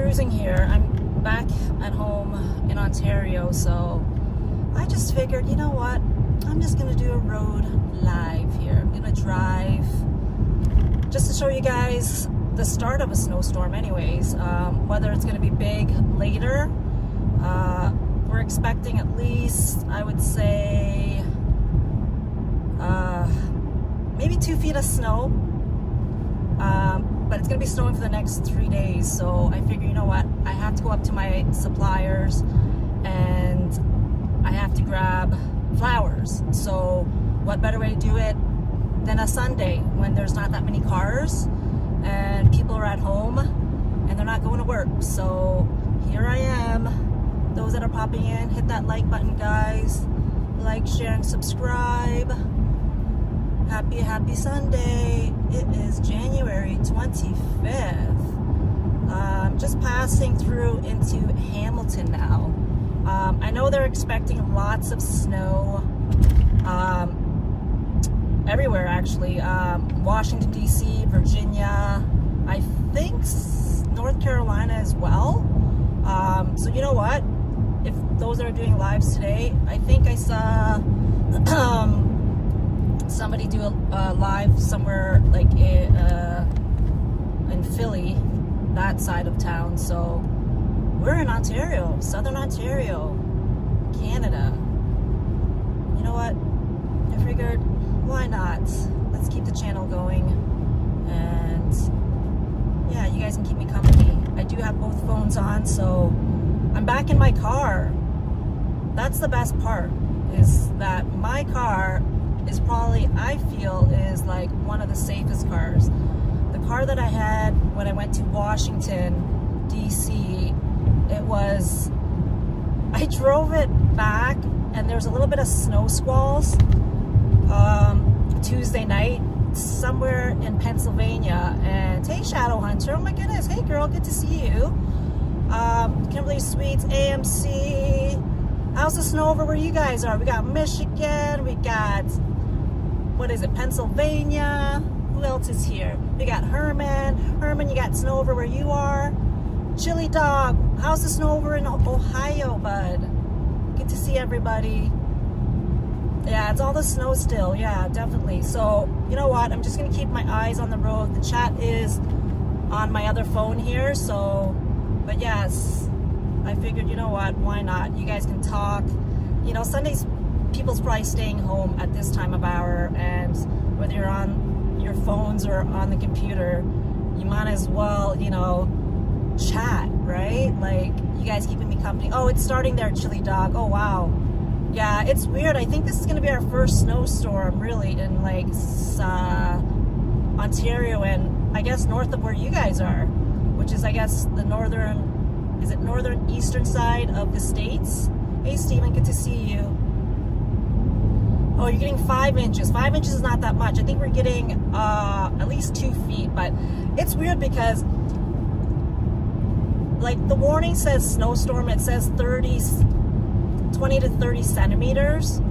cruising here. I'm back at home in Ontario, so I just figured, you know what? I'm just gonna do a road live here. I'm gonna drive just to show you guys the start of a snowstorm anyways. Whether it's gonna be big later, we're expecting at least, I would say, maybe 2 feet of snow. But it's gonna be snowing for the next 3 days, so I figure, you know what, I have to go up to my suppliers and I have to grab flowers. So what better way to do it than a Sunday when there's not that many cars and people are at home and they're not going to work. So here I am. Those that are popping in, hit that like button, guys. Like, share, and subscribe. Happy Sunday. It is January 25th. Just passing through into Hamilton now. I know they're expecting lots of snow everywhere, actually. Washington, D.C., Virginia, I think North Carolina as well. So you know what? If those that are doing lives today, I think I saw somebody do a live somewhere like in Philly, that side of town. So we're in Ontario, Southern Ontario, Canada. You know what? I figured, why not? Let's keep the channel going, and yeah, you guys can keep me company. I do have both phones on, so I'm back in my car. That's the best part, is that my car is probably, I feel, is like one of the safest cars. The car that I had when I went to Washington, D.C., I drove it back and there was a little bit of snow squalls Tuesday night somewhere in Pennsylvania. And hey, Shadow Hunter, oh my goodness, hey girl, good to see you. Kimberly Sweets, AMC. How's the snow over where you guys are? We got Michigan, we got, what is it, Pennsylvania? Who else is here? We got Herman. Herman, you got snow over where you are? Chili Dog, how's the snow over in Ohio, bud? Good to see everybody. Yeah, it's all the snow still. Yeah, definitely. So, you know what? I'm just going to keep my eyes on the road. The chat is on my other phone here. So, but yes, I figured, you know what? Why not? You guys can talk. You know, Sundays, people's probably staying home at this time of hour. And whether you're on your phones or on the computer, you might as well, you know, chat, right? Like, you guys keeping me company. Oh, it's starting there, Chili Dog. Oh, wow. Yeah, it's weird. I think this is going to be our first snowstorm, really, in, like, Ontario and, I guess, north of where you guys are, which is, I guess, the northern, is it northern eastern side of the States? Hey, Steven, good to see you. Oh, you're getting 5 inches. 5 inches is not that much. I think we're getting at least 2 feet, but it's weird because, like, the warning says snowstorm. It says 20 to 30 centimeters.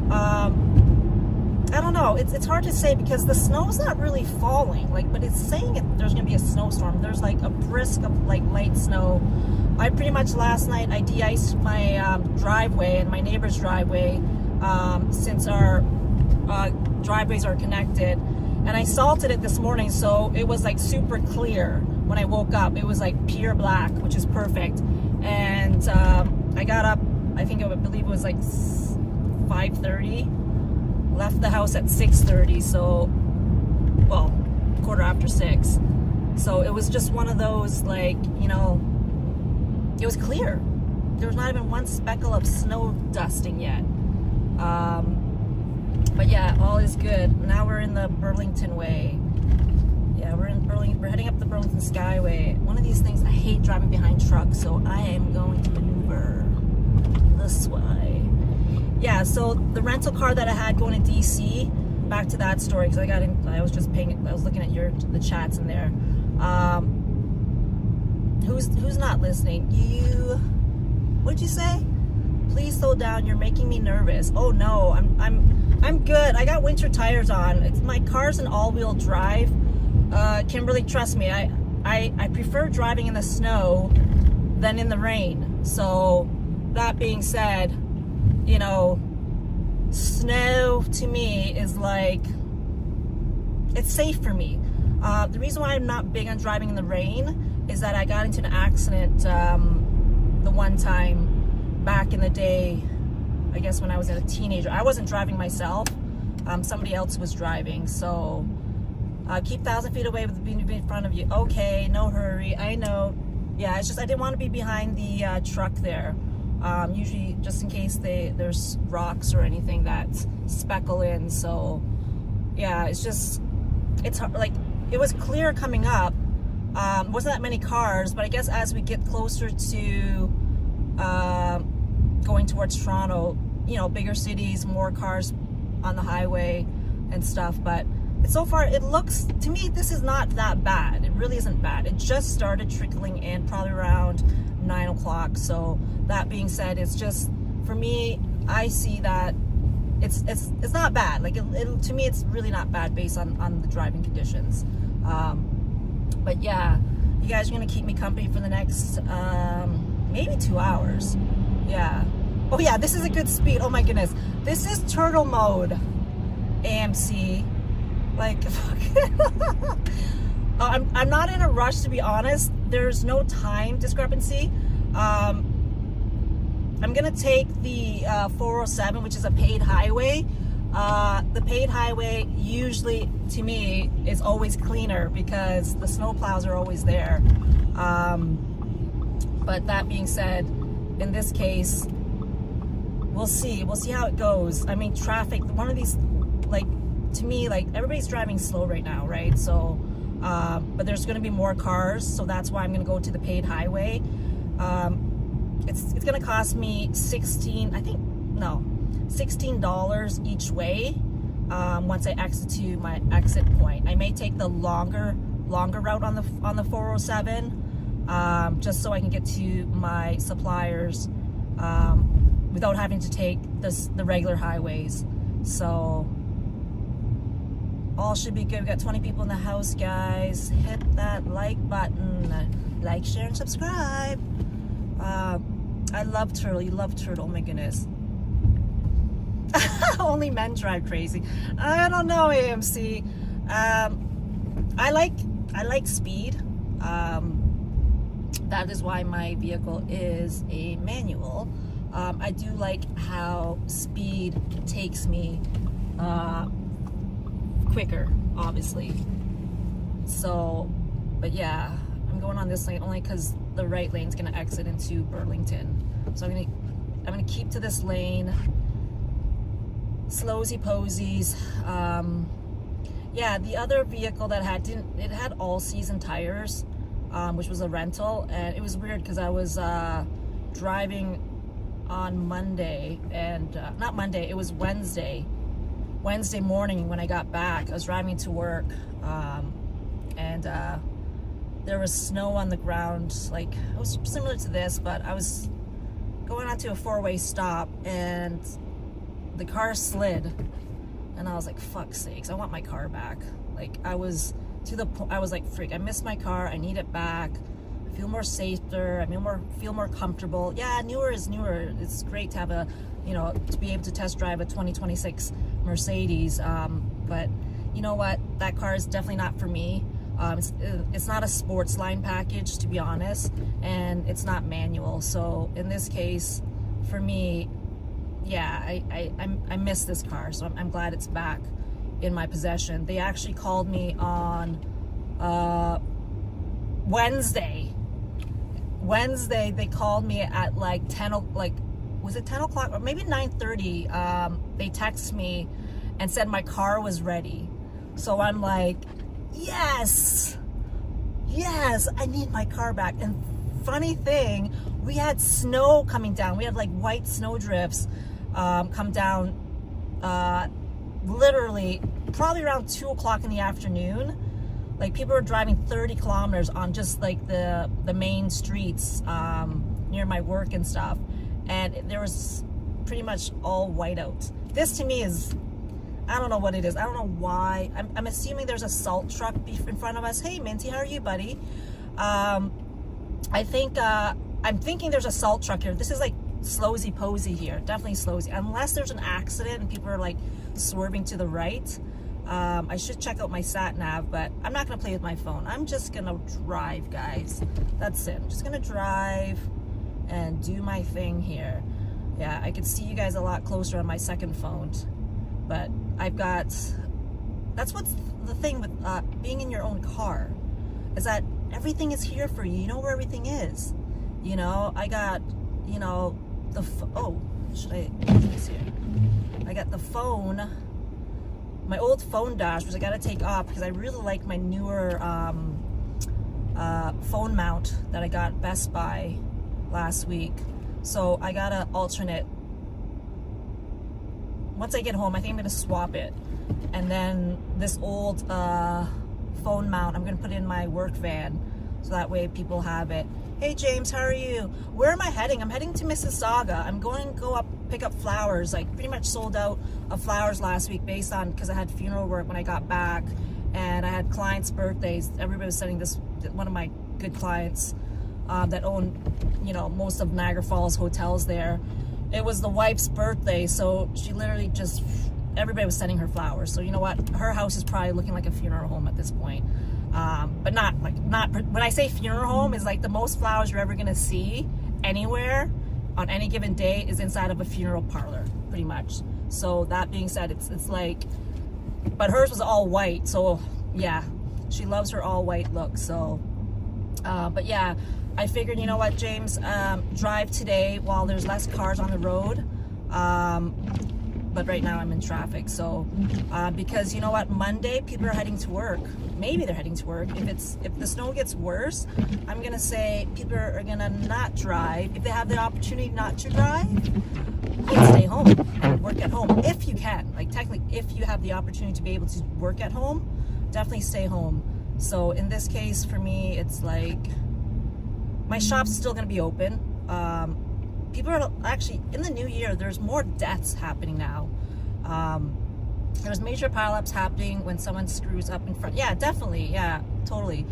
I don't know. It's hard to say because the snow's not really falling. Like, but it's saying there's gonna be a snowstorm. There's like a brisk of like light snow. I pretty much last night I de-iced my driveway and my neighbor's driveway since our driveways are connected, and I salted it this morning, so it was like super clear. When I woke up, it was like pure black, which is perfect. And I got up, I believe it was like 5:30, left the house at 6:30, so, well, 6:15. So it was just one of those, like, you know, it was clear. There was not even one speckle of snow dusting yet. But yeah, all is good. Now we're in the Burlington Way. Yeah, we're in Burlington. We're heading up the Burlington Skyway. One of these things, I hate driving behind trucks, so I am going to maneuver this way. Yeah, so the rental car that I had going to DC, back to that story, because I was looking at the chats in there. Who's not listening? What'd you say? Please slow down. You're making me nervous. Oh no, I'm good. I got winter tires on. My car's an all-wheel drive. Kimberly, trust me. I prefer driving in the snow than in the rain. So that being said, you know, snow to me is like, it's safe for me. The reason why I'm not big on driving in the rain is that I got into an accident the one time back in the day, I guess when I was a teenager. I wasn't driving myself, somebody else was driving. So keep 1,000 feet away with being in front of you. Okay, no hurry, I know. Yeah, it's just I didn't want to be behind the truck there. Usually just in case there's rocks or anything that speckle in. So yeah, it's hard. Like, it was clear coming up. Wasn't that many cars, but I guess as we get closer to going towards Toronto, you know, bigger cities, more cars on the highway and stuff. But so far, it looks, to me, this is not that bad. It really isn't bad. It just started trickling in probably around 9 o'clock. So that being said, it's just, for me, I see that it's not bad. Like, to me, it's really not bad based on the driving conditions. But yeah, you guys are gonna keep me company for the next maybe 2 hours. Yeah. Oh yeah, this is a good speed. Oh my goodness, this is turtle mode. AMC, like, I'm not in a rush, to be honest. There's no time discrepancy. I'm gonna take the 407, which is a paid highway. The paid highway usually, to me, is always cleaner because the snow plows are always there. But that being said, in this case, we'll see how it goes. I mean, traffic, one of these, like, to me, like, everybody's driving slow right now, right? So, but there's gonna be more cars, so that's why I'm gonna go to the paid highway. It's gonna cost me $16 each way once I exit to my exit point. I may take the longer route on the 407 just so I can get to my suppliers without having to take the regular highways. So all should be good. We've got 20 people in the house, guys. Hit that like button, like, share, and subscribe. I love turtle. You love turtle. Oh my goodness. Only men drive crazy. I don't know, AMC. I like speed. That is why my vehicle is a manual. I do like how speed takes me quicker, obviously. So, but yeah, I'm going on this lane only because the right lane's gonna exit into Burlington. So I'm gonna keep to this lane. Slowsy posies. Yeah, the other vehicle that it had all season tires, which was a rental, and it was weird because I was driving on Monday, and not Monday, it was Wednesday morning when I got back. I was driving to work, and there was snow on the ground. Like, it was similar to this, but I was going onto a four-way stop, and the car slid, and I was like, fuck sakes, I want my car back. Like, I was to the point, I was like, freak, I missed my car, I need it back. I feel more safer, I feel more comfortable. Yeah, newer is newer. It's great to have a, you know, to be able to test drive a 2026 Mercedes, but you know what, that car is definitely not for me. It's not a sports line package, to be honest, and it's not manual. So in this case, for me, yeah, I miss this car, so I'm glad it's back in my possession. They actually called me on Wednesday. They called me at like 10, like, was it 10 o'clock or maybe 9:30? They texted me and said my car was ready. So I'm like, yes, I need my car back. And funny thing, we had snow coming down. We had like white snow drifts come down literally probably around 2 o'clock in the afternoon. Like, people were driving 30 kilometers on just like the main streets near my work and stuff, and there was pretty much all whiteout. This to me is, I don't know what it is. I don't know why. I'm assuming there's a salt truck in front of us. Hey Minty, how are you, buddy? I think, I'm thinking there's a salt truck here. This is like slowsy posy here, definitely slowsy. Unless there's an accident and people are like swerving to the right. I should check out my sat nav, but I'm not gonna play with my phone. I'm just gonna drive, guys. That's it. I'm just gonna drive and do my thing here. Yeah, I could see you guys a lot closer on my second phone, but I've got, that's what's the thing with being in your own car, is that everything is here for you. You know where everything is. You know, I got, you know, oh, should I do this here? I got the phone, my old phone dash, which I gotta take off because I really like my newer phone mount that I got Best Buy last week. So I gotta alternate. Once I get home, I think I'm gonna swap it. And then this old phone mount, I'm gonna put it in my work van, so that way people have it. Hey James, how are you? Where am I heading? I'm heading to Mississauga. I'm going to go up, pick up flowers. Like pretty much sold out of flowers last week based on, because I had funeral work when I got back and I had clients' birthdays. Everybody was sending this, one of my good clients that own, you know, most of Niagara Falls hotels there. It was the wife's birthday, so she literally just, everybody was sending her flowers. So you know what? Her house is probably looking like a funeral home at this point. But not when I say funeral home, is like the most flowers you're ever gonna see anywhere on any given day is inside of a funeral parlor, pretty much. So that being said, it's like, but hers was all white. So yeah, she loves her all white look. So, but yeah, I figured, you know what, James, drive today while there's less cars on the road. But right now I'm in traffic. So, because you know what, Monday people are heading to work. Maybe they're heading to work. If the snow gets worse, I'm gonna say people are gonna not drive. If they have the opportunity not to drive, stay home and work at home if you can. Like technically, if you have the opportunity to be able to work at home, definitely stay home. So in this case, for me, it's like my shop's still gonna be open. People are actually, in the new year, there's more deaths happening now. There's major pileups happening when someone screws up in front. Yeah, definitely. Yeah, totally.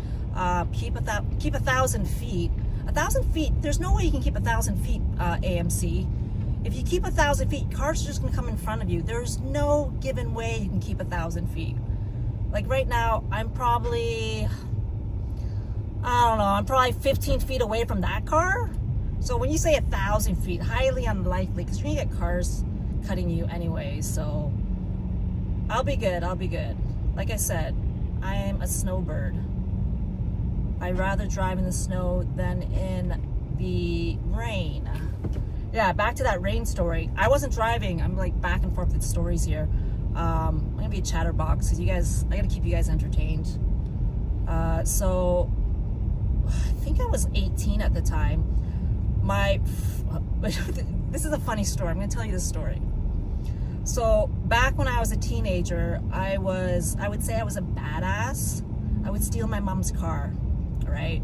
Keep 1,000 feet. 1,000 feet, there's no way you can keep 1,000 feet, AMC. If you keep 1,000 feet, cars are just gonna come in front of you. There's no given way you can keep 1,000 feet. Like right now, I'm probably, I don't know, I'm probably 15 feet away from that car. So when you say 1,000 feet, highly unlikely, because you're gonna get cars cutting you anyway. So I'll be good. I'll be good. Like I said, I am a snowbird. I'd rather drive in the snow than in the rain. Yeah, back to that rain story. I wasn't driving. I'm like back and forth with stories here. I'm gonna be a chatterbox because you guys, I gotta keep you guys entertained. So I think I was 18 at the time. This is a funny story. I'm gonna tell you this story. So back when I was a teenager, I would say I was a badass. I would steal my mom's car, right?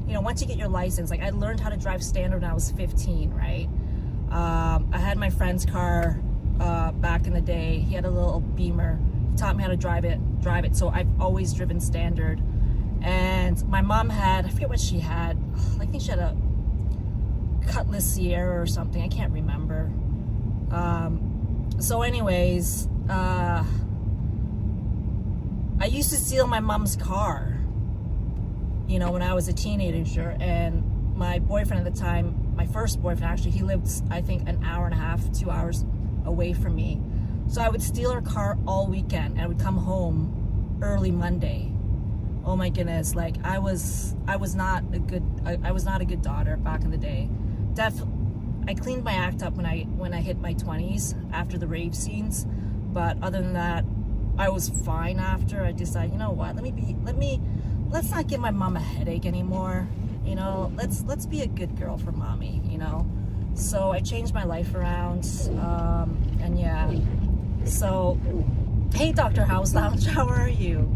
You know, once you get your license, like I learned how to drive standard when I was 15, right? I had my friend's car back in the day. He had a little Beamer. He taught me how to drive it. So I've always driven standard. And my mom had, I forget what she had. I think she had a Cutlass Sierra or something. I can't remember. So anyways, I used to steal my mom's car, you know, when I was a teenager. And my boyfriend at the time, my first boyfriend actually, he lived, I think, an hour and a half, 2 hours away from me. So I would steal her car all weekend and I would come home early Monday. Oh my goodness, like I was not a good daughter back in the day. I cleaned my act up when I hit my 20s after the rave scenes, but other than that, I was fine after. I decided, you know what, let's not give my mom a headache anymore. You know, let's be a good girl for mommy, you know. So I changed my life around, and yeah. So, hey Dr. House Lounge, how are you?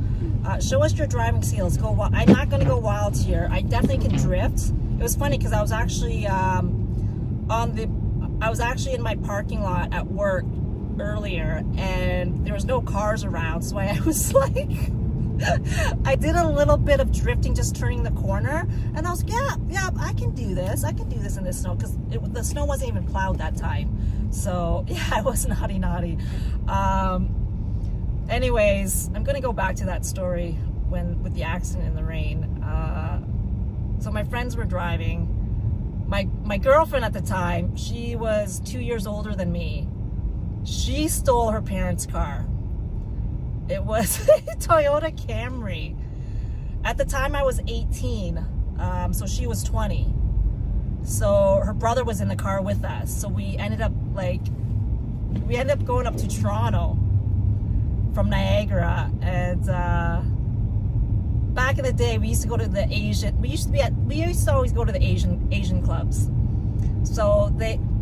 Show us your driving skills. I'm not gonna go wild here. I definitely can drift. It was funny because I was actually in my parking lot at work earlier, and there was no cars around, so I was like, I did a little bit of drifting, just turning the corner, and I was like, yeah, I can do this. I can do this in the snow, because the snow wasn't even plowed that time. So yeah, I was naughty. Anyways, I'm gonna go back to that story with the accident in the rain. So my friends were driving. My girlfriend at the time, she was 2 years older than me. She stole her parents' car. It was a Toyota Camry. At the time I was 18, so she was 20. So her brother was in the car with us. So we ended up going up to Toronto from Niagara. And back in the day, we used to go to the Asian. We used to always go to the Asian clubs. So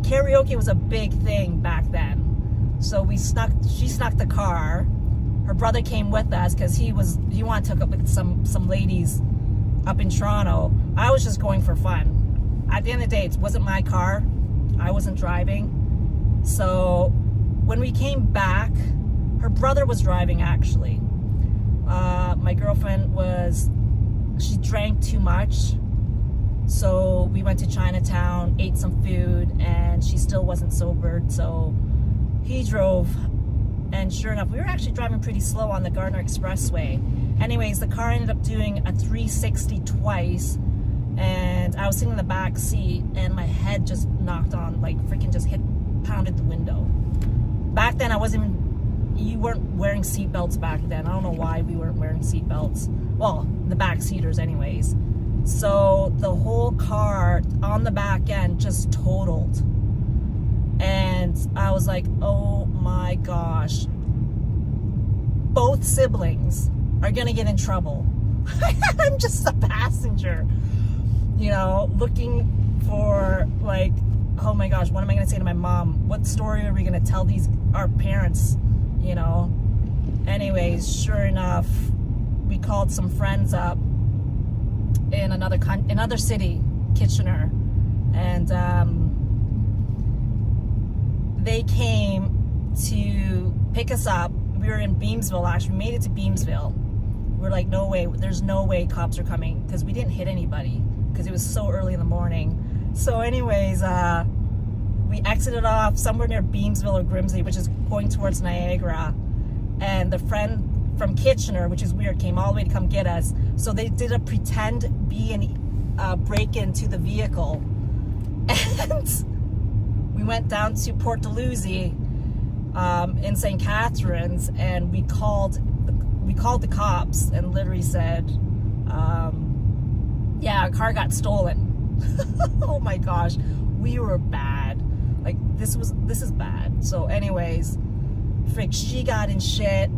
karaoke was a big thing back then. So she snuck the car. Her brother came with us because he wanted to hook up with some ladies up in Toronto. I was just going for fun. At the end of the day, it wasn't my car. I wasn't driving. So when we came back, her brother was driving actually. My girlfriend she drank too much. So we went to Chinatown, ate some food, and she still wasn't sobered. So he drove. And sure enough, we were actually driving pretty slow on the Gardner Expressway. Anyways, the car ended up doing a 360 twice, and I was sitting in the back seat, and my head just knocked on, like freaking just pounded the window. Back then, you weren't wearing seatbelts back then. I don't know why we weren't wearing seatbelts. Well, the back seaters anyways. So the whole car on the back end just totaled. And I was like, oh my gosh, both siblings are gonna get in trouble. I'm just a passenger, looking for like, oh my gosh, what am I gonna say to my mom? What story are we gonna tell our parents, Anyways, sure enough, we called some friends up in another city, Kitchener, and they came to pick us up. We were in Beamsville, actually. We made it to Beamsville. We're like, no way, there's no way cops are coming, because we didn't hit anybody, because it was so early in the morning. So anyways, we exited off somewhere near Beamsville or Grimsby, which is going towards Niagara. And the friend from Kitchener, which is weird, came all the way to come get us. So they did a pretend break into the vehicle. And we went down to Port Dalhousie in St. Catharines, and we called the cops and literally said, yeah, our car got stolen. Oh my gosh, we were bad. Like this is bad. So anyways, she got in shit.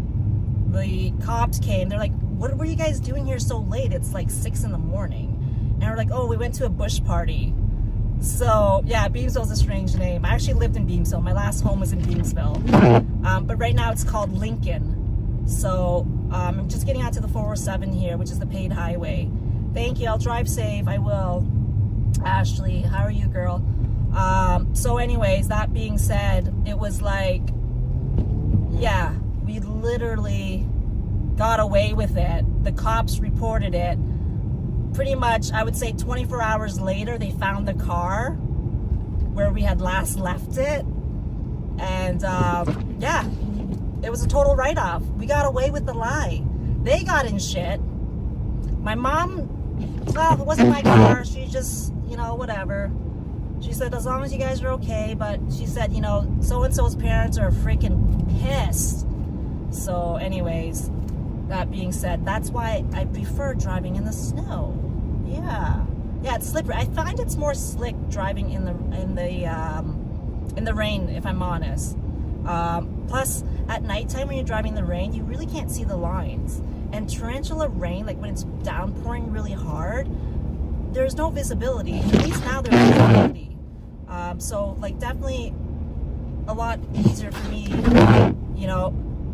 The cops came. They're like, what were you guys doing here so late? It's like 6 a.m. And we're like, oh, we went to a bush party. So yeah, Beamsville's a strange name. I actually lived in Beamsville. My last home was in Beamsville. But right now it's called Lincoln. So I'm just getting onto the 407 here, which is the paid highway. Thank you. I'll drive safe. I will. Ashley, how are you, girl? So anyways, that being said, it was like, yeah, we literally got away with it. The cops reported it. Pretty much, I would say 24 hours later, they found the car where we had last left it. And yeah, it was a total write-off. We got away with the lie. They got in shit. My mom, well, it wasn't my car. She just, whatever. She said, as long as you guys are okay. But she said, so-and-so's parents are freaking pissed. So anyways, that being said, that's why I prefer driving in the snow. Yeah, it's slippery. I find it's more slick driving in the rain, if I'm honest. Plus, at nighttime when you're driving in the rain, you really can't see the lines. And torrential rain, like when it's downpouring really hard, there's no visibility. At least now there's visibility. So like definitely a lot easier for me.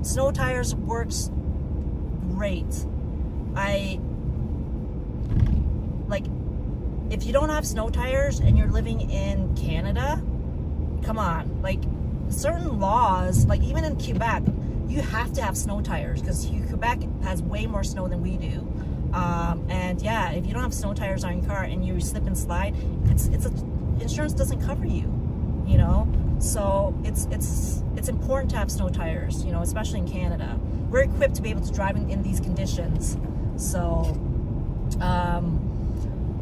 Snow tires works great. If you don't have snow tires and you're living in Canada, come on, like certain laws, like even in Quebec, you have to have snow tires because Quebec has way more snow than we do. And yeah, if you don't have snow tires on your car and you slip and slide, insurance doesn't cover you, you know. So it's important to have snow tires, you know, especially in Canada. We're equipped to be able to drive in these conditions. So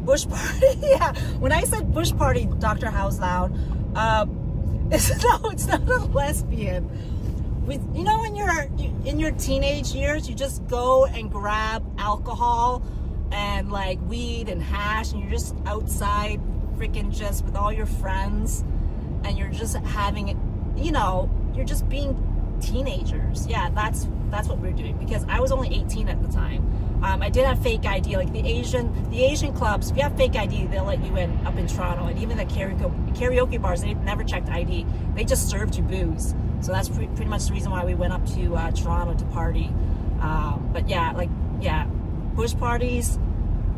bush party, yeah. When I said bush party, Dr. House Loud, it's not a lesbian. You know, when you're in your teenage years, you just go and grab alcohol and like weed and hash, and you're just outside freaking just with all your friends, and you're just having it, you know, you're just being teenagers. Yeah, that's what we're doing, because I was only 18 at the time. I did have fake ID, like the Asian clubs. If you have fake ID, they'll let you in up in Toronto, and even the karaoke bars, they never checked ID. They just served you booze. So that's pretty much the reason why we went up to Toronto to party. But yeah, bush parties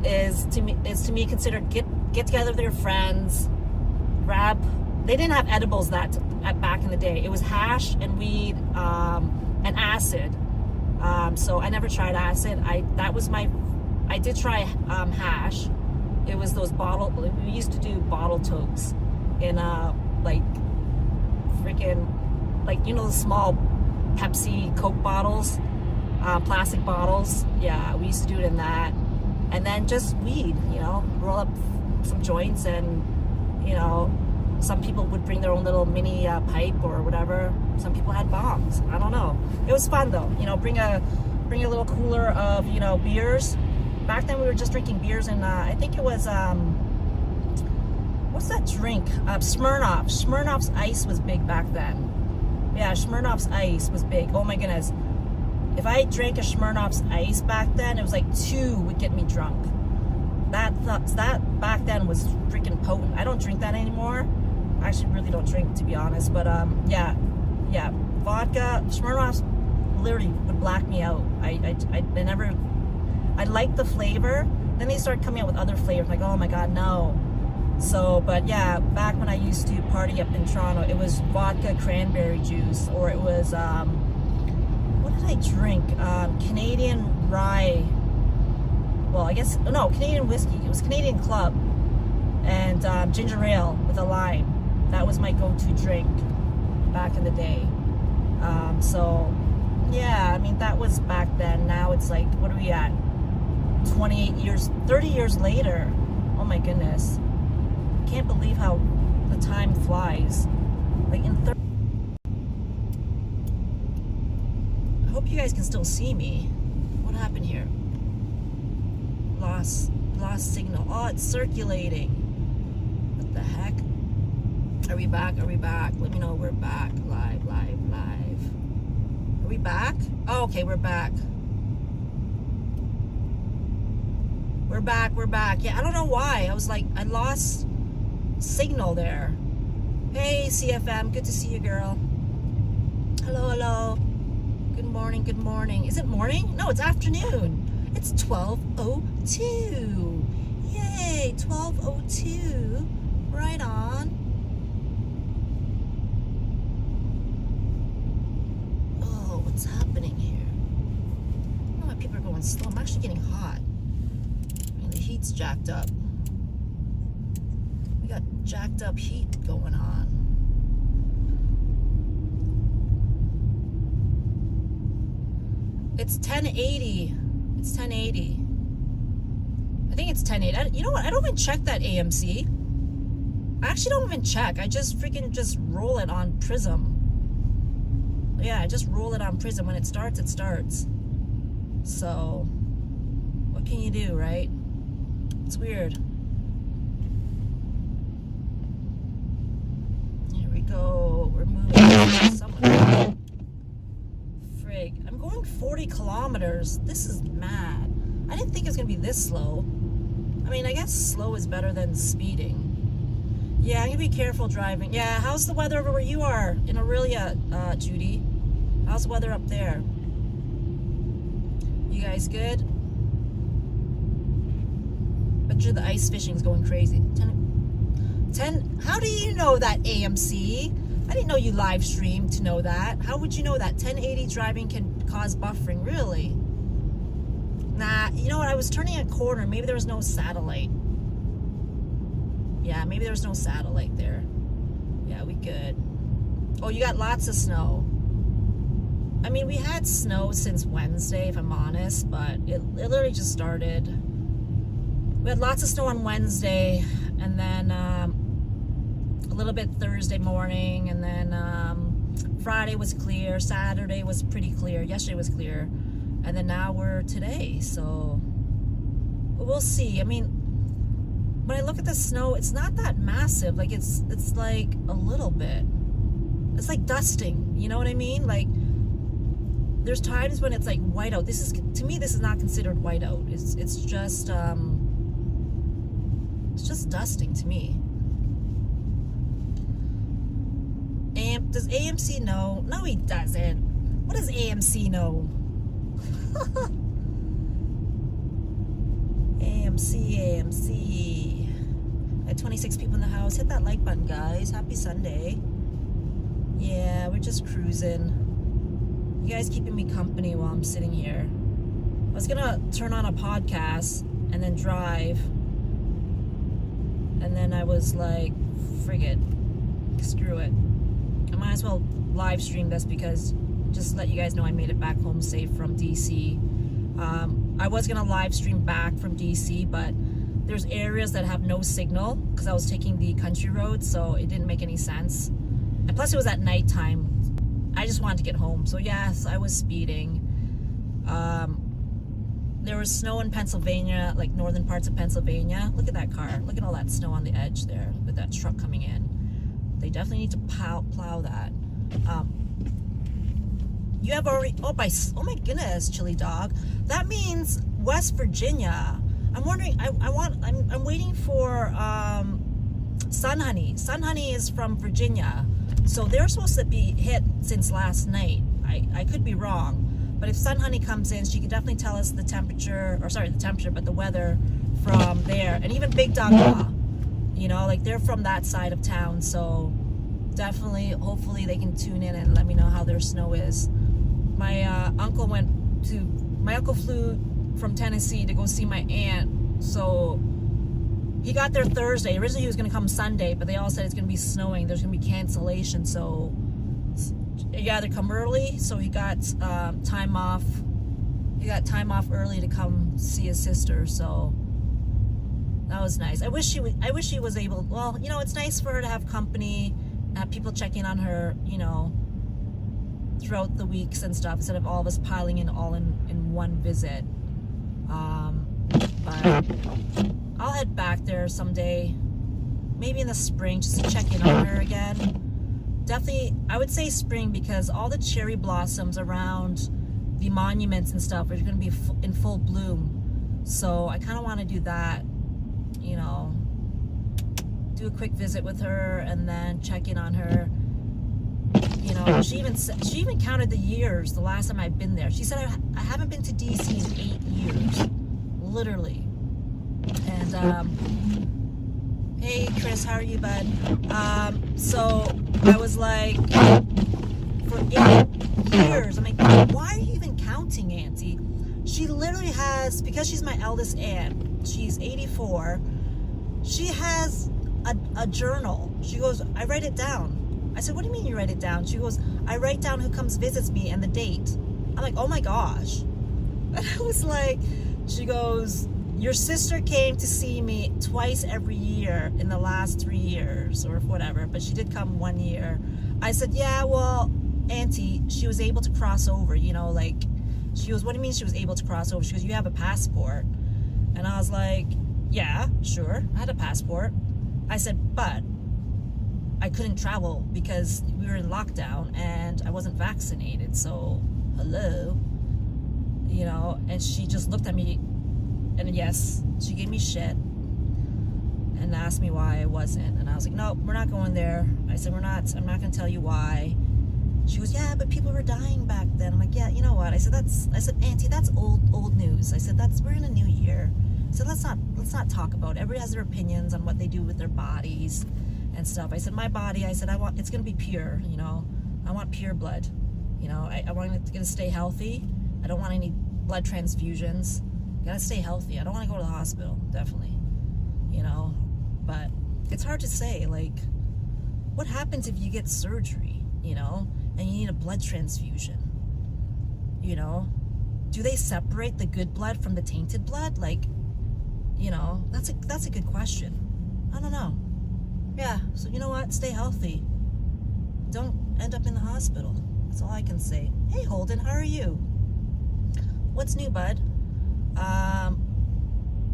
is to me considered get together with your friends, grab. They didn't have edibles back in the day. It was hash and weed and acid. So I never tried acid. I did try hash. It was those we used to do bottle tokes in like freaking, like, you know, the small Pepsi Coke bottles, plastic bottles. Yeah, we used to do it in that. And then just weed, you know, roll up some joints, and, you know, some people would bring their own little mini pipe or whatever. Some people had bongs. I don't know. It was fun though. You know, bring a little cooler of, you know, beers. Back then we were just drinking beers, and I think it was what's that drink? Smirnoff. Smirnoff's Ice was big back then. Yeah, Smirnoff's Ice was big. Oh my goodness. If I drank a Smirnoff's Ice back then, it was like 2 would get me drunk. That back then was freaking potent. I don't drink that anymore. I actually really don't drink, to be honest. But yeah, vodka, Smirnoff's literally would black me out. I liked the flavor. Then they started coming out with other flavors. Like, oh my God, no. So, but yeah, back when I used to party up in Toronto, it was vodka cranberry juice, or it was, what did I drink? Canadian rye. Well, I guess, no, Canadian whiskey. It was Canadian Club, and ginger ale with a lime. That was my go-to drink back in the day. So, yeah, I mean, that was back then. Now it's like, what are we at? 28 years, 30 years later. Oh my goodness. Can't believe how the time flies. Like in I hope you guys can still see me. What happened here? Lost signal. Oh, it's circulating. What the heck? Are we back? Are we back? Let me know we're back. Live. Are we back? Oh, okay, we're back. We're back. Yeah, I don't know why. I was like, I lost signal there. Hey, CFM, good to see you, girl. Hello. Good morning. Is it morning? No, it's afternoon. It's 12:02. Yay, 12:02. Right on. Oh, what's happening here? I don't know why people are going slow. I'm actually getting hot. I mean, the heat's jacked up. We got jacked up heat going on. It's 1080. It's 1080. I think it's 1080. You know what? I don't even check that AMC. I actually don't even check. I just roll it on Prism. Yeah, I just roll it on Prism. When it starts, it starts. So, what can you do, right? It's weird. Here we go. We're moving. Someone. Frig. I'm going 40 kilometers. This is mad. I didn't think it was going to be this slow. I mean, I guess slow is better than speeding. Yeah, I'm going to be careful driving. Yeah, how's the weather over where you are in Aurelia, Judy? How's the weather up there? You guys good? Bet you the ice fishing's going crazy. 10. How do you know that, AMC? I didn't know you live streamed to know that. How would you know that 1080 driving can cause buffering? Really? Nah, you know what? I was turning a corner. Maybe there was no satellite. Yeah, maybe there was no satellite there. Yeah, we good. Oh, you got lots of snow. I mean, we had snow since Wednesday, if I'm honest, but it literally just started. We had lots of snow on Wednesday, and then a little bit Thursday morning, and then Friday was clear, Saturday was pretty clear, yesterday was clear, and then now we're today, so we'll see. I mean, when I look at the snow, it's not that massive. Like, it's like a little bit. It's like dusting, you know what I mean? Like, there's times when it's like whiteout. This is, to me, this is not considered whiteout. It's just dusting to me. Does AMC know? No, he doesn't. What does AMC know? AMC. I had 26 people in the house. Hit that like button, guys. Happy Sunday. Yeah, we're just cruising. You guys keeping me company while I'm sitting here. I was gonna turn on a podcast and then drive. And then I was like, frig it. Screw it. I might as well live stream this because just to let you guys know I made it back home safe from DC. I was gonna live stream back from DC, but there's areas that have no signal because I was taking the country road, so it didn't make any sense. And plus it was at nighttime. I just wanted to get home. So yes, I was speeding. There was snow in Pennsylvania, like northern parts of Pennsylvania. Look at that car. Look at all that snow on the edge there with that truck coming in. They definitely need to plow that. You have already, oh my goodness, chili dog. That means West Virginia. I'm wondering, I'm waiting for Sun Honey. Sun Honey is from Virginia. So they're supposed to be hit since last night. I could be wrong. But if Sun Honey comes in, she can definitely tell us the temperature, but the weather from there. And even Big Dog Law, you know, like they're from that side of town. So definitely, hopefully they can tune in and let me know how their snow is. My uncle flew from Tennessee to go see my aunt. So he got there Thursday. Originally he was gonna come Sunday, but they all said it's gonna be snowing. There's gonna be cancellation. So you either come early, so he got time off. He got time off early to come see his sister. So that was nice. I wish she was able. Well, you know, it's nice for her to have company, have people checking on her, you know, throughout the weeks and stuff, instead of all of us piling in all in one visit. But I'll head back there someday, maybe in the spring, just to check in on her again. Definitely, I would say spring, because all the cherry blossoms around the monuments and stuff are going to be in full bloom. So I kind of want to do that, you know, do a quick visit with her and then check in on her. You know, she even counted the years the last time I've been there. She said I haven't been to DC in 8 years, literally. And hey Chris, how are you, bud? So I was like, for 8 years, I'm like, why are you even counting, Auntie? She literally has, because she's my eldest aunt, she's 84, she has a journal. She goes, I write it down. I said, what do you mean you write it down? She goes, I write down who comes visits me and the date. I'm like, oh my gosh. And I was like, she goes, your sister came to see me twice every year in the last 3 years or whatever, but she did come 1 year. I said, yeah, well, Auntie, she was able to cross over, you know, like, she goes, what do you mean she was able to cross over? She goes, you have a passport. And I was like, yeah, sure, I had a passport. I said, but I couldn't travel because we were in lockdown and I wasn't vaccinated. So, hello, you know. And she just looked at me, and yes, she gave me shit and asked me why I wasn't. And I was like, no, we're not going there. I said, I'm not going to tell you why. She goes, yeah, but people were dying back then. I'm like, yeah, you know what? I said, Auntie, that's old news. I said, we're in a new year. So let's not talk about it. Everybody has their opinions on what they do with their bodies. and stuff. I said, my body, I said, it's going to be pure, you know. I want pure blood. You know, I want it to stay healthy. I don't want any blood transfusions. Gotta stay healthy. I don't want to go to the hospital, definitely. You know, but it's hard to say, like, what happens if you get surgery, you know, and you need a blood transfusion? You know, do they separate the good blood from the tainted blood? Like, you know, that's a good question. I don't know. Yeah, so you know what? Stay healthy. Don't end up in the hospital. That's all I can say. Hey, Holden, how are you? What's new, bud?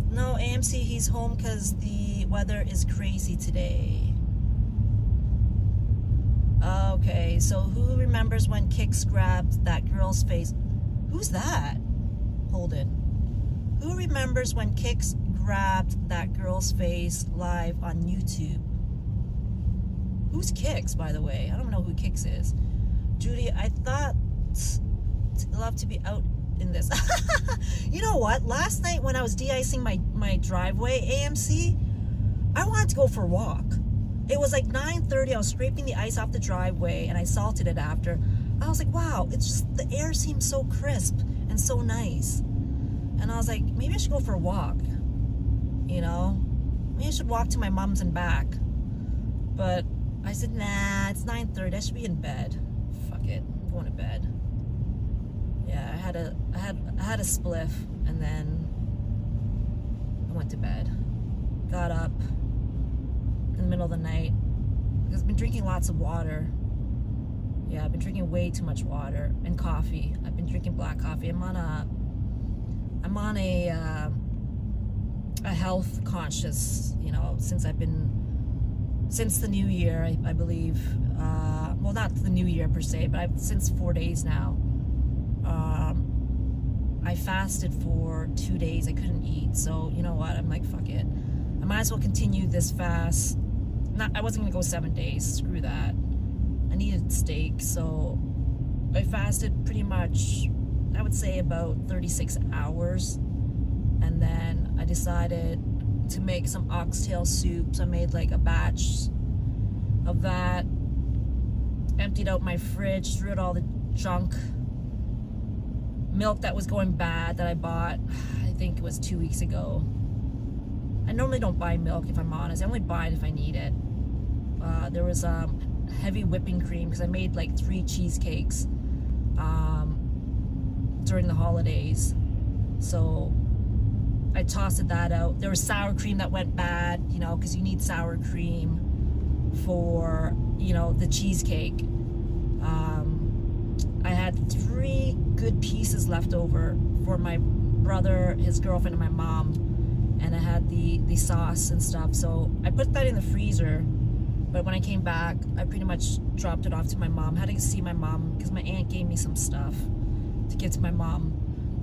No, AMC, he's home because the weather is crazy today. Okay, so who remembers when Kix grabbed that girl's face? Who's that? Holden. Who remembers when Kix grabbed that girl's face live on YouTube? Who's Kix, by the way? I don't know who Kix is. Judy, I thought love to be out in this. You know what? Last night when I was de-icing my driveway, AMC, I wanted to go for a walk. It was like 9:30. I was scraping the ice off the driveway and I salted it after. I was like, wow, it's just, the air seems so crisp and so nice. And I was like, maybe I should go for a walk. You know? Maybe I should walk to my mom's and back. But I said, nah, it's 9:30. I should be in bed. Fuck it. I'm going to bed. Yeah, I had a spliff and then I went to bed. Got up in the middle of the night because I've been drinking lots of water. Yeah, I've been drinking way too much water and coffee. I've been drinking black coffee. I'm on a health conscious, you know, since the new year, I believe. Well, not the new year per se, but since 4 days now. I fasted for 2 days. I couldn't eat, so you know what? I'm like, fuck it. I might as well continue this fast. I wasn't gonna go 7 days. Screw that. I needed steak, so I fasted pretty much, I would say about 36 hours, and then I decided to make some oxtail soup. So I made like a batch of that, emptied out my fridge, threw out all the junk milk that was going bad that I bought, I think it was 2 weeks ago. I normally don't buy milk, if I'm honest. I only buy it if I need it. There was heavy whipping cream because I made like 3 cheesecakes during the holidays, so I tossed that out. There was sour cream that went bad, you know, because you need sour cream for, you know, the cheesecake. I had 3 good pieces left over for my brother, his girlfriend, and my mom, and I had the sauce and stuff, so I put that in the freezer. But when I came back, I pretty much dropped it off to my mom. I had to see my mom because my aunt gave me some stuff to give to my mom.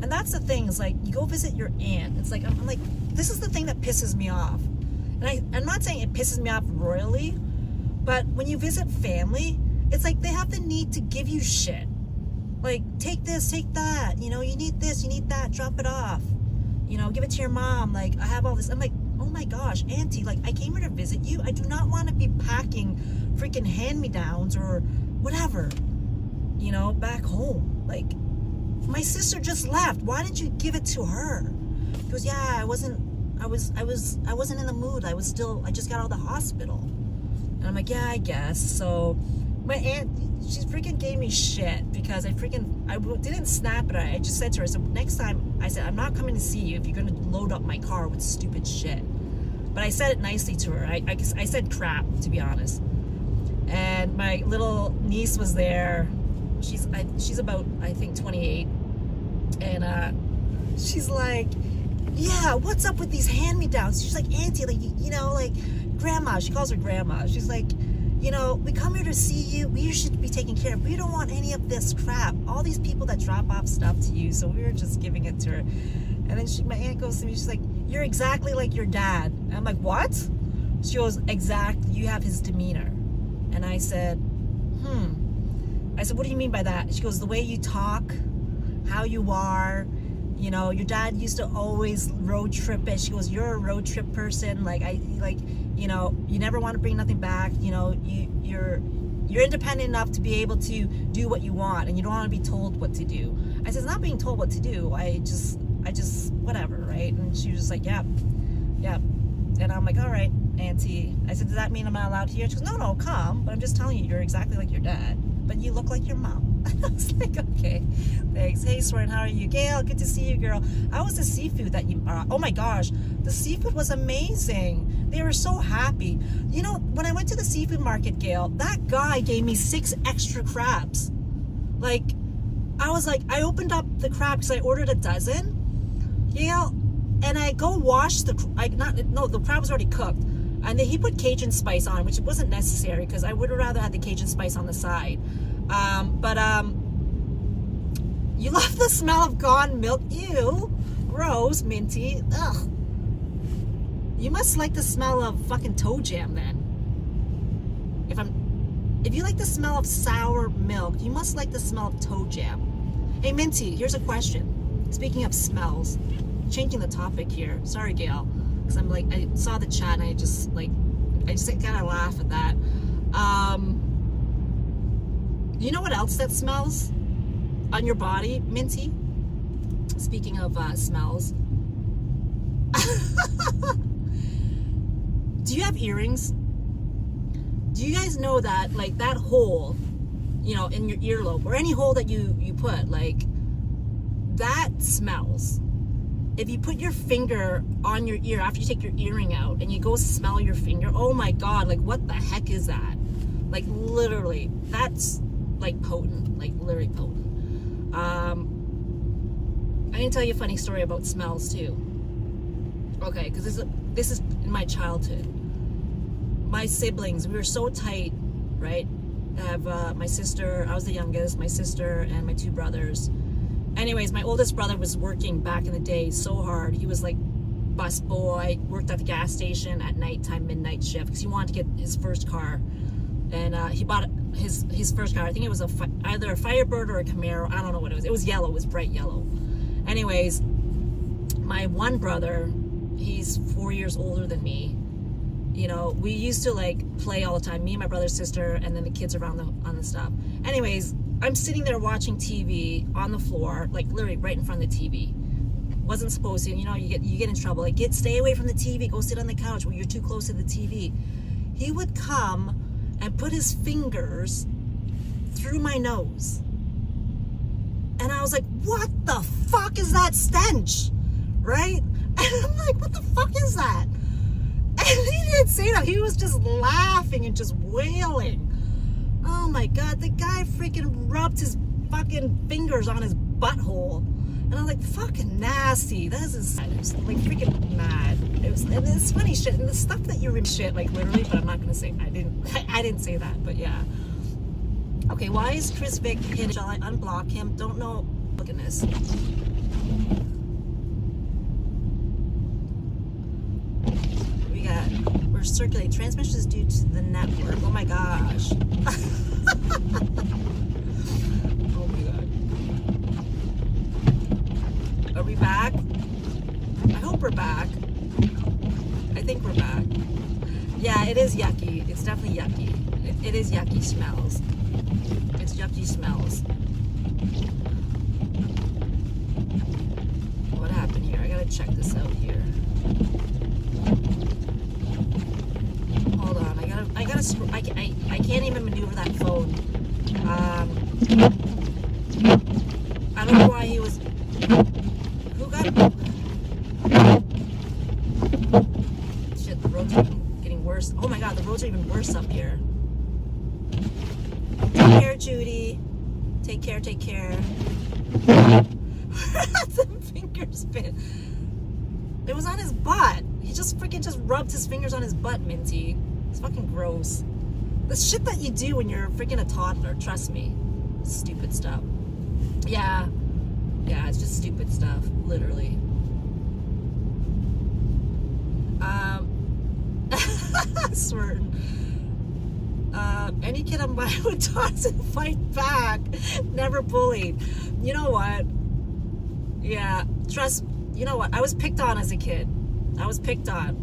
And that's the thing, is like, you go visit your aunt. It's like, I'm like, this is the thing that pisses me off. And I'm not saying it pisses me off royally, but when you visit family, it's like they have the need to give you shit. Like, take this, take that, you know, you need this, you need that, drop it off. You know, give it to your mom, like, I have all this. I'm like, oh my gosh, auntie, like, I came here to visit you. I do not want to be packing freaking hand-me-downs or whatever, you know, back home. Like, my sister just left. Why didn't you give it to her? She goes, yeah, I wasn't in the mood. I just got out of the hospital. And I'm like, yeah, I guess. So my aunt, she freaking gave me shit because I didn't snap it. I just said to her, so next time, I said, I'm not coming to see you if you're going to load up my car with stupid shit. But I said it nicely to her. I said crap, to be honest. And my little niece was there. She's about, I think, 28. And she's like, yeah, what's up with these hand-me-downs? She's like, auntie, like, you know, like, grandma. She calls her grandma. She's like, you know, we come here to see you. We should be taken care of. We don't want any of this crap. All these people that drop off stuff to you. So we were just giving it to her. And then my aunt goes to me. She's like, you're exactly like your dad. And I'm like, what? She goes, exactly. You have his demeanor. And I said, I said, what do you mean by that? She goes, the way you talk, how you are. You know, your dad used to always road trip it. She goes, you're a road trip person. Like, you know, you never want to bring nothing back. You know, you're independent enough to be able to do what you want, and you don't want to be told what to do. I said, it's not being told what to do. I just whatever, right? And she was just like, yep. And I'm like, all right, Auntie. I said, does that mean I'm not allowed here? She goes, no, come. But I'm just telling you, you're exactly like your dad, but you look like your mom. I was like, okay, thanks. Hey, Soren, how are you? Gail, good to see you, girl. How was the seafood that you, oh my gosh, the seafood was amazing. They were so happy. You know, when I went to the seafood market, Gail, that guy gave me 6 extra crabs. Like, I was like, I opened up the crab because I ordered a dozen, Gail, and I go wash the crab was already cooked. And then he put Cajun spice on, which wasn't necessary because I would have rather had the Cajun spice on the side. You love the smell of gone milk. Ew, gross, minty. Ugh. You must like the smell of fucking toe jam then. If you like the smell of sour milk, you must like the smell of toe jam. Hey, Minty, here's a question. Speaking of smells, changing the topic here. Sorry, Gail, because I'm like, I saw the chat and I just gotta laugh at that. You know what else that smells on your body, Minty? Speaking of smells. Do you have earrings? Do you guys know that, like, that hole, you know, in your earlobe, or any hole that you put, like, that smells. If you put your finger on your ear after you take your earring out and you go smell your finger, oh my God, like, what the heck is that? Like, literally, that's like potent, like literally potent. I'm gonna tell you a funny story about smells too. Okay, because this is in my childhood. My siblings, we were so tight, right? I have my sister, I was the youngest, my sister and my 2 brothers. Anyways, my oldest brother was working back in the day so hard. He was like bus boy, worked at the gas station at nighttime, midnight shift, because he wanted to get his first car. And he bought his first car. I think it was either a Firebird or a Camaro. I don't know what it was. It was yellow. It was bright yellow. Anyways, my one brother, he's 4 years older than me. You know, we used to like play all the time. Me and my brother, sister, and then the kids around on the stuff. Anyways, I'm sitting there watching TV on the floor, like literally right in front of the TV. Wasn't supposed to. You know, you get in trouble. Like, stay away from the TV. Go sit on the couch. Well, you're too close to the TV. He would come and put his fingers through my nose. And I was like, what the fuck is that stench? Right? And I'm like, what the fuck is that? And he didn't say that. He was just laughing and just wailing. Oh my God, the guy freaking rubbed his fucking fingers on his butthole. And I'm like, fucking nasty. This is like freaking mad. It's funny shit. And the stuff that you're in shit, like literally, but I'm not gonna say, I didn't say that, but yeah. Okay, why is Chris Vick hit? Shall I unblock him? Don't know. Look at this. We're circulating. Transmission is due to the network. Oh my gosh. Oh my God. Are we back? I hope we're back. I think we're back. Yeah, it is yucky. It's definitely yucky. It is yucky smells. It's yucky smells. What happened here? I gotta check this out here. Hold on. I can't even maneuver that phone. I don't know why he was. Who got? Shit, the roads are getting worse. Oh my God, the roads are even worse up here. Take care, Judy. Take care, take care. The finger spin. It was on his butt. He just rubbed his fingers on his butt, Minty. It's fucking gross. The shit that you do when you're freaking a toddler, trust me. Stupid stuff. Yeah. Yeah, it's just stupid stuff, literally. Certain. Any kid on my would toss and fight back. Never bullied. You know what? Yeah, you know what? I was picked on as a kid. I was picked on.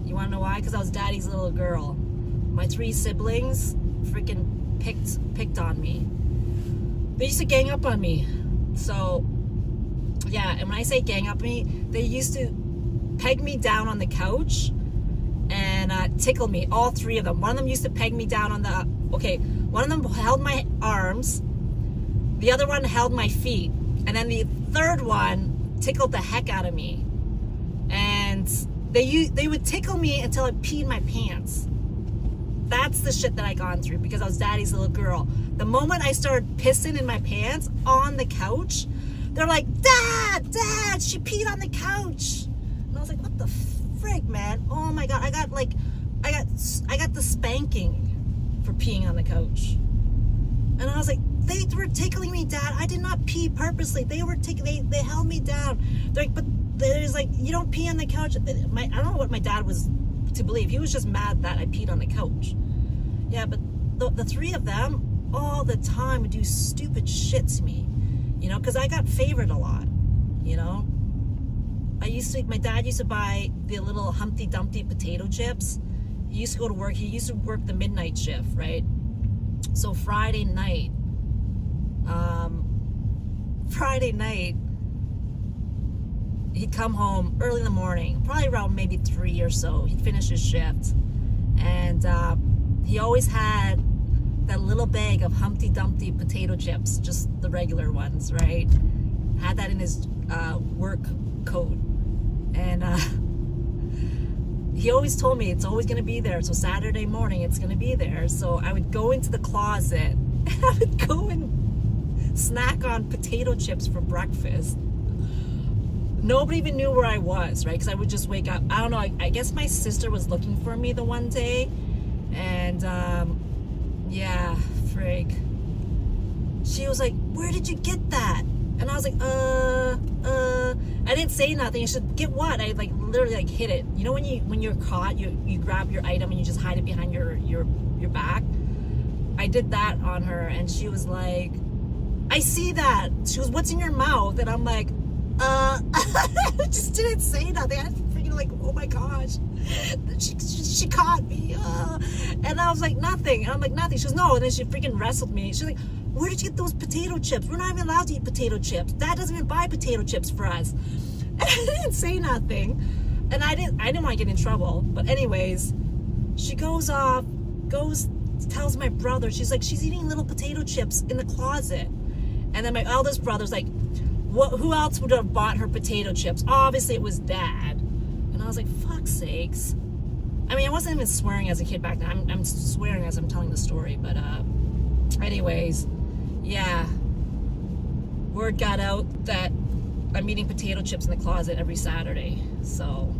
You want to know why? Because I was daddy's little girl. My 3 siblings freaking picked on me. They used to gang up on me. So, yeah, and when I say gang up on me, they used to peg me down on the couch and tickle me, all 3 of them. One of them used to peg me down on the, one of them held my arms, the other one held my feet, and then the third one tickled the heck out of me. And they would tickle me until I peed my pants. That's the shit that I gone through because I was daddy's little girl. The moment I started pissing in my pants on the couch, they're like, Dad, she peed on the couch. And I was like, what the frig, man? Oh my God, I got the spanking for peeing on the couch. And I was like, they were tickling me, Dad. I did not pee purposely. They held me down. They're like, but there's like, you don't pee on the couch. I don't know what my dad was to believe. He was just mad that I peed on the couch. Yeah, but the 3 of them all the time would do stupid shit to me, you know, because I got favored a lot, you know. My dad used to buy the little Humpty Dumpty potato chips. He used to go to work. He used to work the midnight shift, right? So Friday night, he'd come home early in the morning, probably around maybe 3 or so. He'd finish his shift. And he always had that little bag of Humpty Dumpty potato chips, just the regular ones, right? Had that in his work coat. And he always told me it's always going to be there. So Saturday morning, it's going to be there. So I would go into the closet and I would go and snack on potato chips for breakfast. Nobody even knew where I was, right? Because I would just wake up. I don't know. I guess my sister was looking for me the one day. And, yeah, frig. She was like, where did you get that? And I was like, I didn't say nothing. She said, get what? I like literally like hid it. You know when you're caught, you grab your item and you just hide it behind your back? I did that on her and she was like, I see that. She was, what's in your mouth? And I'm like, I just didn't say nothing. I was freaking like, oh my gosh, she caught me. And I was like, nothing. And I'm like, nothing. She goes, no. And then she freaking wrestled me. She's like, where did you get those potato chips? We're not even allowed to eat potato chips. Dad doesn't even buy potato chips for us. And I didn't say nothing. And I didn't want to get in trouble. But anyways, she goes off, tells my brother, she's like, she's eating little potato chips in the closet. And then my eldest brother's like, who else would have bought her potato chips? Obviously it was Dad. And I was like, fuck's sakes. I mean, I wasn't even swearing as a kid back then. I'm swearing as I'm telling the story. But anyways, yeah. Word got out that I'm eating potato chips in the closet every Saturday. So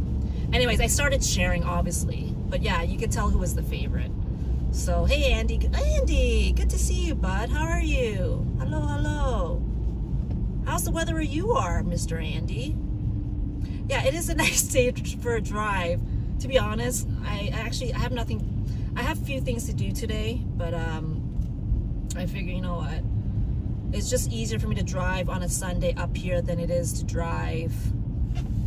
anyways, I started sharing, obviously. But yeah, you could tell who was the favorite. So, hey, Andy. Andy, good to see you, bud. How are you? Hello, hello. How's the weather where you are, Mr. Andy? Yeah, it is a nice day for a drive. To be honest, I have nothing. I have a few things to do today, but I figure, you know what? It's just easier for me to drive on a Sunday up here than it is to drive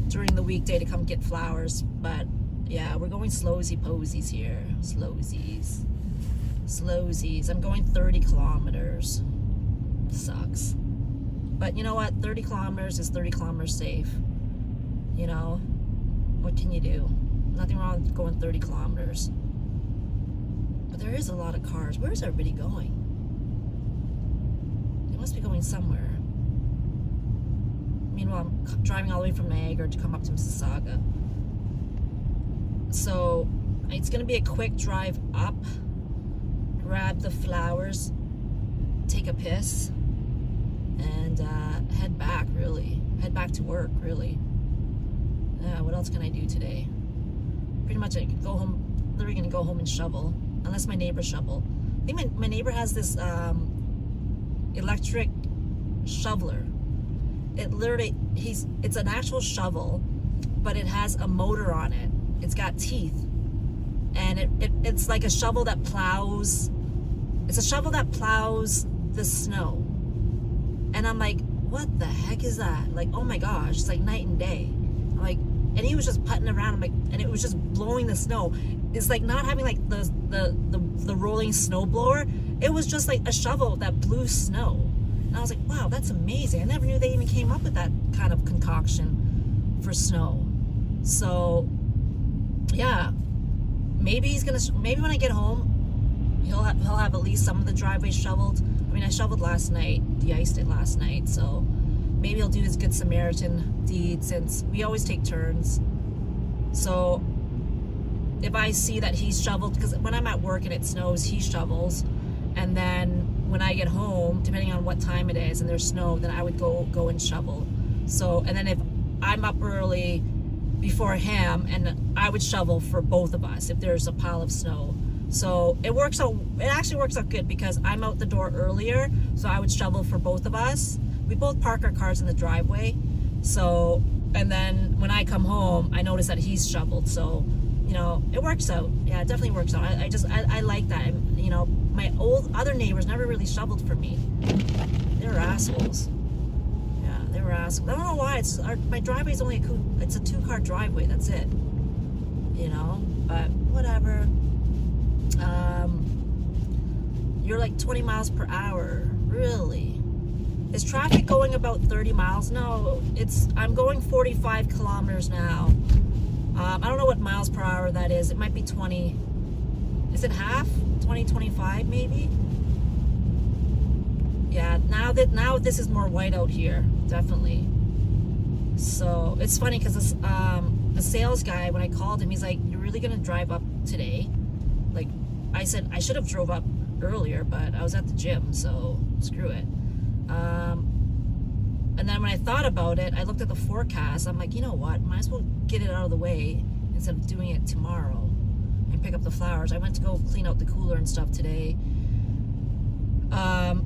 during the weekday to come get flowers. But yeah, we're going slowsy-posies here. Slowsies. I'm going 30 kilometers. Sucks. But you know what? 30 kilometers is 30 kilometers safe. You know? What can you do? Nothing wrong with going 30 kilometers. But there is a lot of cars. Where's everybody going? They must be going somewhere. Meanwhile, I'm driving all the way from Niagara to come up to Mississauga. So, it's going to be a quick drive up, grab the flowers, take a piss, and head back, really. Head back to work, really. What else can I do today? Pretty much I could go home, literally going to go home and shovel, unless my neighbor shovel. I think my neighbor has this electric shoveler. It literally, it's an actual shovel, but it has a motor on it. It's got teeth. And it's like a shovel that plows. It's a shovel that plows the snow. And I'm like, what the heck is that? Like, oh my gosh, it's like night and day. I'm like, and he was just putting around. I'm like, and it was just blowing the snow. It's like not having like the rolling snow blower. It was just like a shovel that blew snow. And I was like, wow, that's amazing. I never knew they even came up with that kind of concoction for snow. So yeah, maybe when I get home, he'll have at least some of the driveways shoveled. I mean, I shoveled last night, de-iced it last night, so maybe he'll do his Good Samaritan deed, since we always take turns. So if I see that he's shoveled, because when I'm at work and it snows, he shovels, and then when I get home, depending on what time it is and there's snow, then I would go and shovel. So, and then if I'm up early before him, and I would shovel for both of us if there's a pile of snow. So it actually works out good, because I'm out the door earlier, so I would shovel for both of us. We both park our cars in the driveway. So, and then when I come home, I notice that he's shoveled. So, you know, it works out. Yeah, it definitely works out. I like that. You know, my other neighbors never really shoveled for me. They were assholes. Yeah, they were assholes. I don't know why. My driveway's only it's a 2-car driveway. That's it. You know, but whatever. You're like 20 miles per hour. Really? Is traffic going about 30 miles? No, I'm going 45 kilometers now. I don't know what miles per hour that is. It might be 20. Is it half? 20, 25 maybe? Yeah, now this is more white out here, definitely. So it's funny, because the sales guy, when I called him, he's like, "You're really gonna drive up today?" Like, I said I should have drove up earlier, but I was at the gym, so screw it. And then when I thought about it, I looked at the forecast. I'm like, you know what? Might as well get it out of the way instead of doing it tomorrow and pick up the flowers. I went to go clean out the cooler and stuff today. I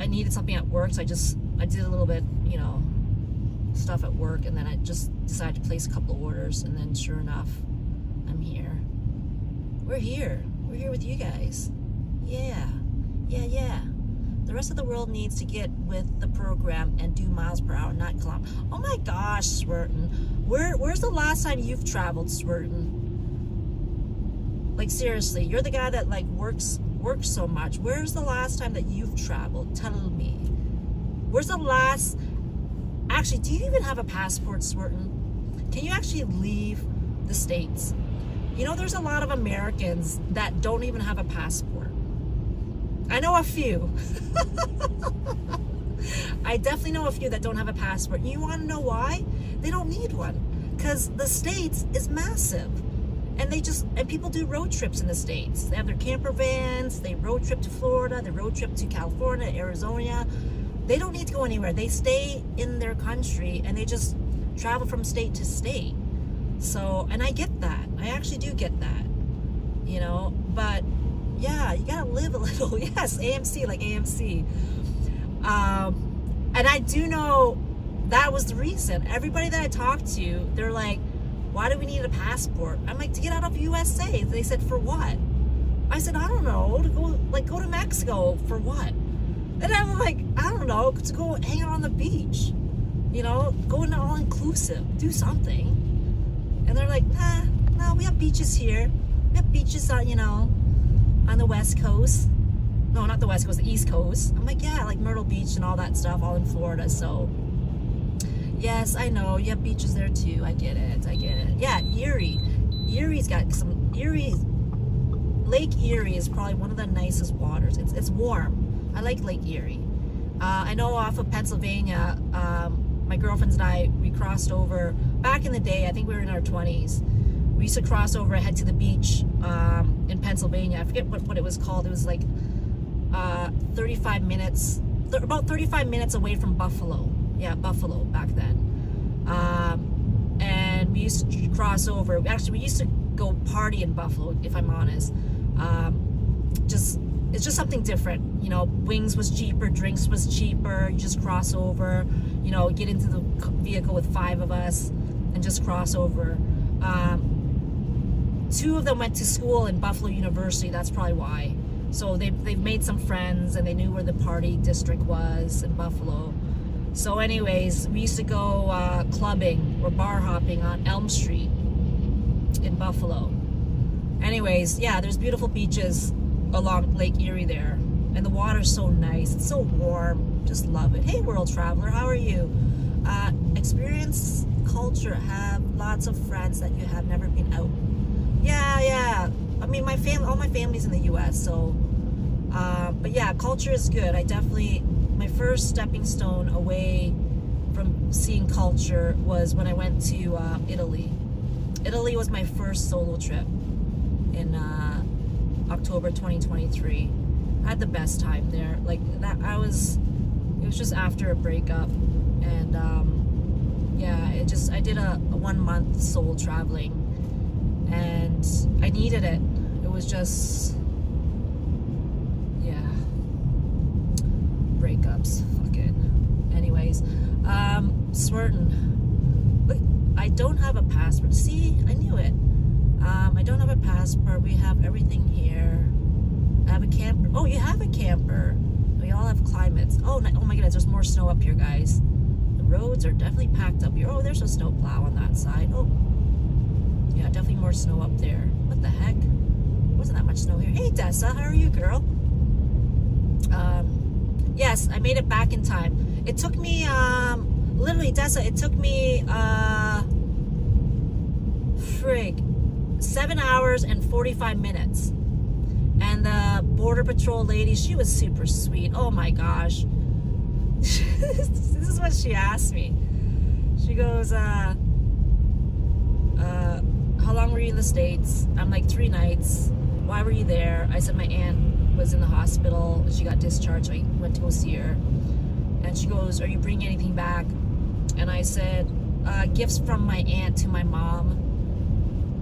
needed something at work, so I did a little bit, you know, stuff at work, and then I just decided to place a couple of orders, and then sure enough, I'm here. We're here with you guys. Yeah. The rest of the world needs to get with the program and do miles per hour, not kilometers. Oh my gosh, Swerton. Where's the last time you've traveled, Swerton? Like, seriously, you're the guy that like works so much. Where's the last time that you've traveled? Tell me. Where's the last... Actually, do you even have a passport, Swerton? Can you actually leave the States? You know, there's a lot of Americans that don't even have a passport. I know a few. I definitely know a few that don't have a passport. You want to know why? They don't need one. Because the States is massive. And people do road trips in the States. They have their camper vans, they road trip to Florida, they road trip to California, Arizona. They don't need to go anywhere. They stay in their country and they just travel from state to state. So, and I get that. I actually do get that. You know, but yeah, you gotta live a little. Yes, AMC, like AMC. And I do know that was the reason. Everybody that I talked to, they're like, why do we need a passport? I'm like, to get out of USA. They said, for what? I said, I don't know, to go to Mexico, for what? And I'm like, I don't know, to go hang out on the beach. You know, go into all inclusive, do something. And they're like, no, we have beaches here. We have beaches on, you know, on the West Coast. No, not the West Coast, the East Coast. I'm like, yeah, like Myrtle Beach and all that stuff, all in Florida. So, yes, I know, you have beaches there too. I get it. Yeah, Erie. Erie's got some, Lake Erie is probably one of the nicest waters. It's warm. I like Lake Erie. I know off of Pennsylvania, my girlfriends and I, we crossed over, back in the day, I think we were in our 20s. We used to cross over, head to the beach in Pennsylvania. I forget what it was called. It was like 35 minutes, about 35 minutes away from Buffalo. Yeah, Buffalo back then. And we used to cross over. Actually, we used to go party in Buffalo, if I'm honest. It's just something different. You know, wings was cheaper, drinks was cheaper. You just cross over, you know, get into the vehicle with 5 of us and just cross over. 2 of them went to school in Buffalo University. That's probably why. So they've made some friends, and they knew where the party district was in Buffalo. So anyways, we used to go clubbing or bar hopping on Elm Street in Buffalo. Anyways, yeah, there's beautiful beaches along Lake Erie there. And the water's so nice. It's so warm. Just love it. Hey, world traveler, how are you? Experience culture. Have lots of friends that you have never been out. Yeah. I mean, all my family's in the U.S., so... but yeah, culture is good. My first stepping stone away from seeing culture was when I went to Italy. Italy was my first solo trip in October 2023. I had the best time there. Like that, it was just after a breakup, and I did a 1 month solo traveling, and I needed it. It was just, yeah, breakups, fucking. Anyways, Swerton. Wait, I don't have a passport. See, I knew it. I don't have a passport. We have everything here. I have a camper. Oh, you have a camper. We all have climates. Oh my goodness, there's more snow up here, guys. The roads are definitely packed up here. Oh, there's a snow plow on that side. Oh, yeah, definitely more snow up there. What the heck? Wasn't that much snow here. Hey, Dessa, how are you, girl? Yes, I made it back in time. It took me, literally, Dessa, it took me, 7 hours and 45 minutes. And the Border Patrol lady, she was super sweet. Oh my gosh. This is what she asked me. She goes, how long were you in the States? I'm like, 3 nights. Why were you there? I said my aunt was in the hospital. She got discharged. So I went to go see her. And she goes, are you bringing anything back? And I said, gifts from my aunt to my mom.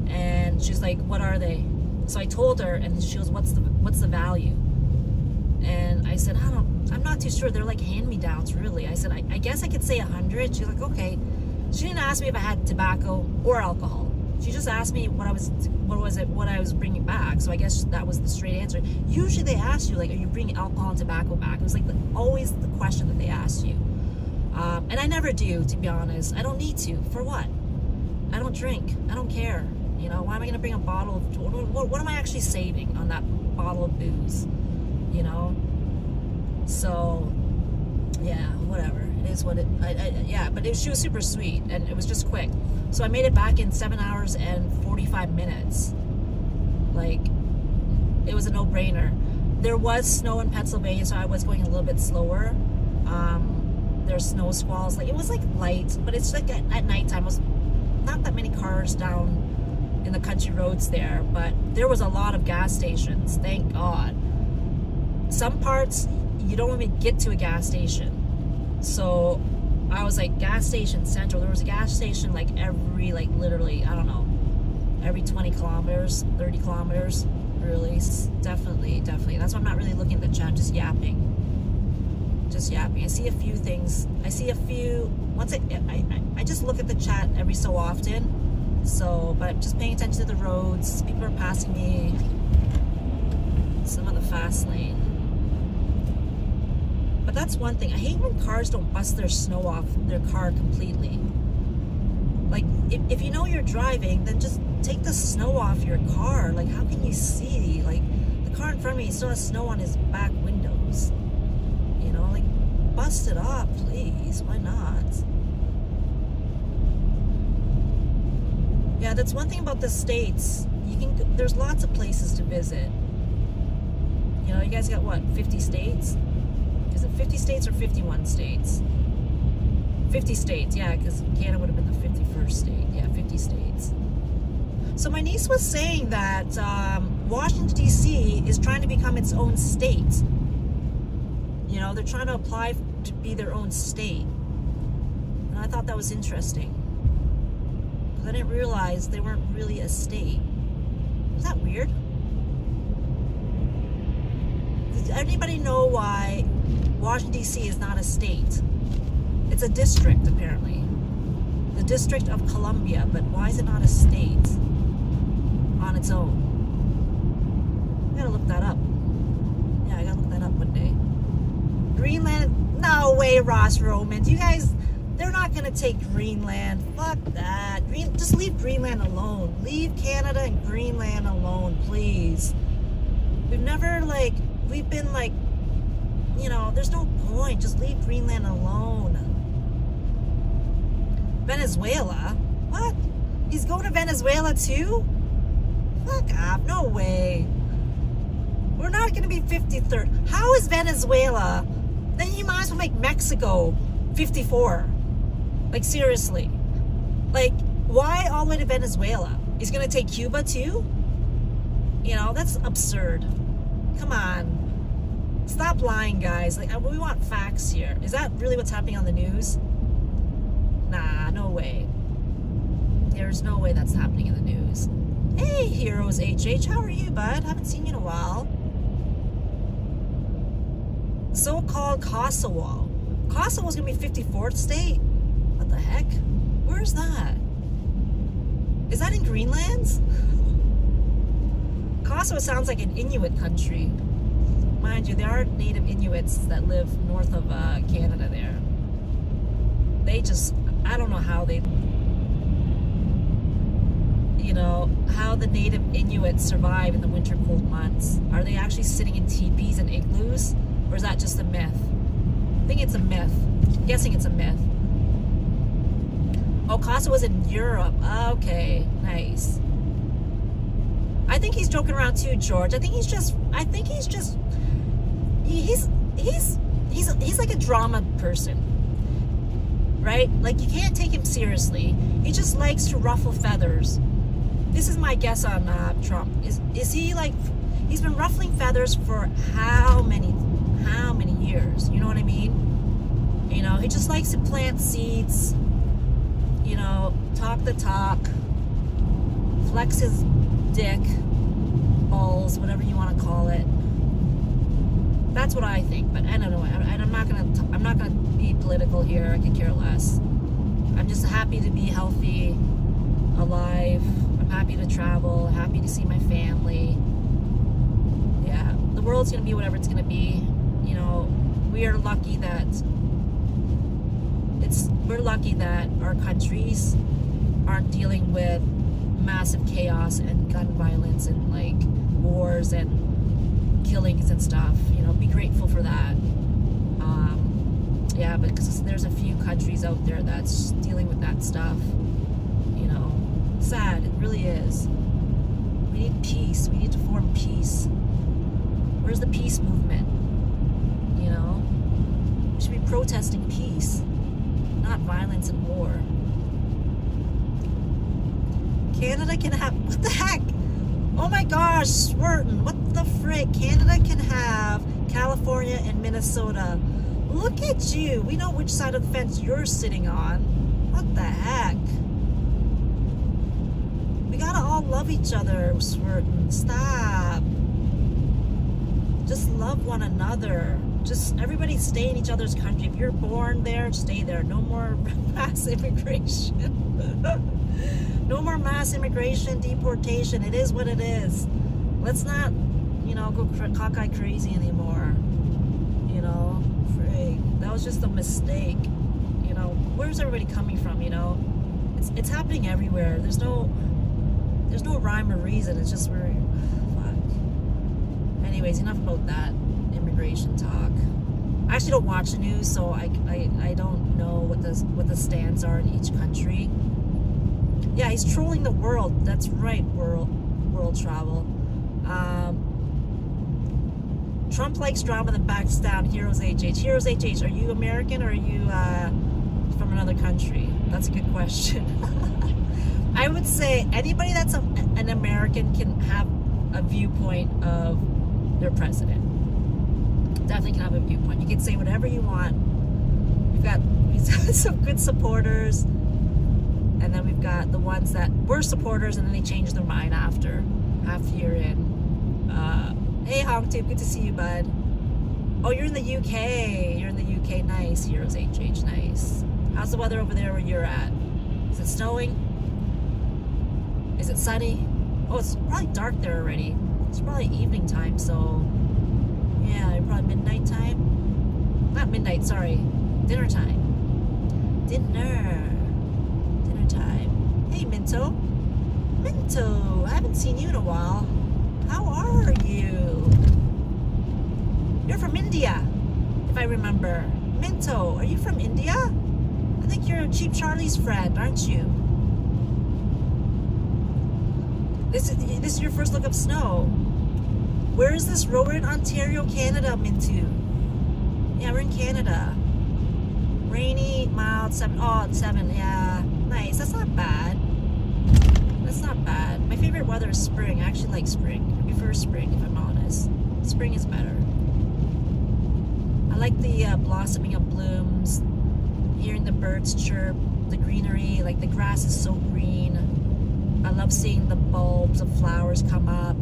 And she's like, what are they? So I told her, and she goes, what's the value? And I said, I'm not too sure. They're like hand-me-downs, really. I said, I guess I could say 100. She's like, okay. She didn't ask me if I had tobacco or alcohol. She just asked me what I was bringing back. So I guess that was the straight answer. Usually they ask you, like, are you bringing alcohol and tobacco back? It was like always the question that they asked you. And I never do, to be honest. I don't need to. For what? I don't drink. I don't care. You know, why am I going to bring a bottle of... What am I actually saving on that bottle of booze? You know? So, yeah, whatever. It is what it... she was super sweet, and it was just quick. So I made it back in 7 hours and 45 minutes. Like, it was a no-brainer. There was snow in Pennsylvania, so I was going a little bit slower. There's snow squalls. Like, it was, like, light, but it's, like, at nighttime. It was not that many cars down in the country roads there, but there was a lot of gas stations, thank God. Some parts you don't even get to a gas station, so I was like, gas station central. There was a gas station like every, like, literally, I don't know, every 20 kilometers, 30 kilometers. Really, definitely. That's why I'm not really looking at the chat, just yapping. I see a few things. I just look at the chat every so often. So, but I'm just paying attention to the roads. People are passing me. Some of the fast lane. But that's one thing. I hate when cars don't bust their snow off their car completely. Like, if you know you're driving, then just take the snow off your car. Like, how can you see? Like, the car in front of me still has snow on his back windows. You know, like, bust it off, please. Why not? Yeah, that's one thing about the States. There's lots of places to visit. You know, you guys got what, 50 states? Is it 50 states or 51 states? 50 states, yeah, because Canada would have been the 51st state. Yeah, 50 states. So my niece was saying that Washington, D.C. is trying to become its own state. You know, they're trying to apply to be their own state. And I thought that was interesting. I didn't realize they weren't really a state. Is that weird? Does anybody know why Washington, D.C. is not a state? It's a district, apparently. The District of Columbia, but why is it not a state on its own? I gotta look that up. Yeah, I gotta look that up one day. Greenland? No way, Ross Romans. You guys, they're not going to take Greenland. Fuck that. Just leave Greenland alone. Leave Canada and Greenland alone, please. We've been like, you know, there's no point. Just leave Greenland alone. Venezuela? What? He's going to Venezuela too? Fuck off. No way. We're not going to be 53rd. How is Venezuela? Then you might as well make Mexico 54. Like, seriously. Like, why all the way to Venezuela? He's going to take Cuba too? You know, that's absurd. Come on. Stop lying, guys. Like, we want facts here. Is that really what's happening on the news? Nah, no way. There's no way that's happening in the news. Hey, Heroes HH, how are you, bud? Haven't seen you in a while. So-called Kosovo. Kosovo's gonna be 54th state? What the heck? Where's that? Is that in Greenland? Kosovo sounds like an Inuit country. Mind you, there are native Inuits that live north of Canada there. They just, I don't know how they, you know, how the native Inuits survive in the winter cold months. Are they actually sitting in teepees and igloos? Or is that just a myth? I think it's a myth. I'm guessing it's a myth. Oh, Kosovo's in Europe. Okay, nice. I think he's joking around too, George. He's like a drama person. Right? Like, you can't take him seriously. He just likes to ruffle feathers. This is my guess on Trump. Is he like, he's been ruffling feathers for how many years? You know what I mean? You know, he just likes to plant seeds, you know, talk the talk, flex his dick, balls, whatever you want to call it. That's what I think, but I don't know. And I'm not gonna be political here. I could care less. I'm just happy to be healthy, alive. I'm happy to travel, happy to see my family. Yeah, the world's gonna be whatever it's gonna be. You know, we're lucky that our countries aren't dealing with massive chaos and gun violence and like wars and killings and stuff. You know, be grateful for that. Yeah, because there's a few countries out there that's dealing with that stuff. You know, sad. It really is. We need peace. We need to form peace. Where's the peace movement? You know, we should be protesting peace, not violence and war. Canada can have, what the heck? Oh my gosh, Swerton, what the frick? Canada can have California and Minnesota. Look at you. We know which side of the fence you're sitting on. What the heck? We gotta all love each other, Swerton. Stop. Just love one another. Just everybody stay in each other's country. If you're born there, stay there. No more mass immigration. No more mass immigration, deportation. It is what it is. Let's not, you know, go cockeye crazy anymore. You know, frig. That was just a mistake. You know, where's everybody coming from? You know, it's happening everywhere. There's no rhyme or reason. It's just we're fuck. Anyways, enough about that immigration talk. I actually don't watch the news, so I don't know what the stands are in each country. Yeah, he's trolling the world. That's right, world travel. Trump likes drama that backs down. Heroes HH. Heroes HH, are you American or are you from another country? That's a good question. I would say anybody that's an American can have a viewpoint of their president. Definitely can have a viewpoint. You can say whatever you want. We've got some good supporters, and then we've got the ones that were supporters and then they changed their mind after half a year in. Hey Hogtube, good to see you, bud. Oh, you're in the UK. You're in the UK. Nice. Heroes HH, nice. How's the weather over there where you're at? Is it snowing? Is it sunny? Oh, it's probably dark there already. It's probably evening time, so yeah, probably midnight time. Not midnight, sorry. Dinner time. Dinner time. Hey, Minto. Minto, I haven't seen you in a while. How are you? You're from India, if I remember. Minto, are you from India? I think you're Cheap Charlie's friend, aren't you? This is your first look of snow. Where is this road? We're in Ontario, Canada, Minto. Yeah, we're in Canada. Rainy, mild, 7. Oh, it's 7. Yeah, nice. That's not bad. That's not bad. My favorite weather is spring. I actually like spring. I prefer spring, if I'm honest. Spring is better. I like the blossoming of blooms, hearing the birds chirp, the greenery. Like the grass is so green. I love seeing the bulbs of flowers come up.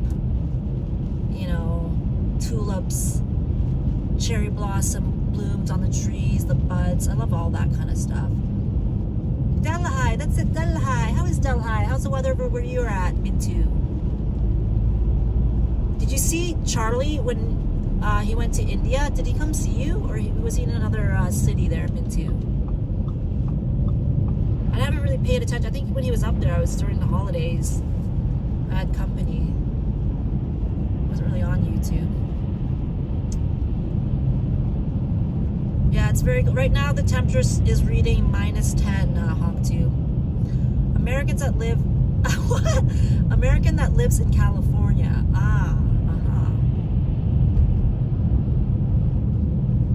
You know, tulips, cherry blossom blooms on the trees, the buds. I love all that kind of stuff. Delhi, that's it, Delhi. How is Delhi? How's the weather over where you're at, Mintu? Did you see Charlie when he went to India? Did he come see you? Or was he in another city there, Mintu? I haven't really paid attention. I think when he was up there, I was during the holidays. I had company. It wasn't really on YouTube. Yeah, it's very good. Right now, the temperature is reading -10, Hongtu. Americans that live... What? American that lives in California.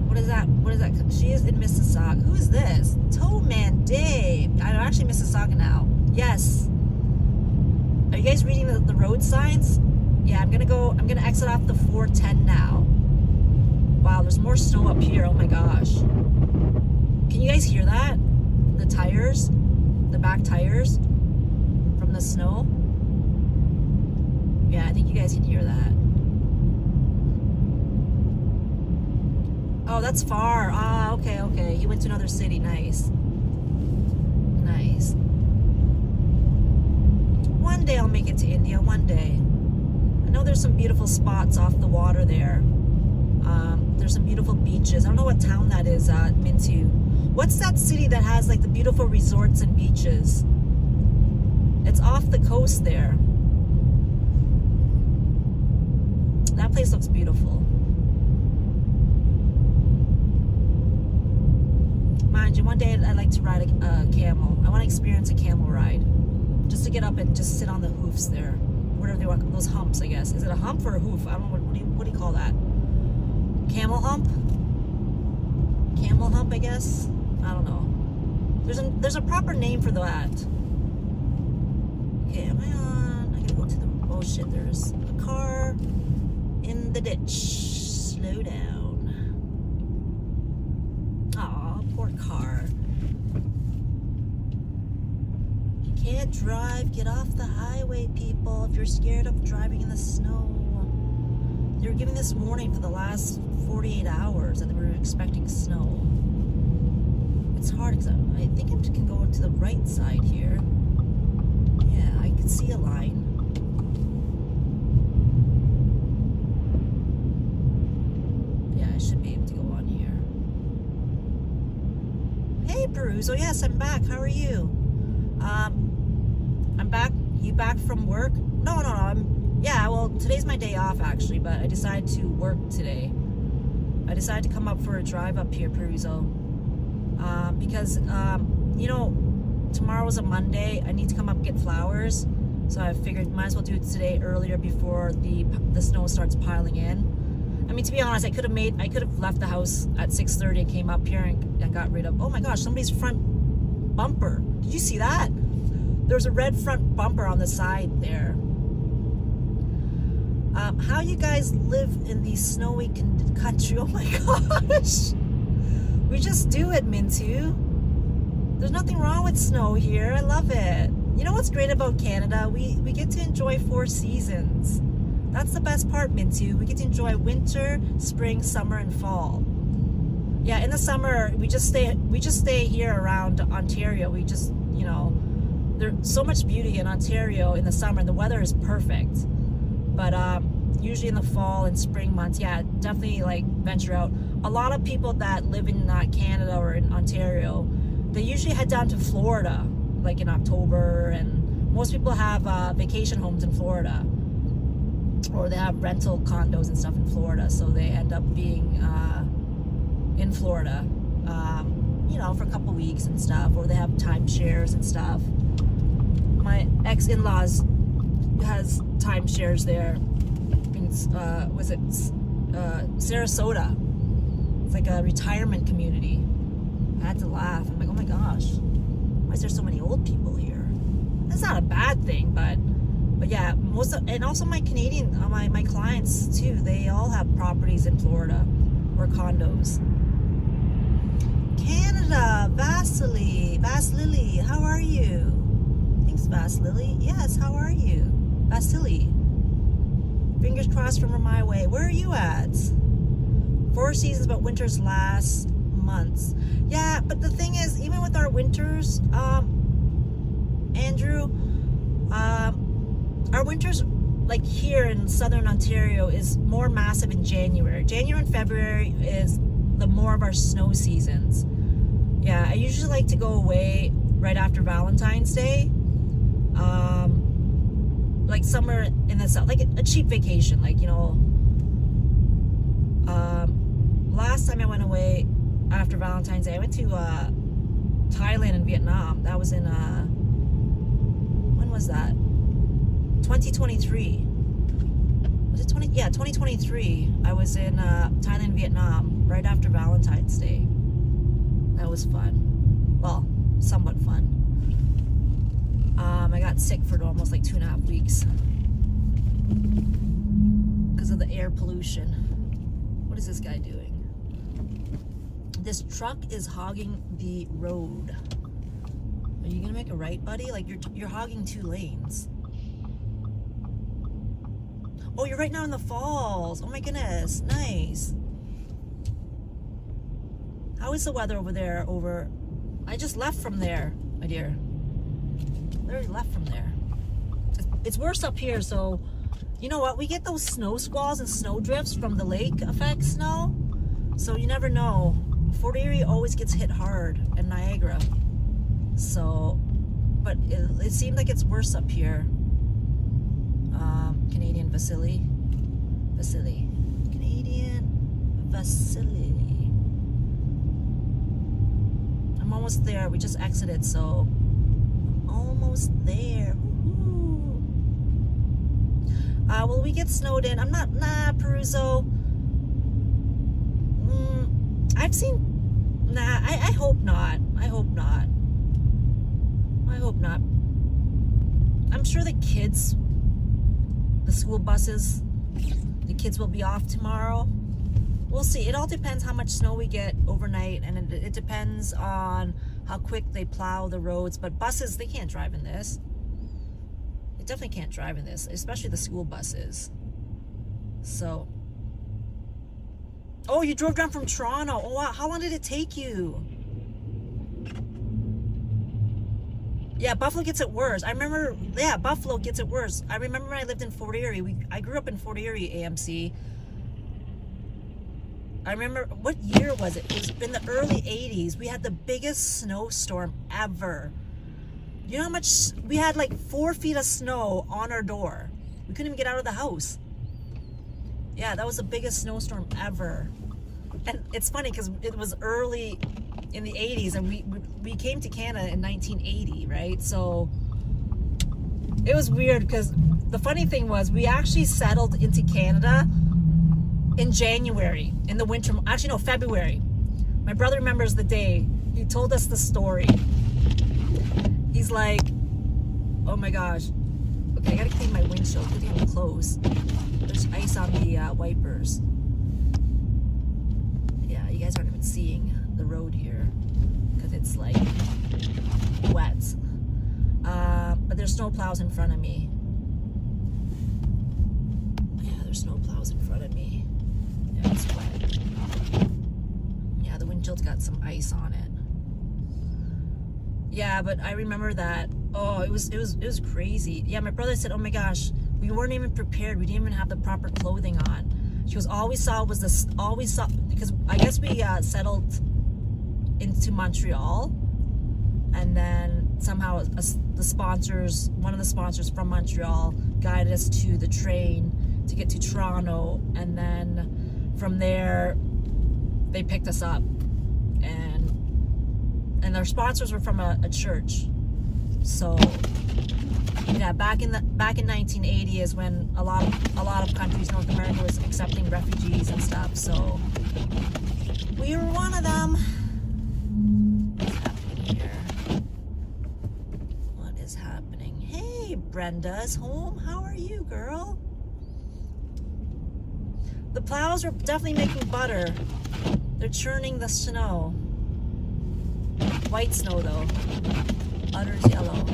What is that? What is that? She is in Mississauga. Who is this? Toeman Dave. I'm actually in Mississauga now. Yes. Are you guys reading the road signs? Yeah, I'm gonna exit off the 410 now. Wow, there's more snow up here. Oh my gosh. Can you guys hear that? The tires? The back tires? From the snow? Yeah, I think you guys can hear that. Oh, that's far. Ah, okay. He went to another city. Nice. Nice. One day I'll make it to India. One day. I know there's some beautiful spots off the water there. There's some beautiful beaches. I don't know what town that is, Mintu. What's that city that has like the beautiful resorts and beaches? It's off the coast there. That place looks beautiful. Mind you, one day I'd like to ride a camel. I want to experience a camel ride. Just to get up and just sit on the hoofs there. Whatever they want, those humps, I guess. Is it a hump or a hoof? I don't know, what do you call that? Camel hump? Camel hump, I guess? I don't know. There's a proper name for that. Okay, am I on? I gotta go to the... Oh shit, there's a car in the ditch. Slow down. Aw, poor car. You can't drive. Get off the highway, people, if you're scared of driving in the snow. They were giving this warning for the last 48 hours and they were expecting snow. It's hard because I think I can go to the right side here. Yeah, I can see a line. Yeah, I should be able to go on here. Hey, Peruso. Yes, I'm back. How are you? I'm back. You back from work? No. Yeah, well, today's my day off, actually, but I decided to work today. I decided to come up for a drive up here, Peruso. Because, you know, tomorrow's a Monday. I need to come up and get flowers. So I figured might as well do it today earlier before the snow starts piling in. I mean, to be honest, I could have left the house at 6:30 and came up here and got rid of... Oh my gosh, somebody's front bumper. Did you see that? There's a red front bumper on the side there. How you guys live in the snowy country? Oh my gosh. We just do it, Mintu. There's nothing wrong with snow here. I love it. You know what's great about Canada? We get to enjoy 4 seasons. That's the best part, Mintu. We get to enjoy winter, spring, summer, and fall. Yeah, in the summer, we just stay here around Ontario. We just, you know, there's so much beauty in Ontario in the summer, and the weather is perfect. But usually in the fall and spring months, yeah, definitely like venture out. a lot of people that live in Canada or in Ontario, they usually head down to Florida, like in October, and most people have vacation homes in Florida, or they have rental condos and stuff in Florida, so they end up being in Florida, you know, for a couple weeks and stuff, or they have timeshares and stuff. My ex-in-laws has timeshares there in, was it Sarasota? It's like a retirement community. I had to laugh. I'm like, oh my gosh, why is there so many old people here? That's not a bad thing, but yeah, and also my Canadian, my clients too, they all have properties in Florida or condos. Canada, Vasilili, how are you? Thanks, Vasilili. Yes, how are you? Vasily. Fingers crossed from my way. Where are you at? 4 seasons, but winters last months. Yeah, but the thing is, even with our winters, Andrew, our winters, like here in southern Ontario, is more massive in January. January and February is the more of our snow seasons. Yeah, I usually like to go away right after Valentine's Day. Like somewhere in the south, like a cheap vacation, like, you know. Last time I went away after Valentine's Day, I went to Thailand and Vietnam. That was in when was that? 2023. Was it 20? Yeah, 2023. I was in Thailand and Vietnam right after Valentine's Day. That was fun. Well, somewhat fun. I got sick for almost like 2.5 weeks because of the air pollution. What is this guy doing? This truck is hogging the road. Are you gonna make a right, buddy? Like you're hogging 2 lanes. Oh, you're right now in the falls. Oh my goodness, nice. How is the weather over there? I just left from there, my dear. Literally left from there. It's worse up here, so you know what? We get those snow squalls and snow drifts from the lake effect snow. So you never know. Fort Erie always gets hit hard, and Niagara. So, but it seemed like it's worse up here. Canadian Vasily. Canadian Vasily. I'm almost there. We just exited, so I'm almost there. Will we get snowed in? I'm not, Peruso. I've seen, I hope not. I hope not. I'm sure the kids, the school buses, the kids will be off tomorrow. We'll see. It all depends how much snow we get overnight, and it depends on how quick they plow the roads. But buses, they can't drive in this. They definitely can't drive in this, especially the school buses. So, oh, you drove down from Toronto. Oh, wow. How long did it take you? Yeah, Buffalo gets it worse. I remember, yeah, Buffalo gets it worse. I remember when I lived in Fort Erie. I grew up in Fort Erie, AMC. I remember, what year was it? It was in the early 80s. We had the biggest snowstorm ever. You know how much? We had like 4 feet of snow on our door. We couldn't even get out of the house. Yeah, that was the biggest snowstorm ever. And it's funny because it was early in the 80s, and we came to Canada in 1980, right? So it was weird because the funny thing was we actually settled into Canada in January, in the winter. Actually, no, February. My brother remembers the day. He told us the story. He's like, oh my gosh. Okay, I gotta clean my windshield. It's getting close. There's ice on the wipers. Yeah, you guys aren't even seeing the road here because it's like wet. But there's snow plows in front of me. Yeah, there's snow plows in front of me. Yeah, it's wet. Yeah, the windshield's got some ice on it. Yeah, but I remember that. Oh, it was crazy. Yeah, my brother said, oh my gosh, we weren't even prepared. We didn't even have the proper clothing on. She goes, all we saw was this, because I guess we settled into Montreal, and then somehow one of the sponsors from Montreal guided us to the train to get to Toronto, and then from there they picked us up, and their sponsors were from a church. So yeah, back in 1980 is when a lot of countries, North America, was accepting refugees and stuff. So we were one of them. What's happening here? What is happening? Hey, Brenda's home. How are you, girl? The plows are definitely making butter. They're churning the snow. White snow though. Butter's yellow.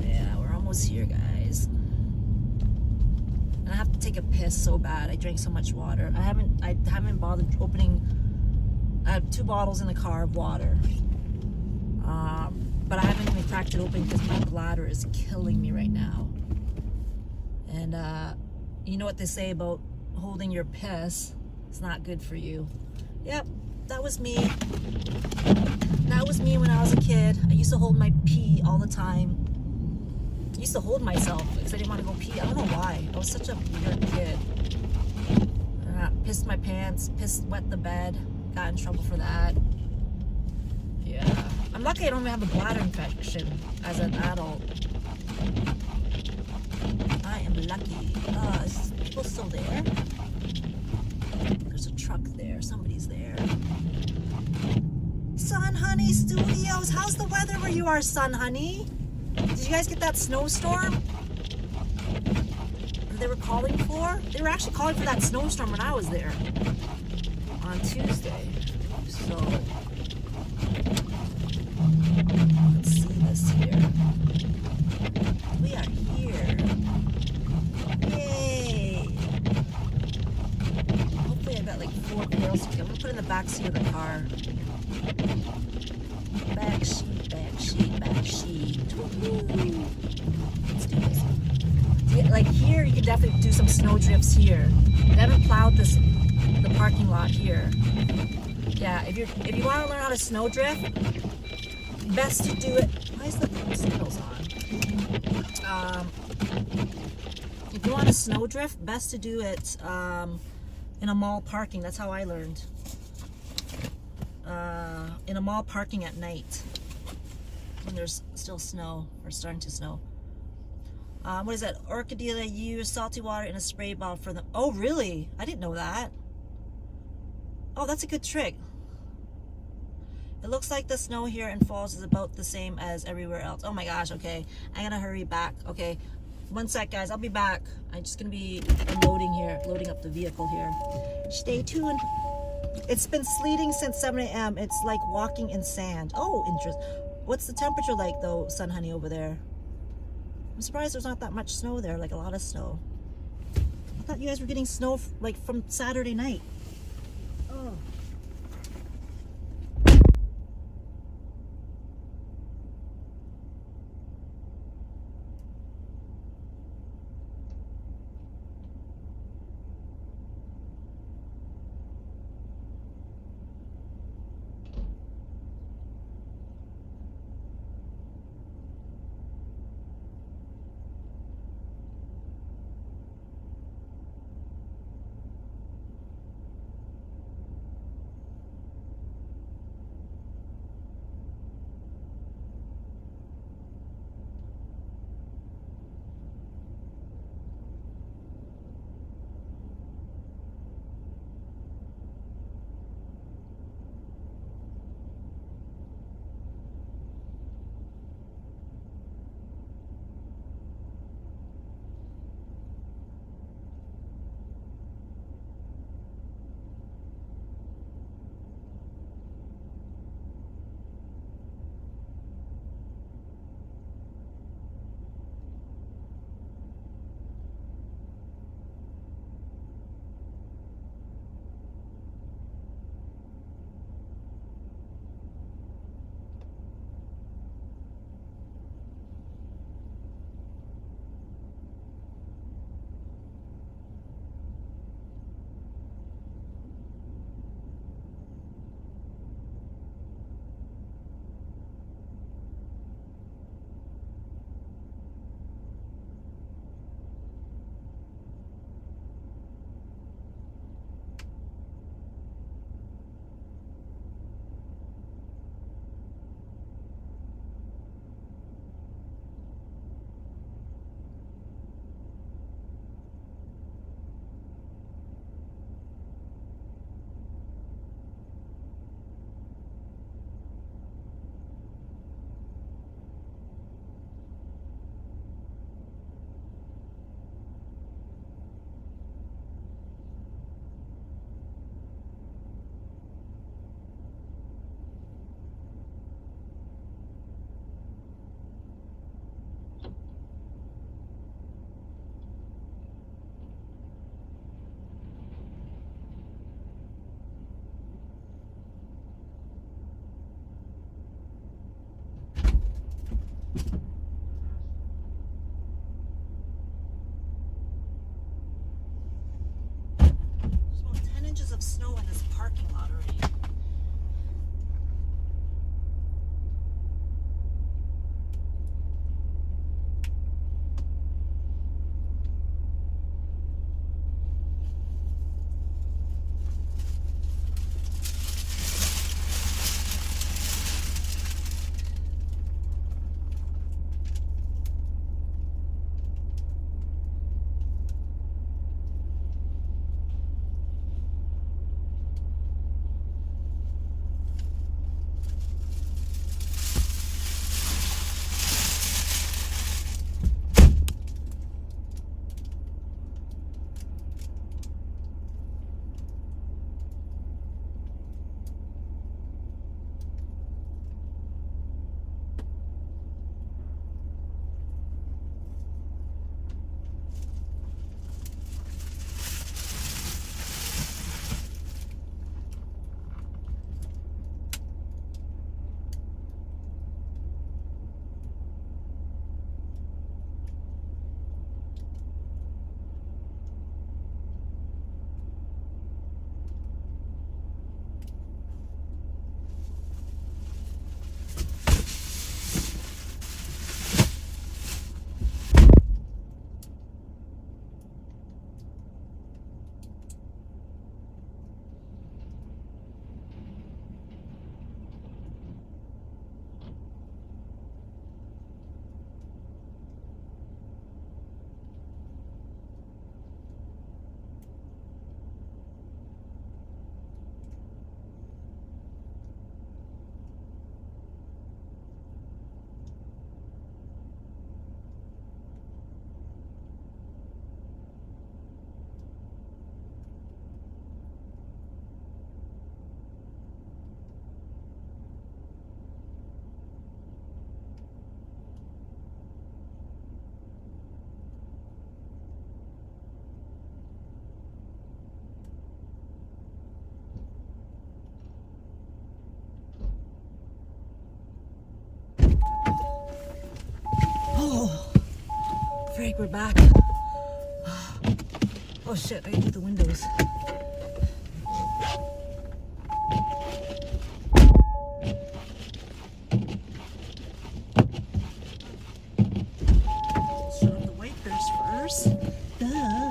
Yeah, we're almost here, guys. And I have to take a piss so bad. I drank so much water. I haven't bothered opening. I have 2 bottles in the car of water. But I haven't even cracked it open because my bladder is killing me right now. And you know what they say about holding your piss? It's not good for you. Yep, that was me. That was me when I was a kid. I used to hold my pee all the time. I used to hold myself because I didn't want to go pee. I don't know why. I was such a weird kid. Pissed my pants, wet the bed. Got in trouble for that. Yeah. I'm lucky I don't even have a bladder infection as an adult. I am lucky. Is people still there? There's a truck there. Somebody's there. Sun Honey Studios. How's the weather where you are, Sun Honey? Did you guys get that snowstorm that they were calling for? They were actually calling for that snowstorm when I was there on Tuesday. So let's see this here. We are here. Yay! Hopefully I got like 4 girls to get. I'm gonna put it in the back seat of the car. Back sheet, back sheet, back sheet. Woo-hoo. Let's do this. Yeah, like here, you can definitely do some snow drifts here. They haven't plowed the parking lot here. Yeah, if you want to learn how to snow drift, best to do it. Why is the signals on? If you want to snow drift, best to do it in a mall parking. That's how I learned. In a mall parking at night when there's still snow or starting to snow. What is that? Orchidea, use salty water in a spray bottle for them. Oh, really? I didn't know that. Oh, that's a good trick. It looks like the snow here in falls is about the same as everywhere else. Oh my gosh, okay. I'm gonna hurry back. Okay, 1 sec, guys. I'll be back. I'm just gonna be unloading here, loading up the vehicle here. Stay tuned. It's been sleeting since 7 a.m. It's like walking in sand. Oh, interesting. What's the temperature like though, Sun Honey, over there? I'm surprised there's not that much snow there, like a lot of snow. I thought you guys were getting snow like from Saturday night. Oh. of snow in this parking lot already. Oh, Frank, we're back. Oh shit, I gotta do the windows. Shut up the wipers first. Duh.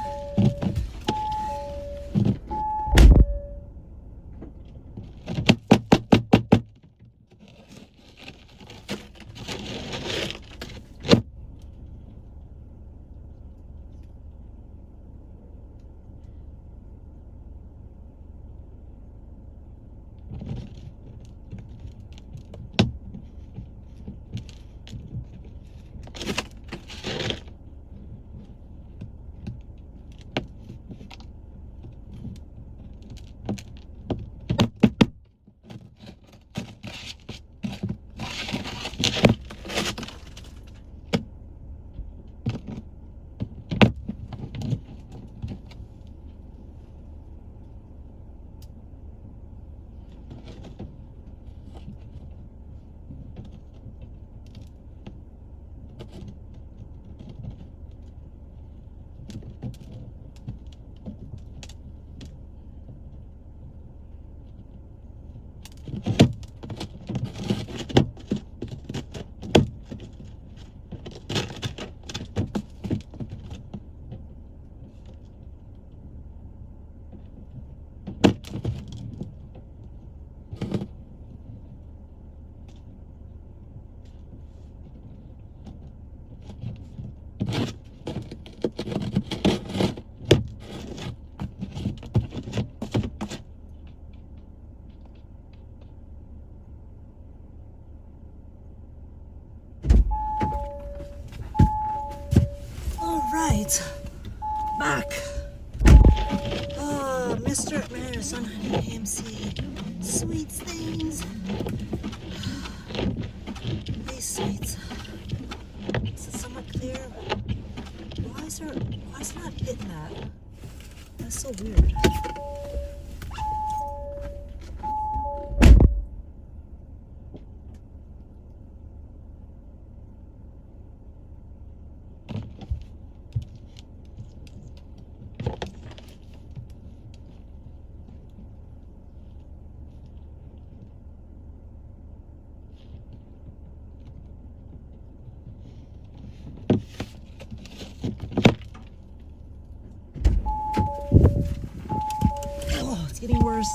Back. Oh, Mr. Maris on AMC. Sweets things. These sweets. Is it somewhat clear? Why is it not hitting that? That's so weird. It's getting worse.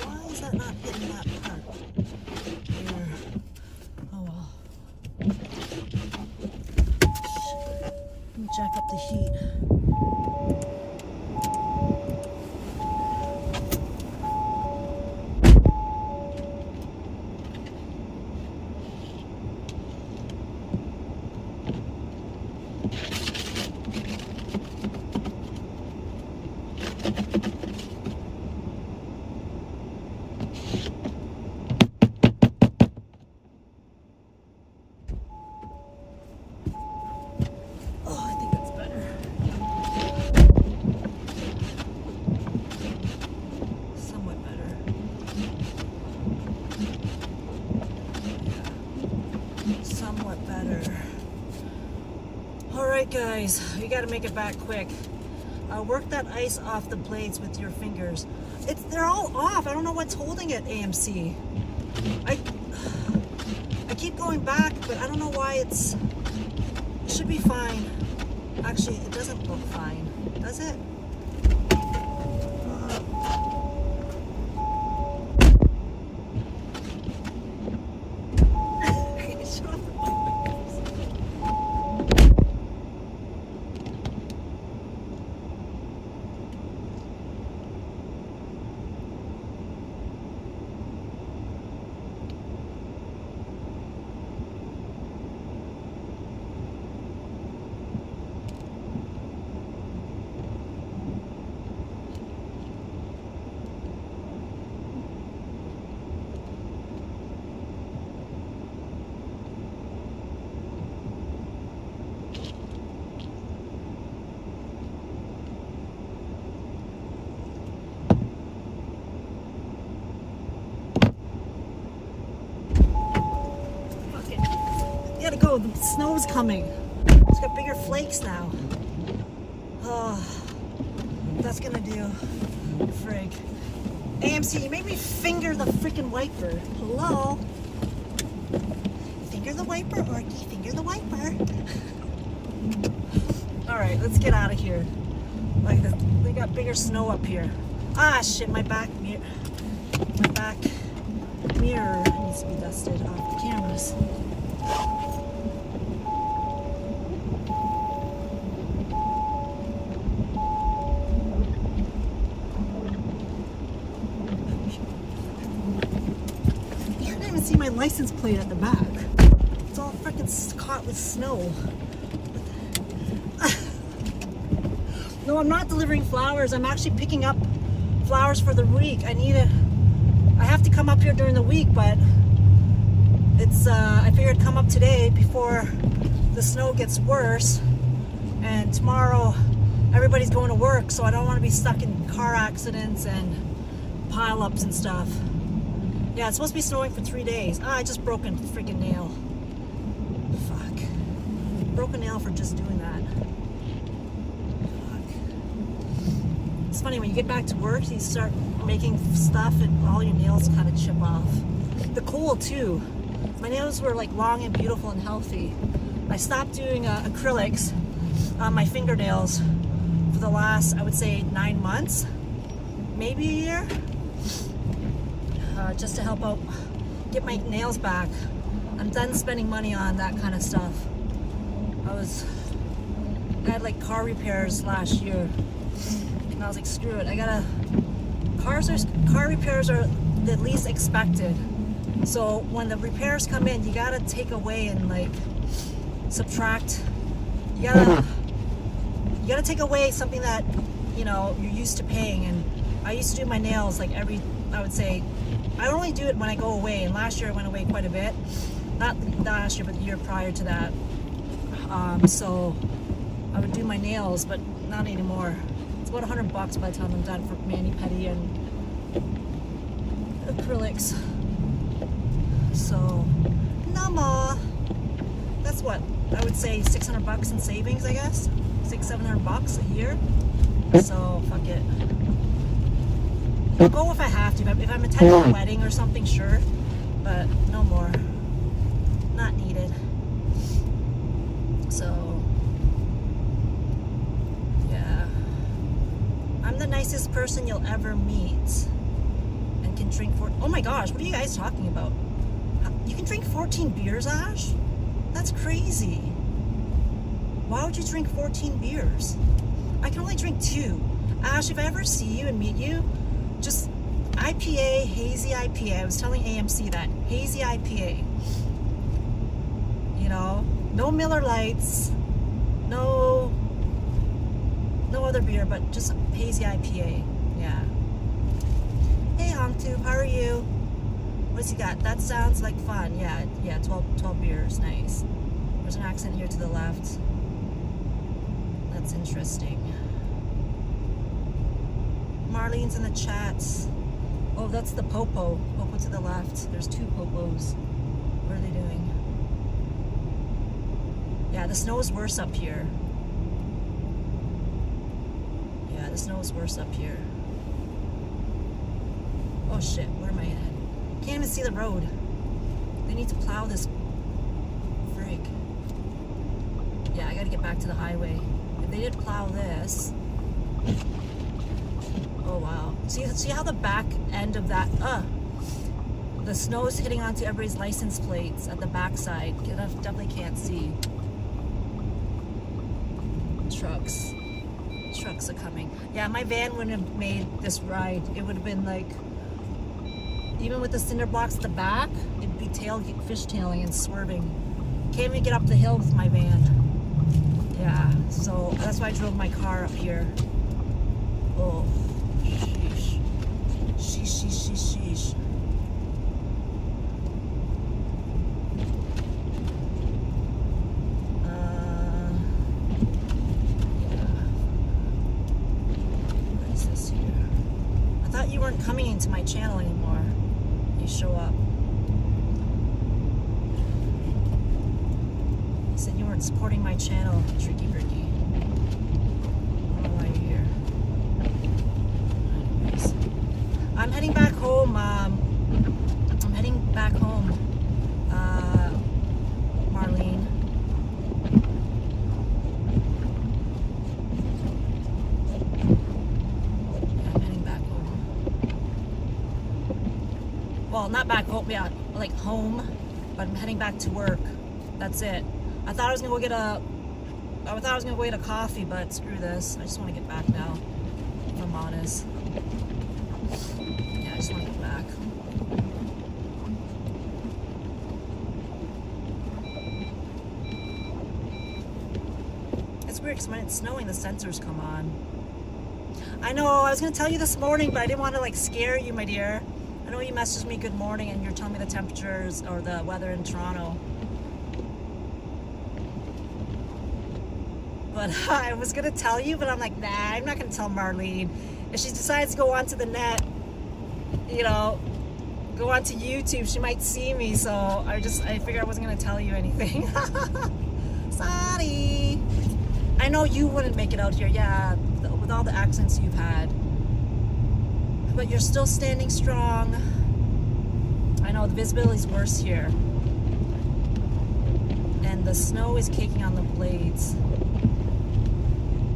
Why is that not hitting that part? Here. Oh well. Let me jack up the heat. Alright guys, you gotta make it back quick. Work that ice off the blades with your fingers. They're all off. I don't know what's holding it, AMC. I keep going back, but I don't know why it should be fine. Actually, it doesn't look fine, does it? Gotta go, the snow's coming. It's got bigger flakes now. Oh, that's gonna do. Frig. AMC, you made me finger the freaking wiper. Hello? Finger the wiper, Orky, finger the wiper. Alright, let's get out of here. Like they got bigger snow up here. Ah shit, my back mirror needs to be dusted off the cameras. See my license plate at the back. It's all freaking caught with snow. No, I'm not delivering flowers. I'm actually picking up flowers for the week. I have to come up here during the week, but I figured I'd come up today before the snow gets worse. And tomorrow, everybody's going to work, so I don't want to be stuck in car accidents and pile-ups and stuff. Yeah, it's supposed to be snowing for 3 days. I just broke a freaking nail. Fuck. Broke a nail for just doing that. Fuck. It's funny, when you get back to work, you start making stuff and all your nails kind of chip off. The cold, too. My nails were like long and beautiful and healthy. I stopped doing acrylics on my fingernails for the last, I would say, 9 months. Maybe a year. Just to help out get my nails back. I'm done spending money on that kind of stuff. I had like car repairs last year, and I was like, screw it. Car repairs are the least expected. So when the repairs come in, you gotta take away and like subtract. You gotta take away something that you're used to paying. And I used to do my nails like I would say. I only do it when I go away, and last year I went away quite a bit. Not last year, but the year prior to that. So I would do my nails, but not anymore. It's about $100 by the time I'm done for mani-pedi and acrylics. So, no more. That's what I would say, $600 in savings, I guess. $600-700 a year. So fuck it. I'll go if I have to. If I'm attending a wedding or something, sure. But no more. Not needed. So, yeah. the nicest person you'll ever meet and can drink oh my gosh, what are you guys talking about? You can drink 14 beers, Ash? That's crazy. Why would you drink 14 beers? I can only drink 2. Ash, if I ever see you and meet you, just IPA, hazy IPA. I was telling AMC that. Hazy IPA. You know, no Miller Lights, no other beer, but just hazy IPA. Yeah. Hey, Hongtu, how are you? What's he got? That sounds like fun. Yeah, 12 beers. Nice. There's an accent here to the left. That's interesting. Marlene's in the chats. Oh, that's the Popo. Popo to the left. There's 2 Popos. What are they doing? Yeah, the snow is worse up here. Yeah, the snow is worse up here. Oh shit, where am I at? Can't even see the road. They need to plow this. Frig. Yeah, I gotta get back to the highway. If they did plow this. Oh wow. See how the back end of that, the snow is hitting onto everybody's license plates at the back side. I definitely can't see. Trucks are coming. Yeah, my van wouldn't have made this ride. It would have been like, even with the cinder blocks at the back, it'd be fishtailing and swerving. Can't even get up the hill with my van. Yeah, so that's why I drove my car up here. Oh, sheesh. Sheesh. You weren't coming into my channel anymore. You show up. You said you weren't supporting my channel, Tricky Ricky. I don't know why you're here. Anyways. I'm heading back home. Marlene. Well, not back home, yeah, like home, but I'm heading back to work. That's it. I thought I was gonna go get a coffee, but screw this. I just want to get back now, if I'm honest. Yeah, I just want to get back. It's weird because when it's snowing, the sensors come on. I know, I was gonna tell you this morning, but I didn't want to like scare you, my dear. I know you messaged me good morning and you're telling me the temperatures or the weather in Toronto. But I was going to tell you, but I'm like, nah, I'm not going to tell Marlene. If she decides to go onto the net, you know, go onto YouTube, she might see me. So I figured I wasn't going to tell you anything. Sorry. I know you wouldn't make it out here, yeah, with all the accents you've had. But you're still standing strong. I know the visibility's worse here. And the snow is caking on the blades.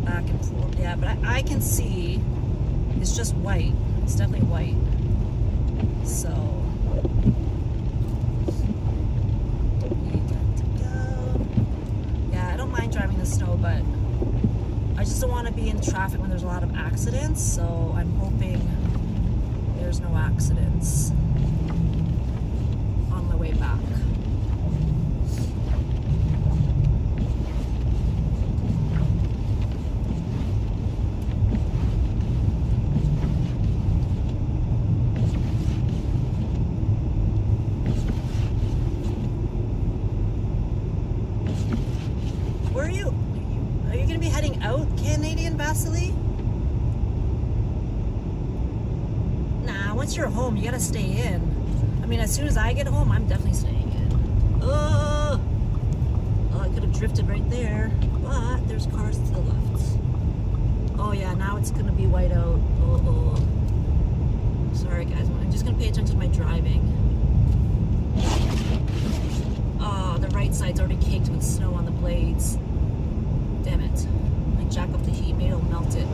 Back and forth. Yeah, but I can see it's just white. It's definitely white. So we got to go. Yeah, I don't mind driving the snow, but I just don't want to be in traffic when there's a lot of accidents. So I'm hoping there's no accidents on my way back. Where are you? Are you going to be heading out, Canadian Vasily? Once you're home, you gotta stay in. I mean, as soon as I get home, I'm definitely staying in. Oh, I could have drifted right there, but there's cars to the left. Oh yeah, now it's gonna be white out. Oh. Sorry guys, I'm just gonna pay attention to my driving. Oh, the right side's already caked with snow on the blades. Damn it. I jack up the heat, maybe it'll melt it.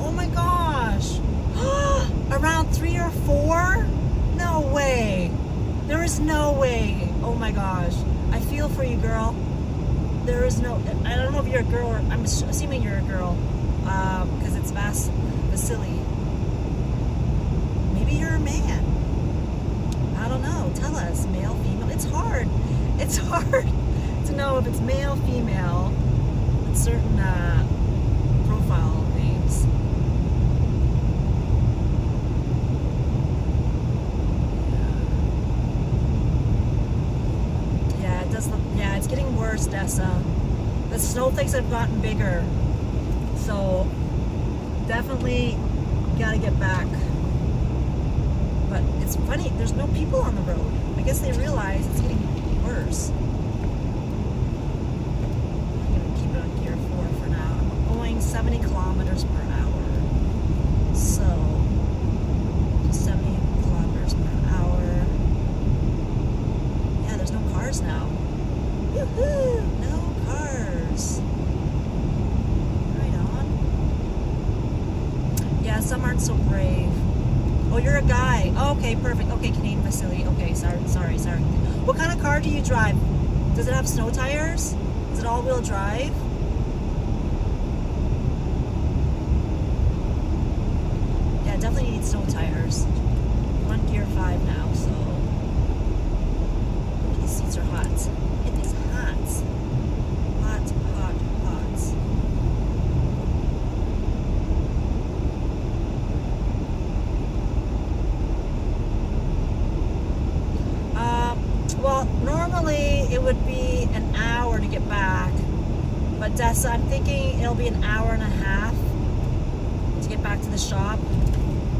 Oh my gosh. Around 3 or 4? No way. There is no way. Oh my gosh. I feel for you, girl. There is no, I don't know if you're a girl or, I'm assuming you're a girl, because it's Vasily. Maybe you're a man. I don't know. Tell us, male, female. It's hard. It's hard to know if it's male, female, with certain profile names. Yeah, it does look, yeah, it's getting worse, Dessa. The snowflakes have gotten bigger. So definitely gotta get back. But it's funny, there's no people on the road. I guess they realize it's getting worse. I'm gonna keep it on gear 4 for now. I'm going 70 kilometers per hour. So, 70 kilometers per hour. Yeah, there's no cars now. Woohoo! No cars. Right on. Yeah, some aren't so brave. Oh, you're a guy. Oh, okay, perfect. Okay, Canadian Vasily. Okay, sorry. What kind of car do you drive? Does it have snow tires? Is it all-wheel drive? Yeah, definitely need snow tires. I'm on gear 5 now, so these seats are hot. It is hot. Hot, hot, hot. Well, normally it would be an hour to get back, but Dessa, I'm thinking it'll be an hour and a half to get back to the shop,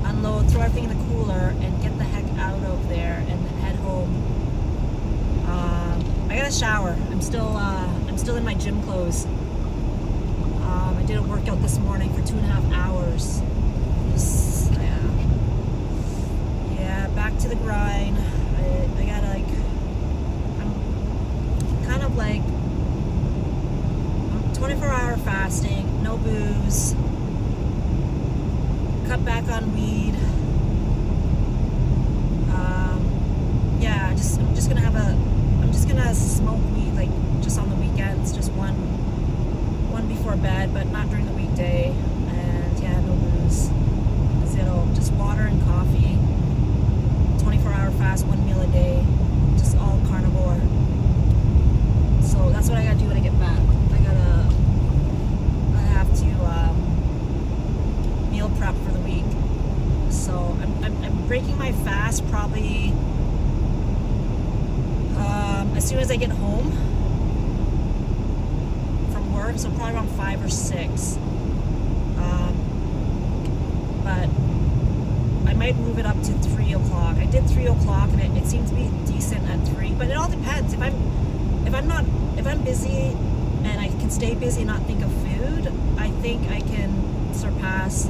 unload, throw everything in the cooler, and get the heck out of there and head home. I got a shower. I'm still in my gym clothes. I did a workout this morning for 2.5 hours. Just, yeah, back to the grind. I gotta I'm 24-hour fasting, no booze, cut back on weed. Yeah, I'm just gonna smoke weed like just on the weekends, just one before bed, but not during the weekday. And yeah, no booze. Zero, just water and coffee. 24-hour fast, 1 meal a day, just all carnivore. So that's what I gotta do when I get back. I have to meal prep for the week. So I'm breaking my fast probably as soon as I get home from work. So probably around 5 or 6. But I might move it up to 3 o'clock. I did 3 o'clock, and it seems to be decent at 3. But it all depends. If I'm busy and I can stay busy and not think of food, I think I can surpass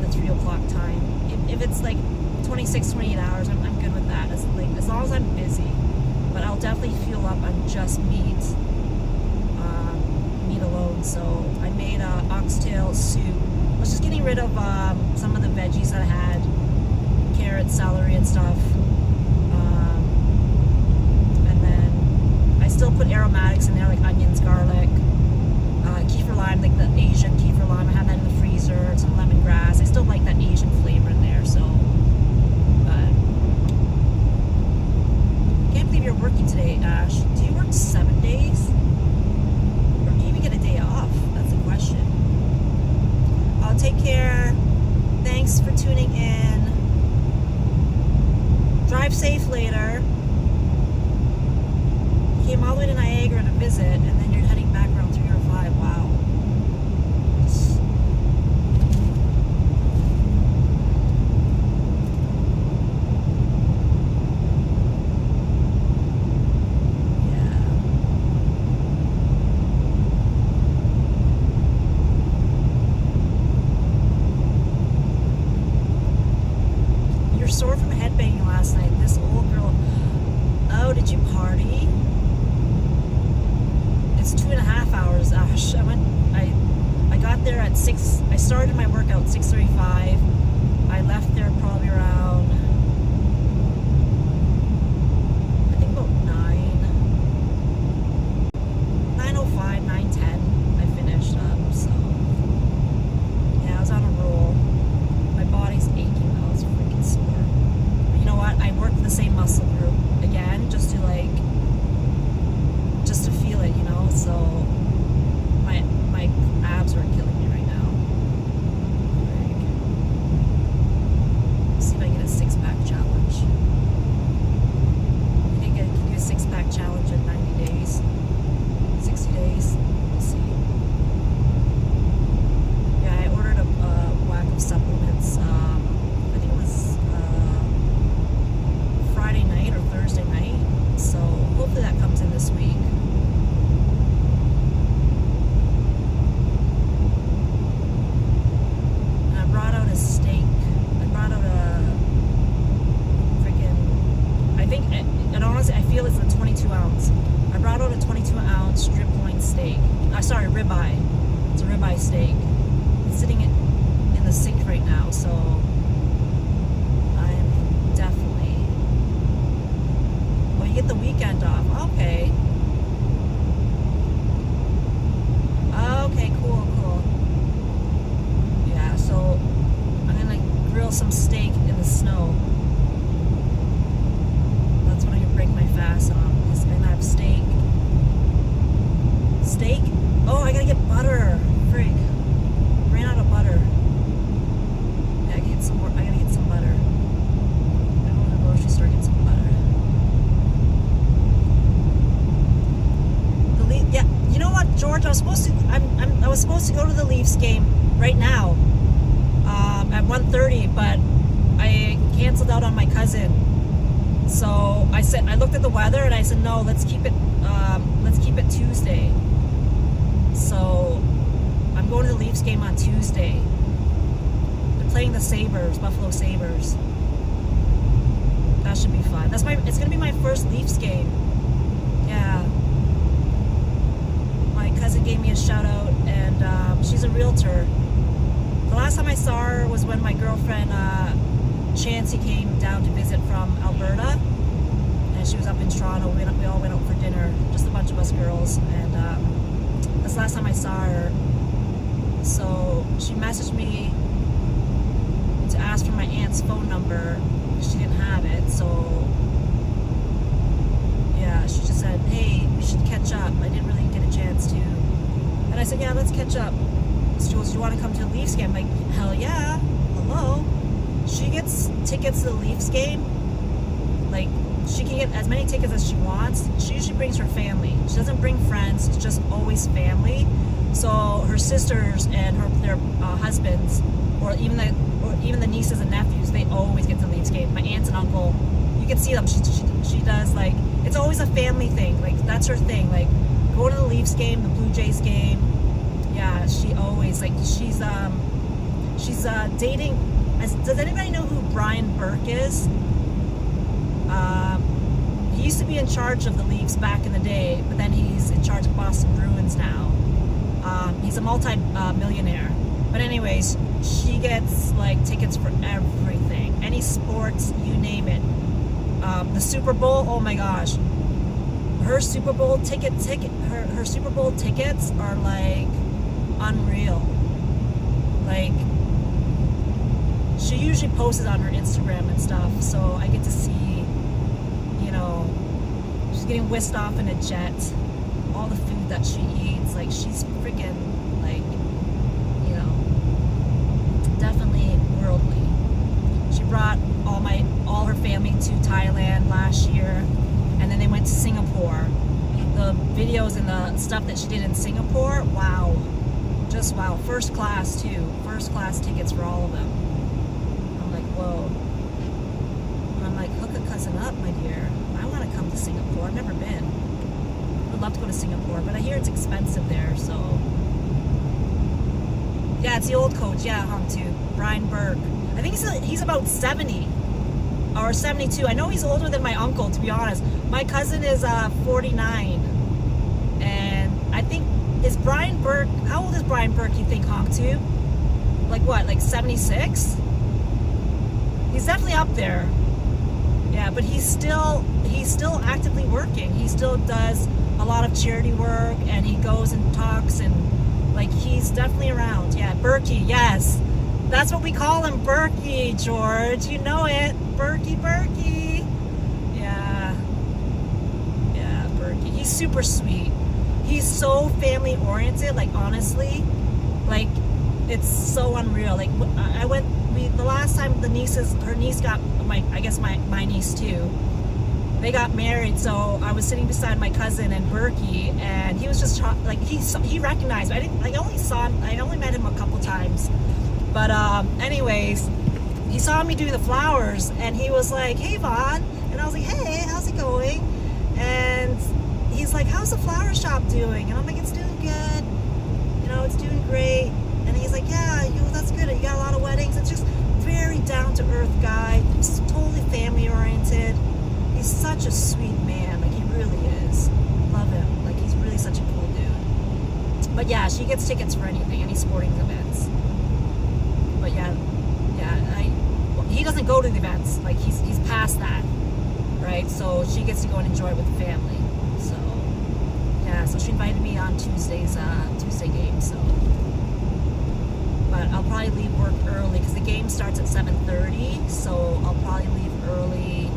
the 3 o'clock time. If it's like 26, 28 hours, I'm good with that. As long as I'm busy. But I'll definitely fuel up on just meat alone. So I made a oxtail soup. I was just getting rid of some of the veggies that I had, carrots, celery, and stuff. Still put aromatics in there, like onions, garlic, kefir lime, like the Asian kefir lime. I have that in the freezer, some lemongrass. I still like that Asian flavor in there, so. Can't believe you're working today, Ash. Do you work 7 days? Or do you even get a day off? That's the question. I'll take care. Thanks for tuning in. Drive safe later. Came all the way to Niagara to visit, and then you're heading back around 3 or 5. Wow. Yeah. You're sore from headbanging last night. This old girl. started my workout 6:35. I left there probably around, I think about 9:05, 9:10. I finished up, so yeah, I was on a roll. My body's aching though, it's freaking sore. But you know what? I worked the same muscle group again, just to feel it, you know. So my abs are killing me right now. Like, see if I can get a 6-pack challenge. I can do a 6-pack challenge in 90 days, 60 days. We'll see. Yeah, I ordered a whack of supplements. I think it was Friday night or Thursday night. So hopefully that comes in this week. And I brought out a steak. I brought out a freaking, I think, and honestly, I feel it's a 22 ounce. I brought out a 22 ounce strip loin steak. Sorry, ribeye. It's a ribeye steak. It's sitting in the sink right now, so I'm definitely. Well, you get the weekend off. Okay. Okay, cool. Yeah, so I'm gonna grill some steak in the snow. That's what I'm gonna break my fast on. Is I'm gonna have steak. Steak? Oh, I gotta get butter. Frig. Ran out of butter. Yeah, I gotta get some more. I gotta get some butter. I'm gonna go to the grocery store and get some butter. Yeah, you know what, George? I was supposed to go to the Leafs game right now at 1:30, but I canceled out on my cousin. So I looked at the weather and I said, no, let's keep it Tuesday. So I'm going to the Leafs game on Tuesday. They're playing the Sabres, Buffalo Sabres. That should be fun. It's gonna be my first Leafs game. Yeah. My cousin gave me a shout out, and she's a realtor. The last time I saw her was when my girlfriend Chancey came down to visit from Alberta, and she was up in Toronto. We all went out for dinner, just a bunch of us girls, and that's the last time I saw her. So she messaged me to ask for my aunt's phone number. She didn't have it, so yeah, she just said, hey, we should catch up. I didn't really get a chance to. And I said, yeah, let's catch up. She goes, do you want to come to the Leafs game? I'm like, hell yeah. Hello. She gets tickets to the Leafs game. Like, she can get as many tickets as she wants. She usually brings her family. She doesn't bring friends. It's just always family. So her sisters and their husbands, or even the nieces and nephews, they always get to the Leafs game. My aunts and uncle, you can see them. She does, like, it's always a family thing. Like, that's her thing. Like, go to the Leafs game, the Blue Jays game. Yeah, she always, like, she's dating. Does anybody know who Brian Burke is? He used to be in charge of the Leafs back in the day, but then he's in charge of Boston Bruins now. He's a multi-millionaire. But anyways, she gets, like, tickets for everything. Any sports, you name it. The Super Bowl, oh my gosh. Her Super Bowl her Super Bowl tickets are, like, unreal. Like, she usually posts it on her Instagram and stuff, so I get to see, you know, she's getting whisked off in a jet, all the food that she eats. Like, she's freaking, like, you know, definitely worldly. She brought all her family to Thailand last year, and then they went to Singapore. The videos and the stuff that she did in Singapore, wow. Just wow. First class too. First class tickets for all of them. I'm like, whoa. And I'm like, hook a cousin up, my dear. I want to come to Singapore. I've never been. Would love to go to Singapore, but I hear it's expensive there, so. Yeah, it's the old coach. Yeah, hung too. Brian Burke. I think he's about 70 or 72. I know he's older than my uncle, to be honest. My cousin is 49, and I think, is Brian Burke, how old is Brian Burke, you think, Honk, too? like what, like 76? He's definitely up there. Yeah, but he's still actively working. He still does a lot of charity work, and he goes and talks, and like he's definitely around. Yeah, Berkey, yes. That's what we call him, Berkey, George. You know it. Berkey. Yeah. Yeah, Berkey. He's super sweet. He's so family oriented, like honestly. Like it's so unreal. Like the last time her niece got my niece too. They got married, so I was sitting beside my cousin and Berkey, and he was just like he recognized me. I only met him a couple times, but anyways, he saw me do the flowers, and he was like, "Hey Vaughn," and I was like, "Hey, how's it going?" And he's like, "How's the flower shop doing?" And I'm like, "It's doing good. You know, it's doing great." And he's like, "Yeah, that's good. You got a lot of weddings." It's just very down to earth guy. He's totally family oriented. He's such a sweet man. Like he really is. Love him. Like he's really such a cool dude. But yeah, she gets tickets for anything, any sporting events. But yeah, he doesn't go to the events. Like he's past that, right? So she gets to go and enjoy it with the family. So yeah, so she invited me on Tuesday game. So, but I'll probably leave work early because the game starts at 7:30. So I'll probably leave early.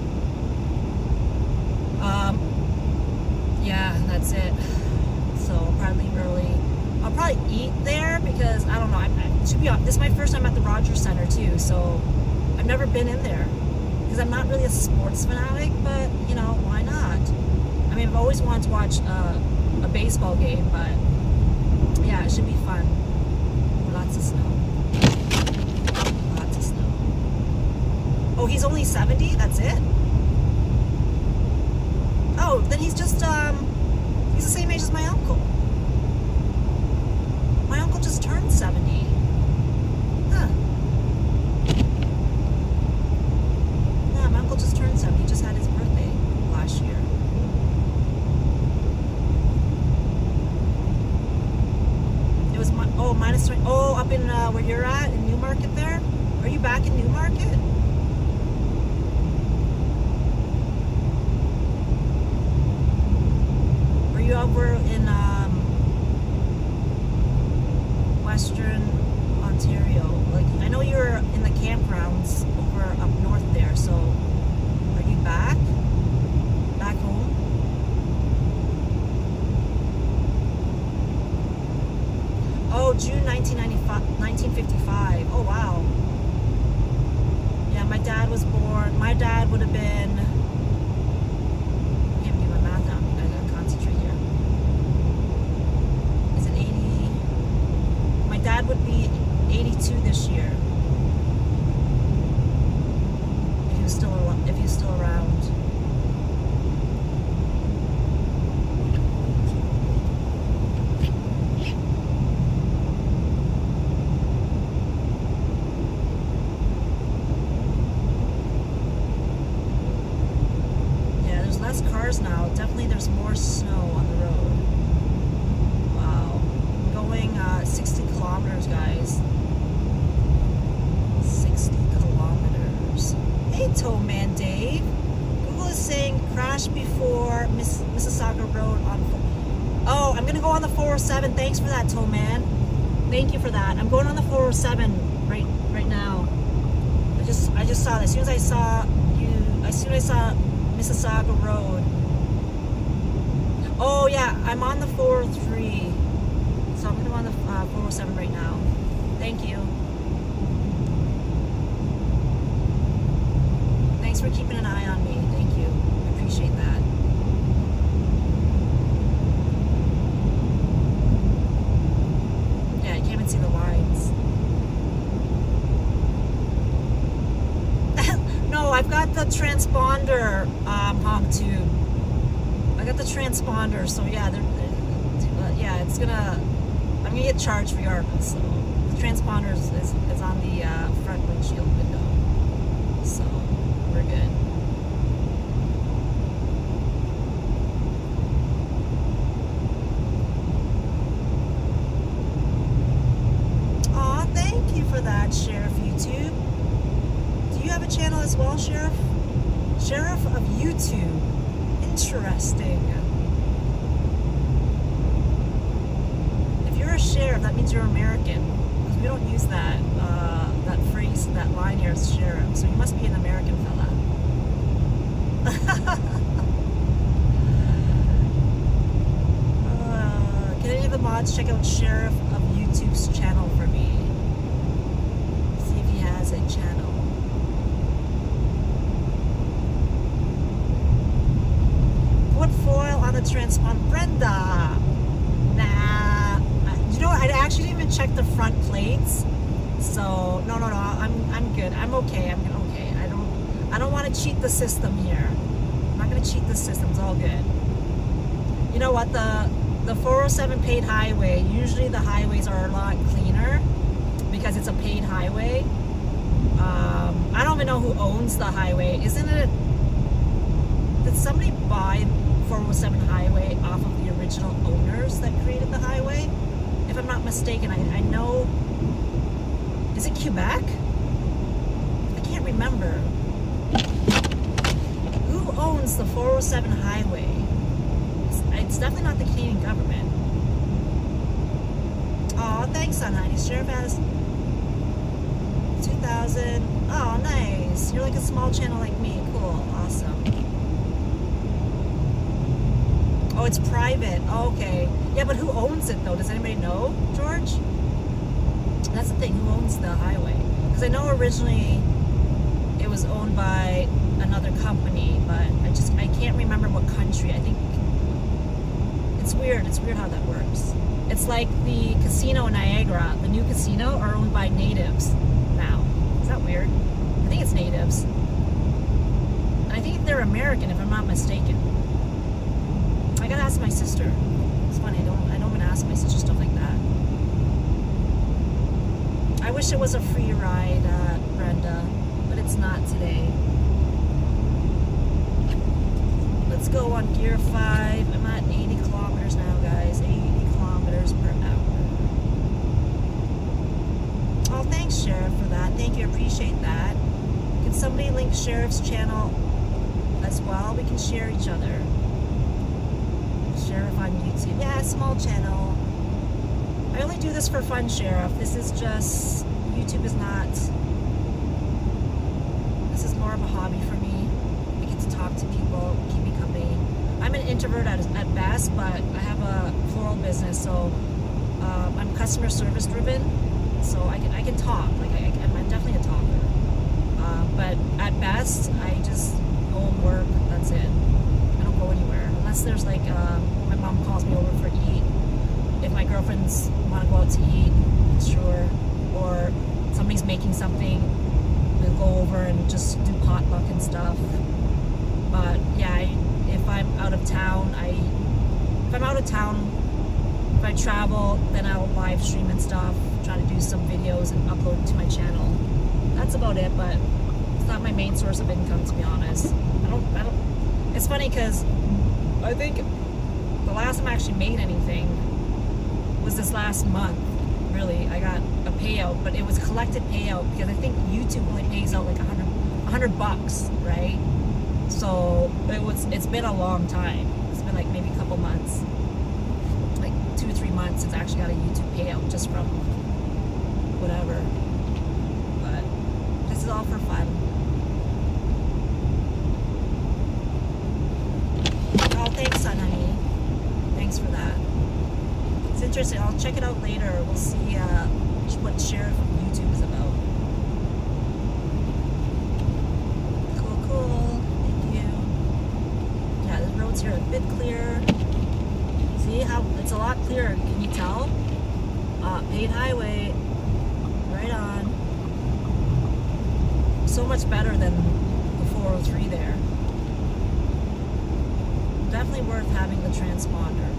Yeah, that's it. So I'll probably leave early. I'll probably eat there because I don't know. To be honest, this is my first time at the Rogers Center too. So I've never been in there because I'm not really a sports fanatic. But you know, why not? I mean, I've always wanted to watch a baseball game, but yeah, it should be fun. Lots of snow. Lots of snow. Oh, he's only 70? That's it? Oh, then he's just, he's the same age as my uncle. My uncle just turned 70. Huh. Yeah, my uncle just turned 70. He just had his birthday last year. It was, minus 20. Oh, up in, where you're at, in Newmarket there? Are you back in Newmarket? You over in Western Ontario? Like I know you're in the campgrounds over up north there. So are you back home? Oh, June 1955. Oh wow. Yeah, my dad was born. My dad would have been. Dad would be 82 this year if he was still around. Yeah, there's less cars now. Definitely, there's more snow on the road. Wow, going 60 kilometers, guys. 60 kilometers. Hey, Towman Dave. Google is saying crash before Mississauga Road on. Oh, I'm gonna go on the 407. Thanks for that, Towman. Thank you for that. I'm going on the 407 right now. I just saw that. As soon as I saw Mississauga Road. Oh yeah, I'm on the 403. So I'm going to go on the 407 right now. Thank you. Thanks for keeping an eye on me. Thank you. I appreciate that. Yeah, you can't even see the lines. No, I've got the transponder honk tube. I got the transponder, so yeah, yeah, it's gonna. I'm gonna get charged regardless. So the transponder is on the front windshield window, so we're good. Aw, thank you for that. as well, Sheriff? Sheriff of YouTube. Interesting. If you're a sheriff, that means you're American. Because we don't use that that phrase, that line here as sheriff. So you must be an American fella. Can any of the mods check out Sheriff of YouTube's channel for me? See if he has a channel. Put foil on the transponder. Brenda! Nah. You know what? I actually didn't even check the front plates. So, no. I'm good. I'm okay. I'm okay. I don't want to cheat the system here. I'm not going to cheat the system. It's all good. You know what? The 407 paid highway, usually the highways are a lot cleaner because it's a paid highway. I don't even know who owns the highway. Isn't it? Did somebody buy 407 highway off of the original owners that created the highway? If I'm not mistaken, I know. Is it Quebec? I can't remember. Who owns the 407 highway? It's definitely not the Canadian government. Oh, thanks, Sunhoney. Sheriff has 2,000. Oh, nice. You're like a small channel like me. Cool. Awesome. Oh, it's private. Oh, okay. Yeah, but who owns it, though? Does anybody know, George? That's the thing. Who owns the highway? Because I know originally it was owned by another company, but I can't remember what country. I think it's weird. It's weird how that works. It's like the casino in Niagara. The new casino are owned by natives now. Is that weird? I think it's natives. And I think they're American, if I'm not mistaken. I gotta ask my sister. It's funny. I don't even ask my sister stuff like that. I wish it was a free ride, Brenda, but it's not today. Let's go on gear 5. I'm at 80 kilometers now, guys. 80 kilometers per hour. Oh, thanks, Sheriff, for that. Thank you. I appreciate that. Can somebody link Sheriff's channel as well? We can share each other. Sheriff on YouTube. Yeah, small channel. I only do this for fun, Sheriff. This is just... YouTube is not... This is more of a hobby for me. I get to talk to people, keep me company. I'm an introvert at best, but I have a floral business, so I'm customer service driven. So I can talk. Like I'm definitely a talker. But at best, I just go and work. That's it. I don't go anywhere unless there's like my mom calls me over for eat. If my girlfriends want to go out to eat, sure. Or somebody's making something, we'll go over and just do potluck and stuff. But yeah, if I'm out of town, if I travel, then I'll live stream and stuff, try to do some videos and upload it to my channel. That's about it, but it's not my main source of income, to be honest. I don't, it's funny because I think the last time I actually made anything was this last month. Really, I got a payout, but it was collected payout because I think YouTube only pays out like $100, right? So it's been a long time. It's been like maybe a couple months, like 2 or 3 months since I actually got a YouTube payout just from whatever. But this is all for fun. Oh, thanks, son, honey. Thanks for that. It's interesting. I'll check it out later. We'll see what Sheriff of YouTube is about. Cool. Thank you. Yeah, the roads here are a bit clear. See how it's a lot clearer? Can you tell? Paid highway, right on. So much better than the 403 there. Definitely worth having the transponder.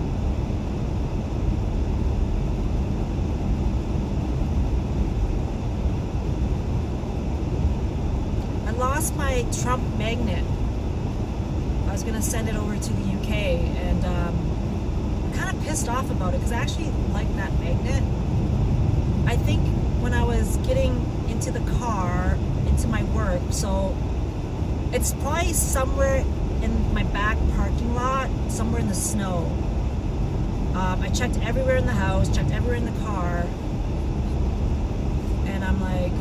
Lost my Trump magnet. I was gonna send it over to the UK, and I'm kind of pissed off about it because I actually like that magnet. I think when I was getting into the car, into my work, so It's probably somewhere in my back parking lot, somewhere in the snow. I checked everywhere in the house, checked everywhere in the car, and I'm like,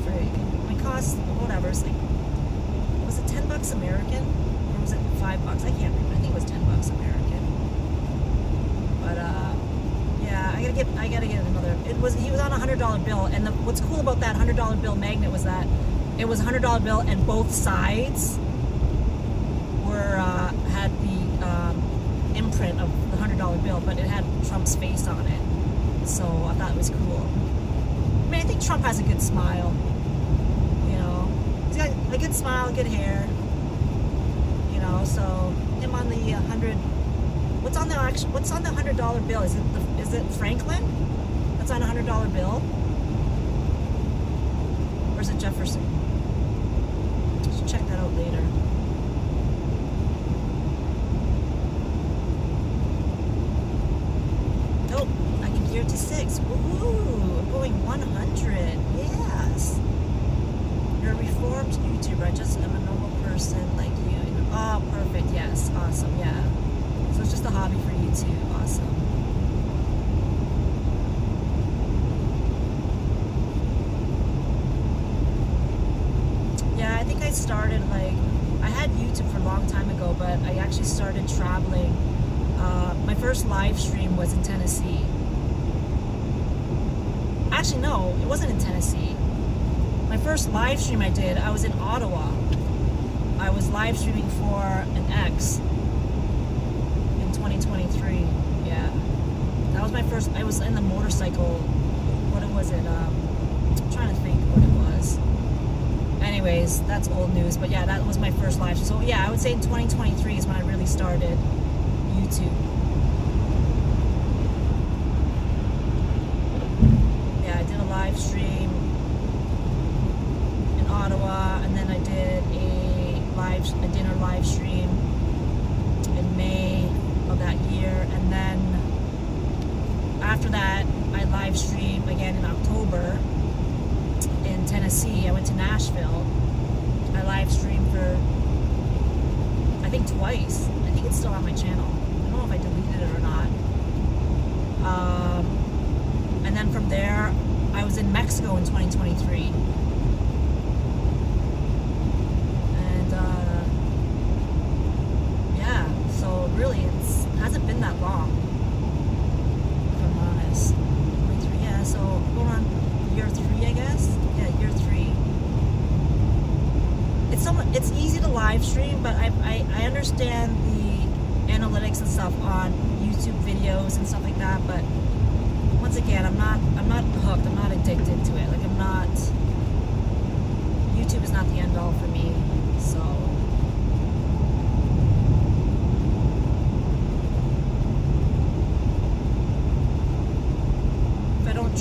frig. My cost, whatever, it's like, was it $10 American? Or was it $5? I can't remember. I think it was $10 American. But yeah, I gotta get another. He was on a $100 bill, and what's cool about that $100 bill magnet was that it was a $100 bill, and both sides were had the imprint of the $100 bill, but it had Trump's face on it. So I thought it was cool. I mean, I think Trump has a good smile. You know, he's got a good smile, good hair. You know, so him on the 100. What's on the $100 bill? Is it Franklin? That's on a $100 bill, or is it Jefferson? Should check that out later. Oh, I can gear to 6. Woohoo! I'm going 100. Yes. You're a reformed YouTuber. I just am a normal person like you. Oh, perfect. Yes. Awesome. Yeah. So it's just a hobby for you too. Awesome. Yeah, I think I started I had YouTube for a long time ago, but I actually started traveling. My first live stream was in Tennessee. Actually, no, it wasn't in Tennessee. My first live stream I did, I was in Ottawa. I was live streaming for an ex. 2023, yeah. That was my first. I was in the motorcycle. What was it? I'm trying to think what it was. Anyways, that's old news. But yeah, that was my first live. So yeah, I would say in 2023 is when I really started YouTube. Yeah, I did a live stream in Ottawa, and then I did a dinner live stream in May of that year, and then after that I live streamed again in October in Tennessee. I went to Nashville. I live streamed for I think twice. I think it's still on my channel. I don't know if I deleted it or not. And then from there I was in Mexico in 2023. So really, it hasn't been that long, if I'm honest. 23, yeah, so going on year 3, I guess. Yeah, year 3. It's easy to live stream, but I understand the analytics and stuff on YouTube videos and stuff like that. But once again, I'm not hooked. I'm not addicted to it. Like YouTube is not the end all for me. So.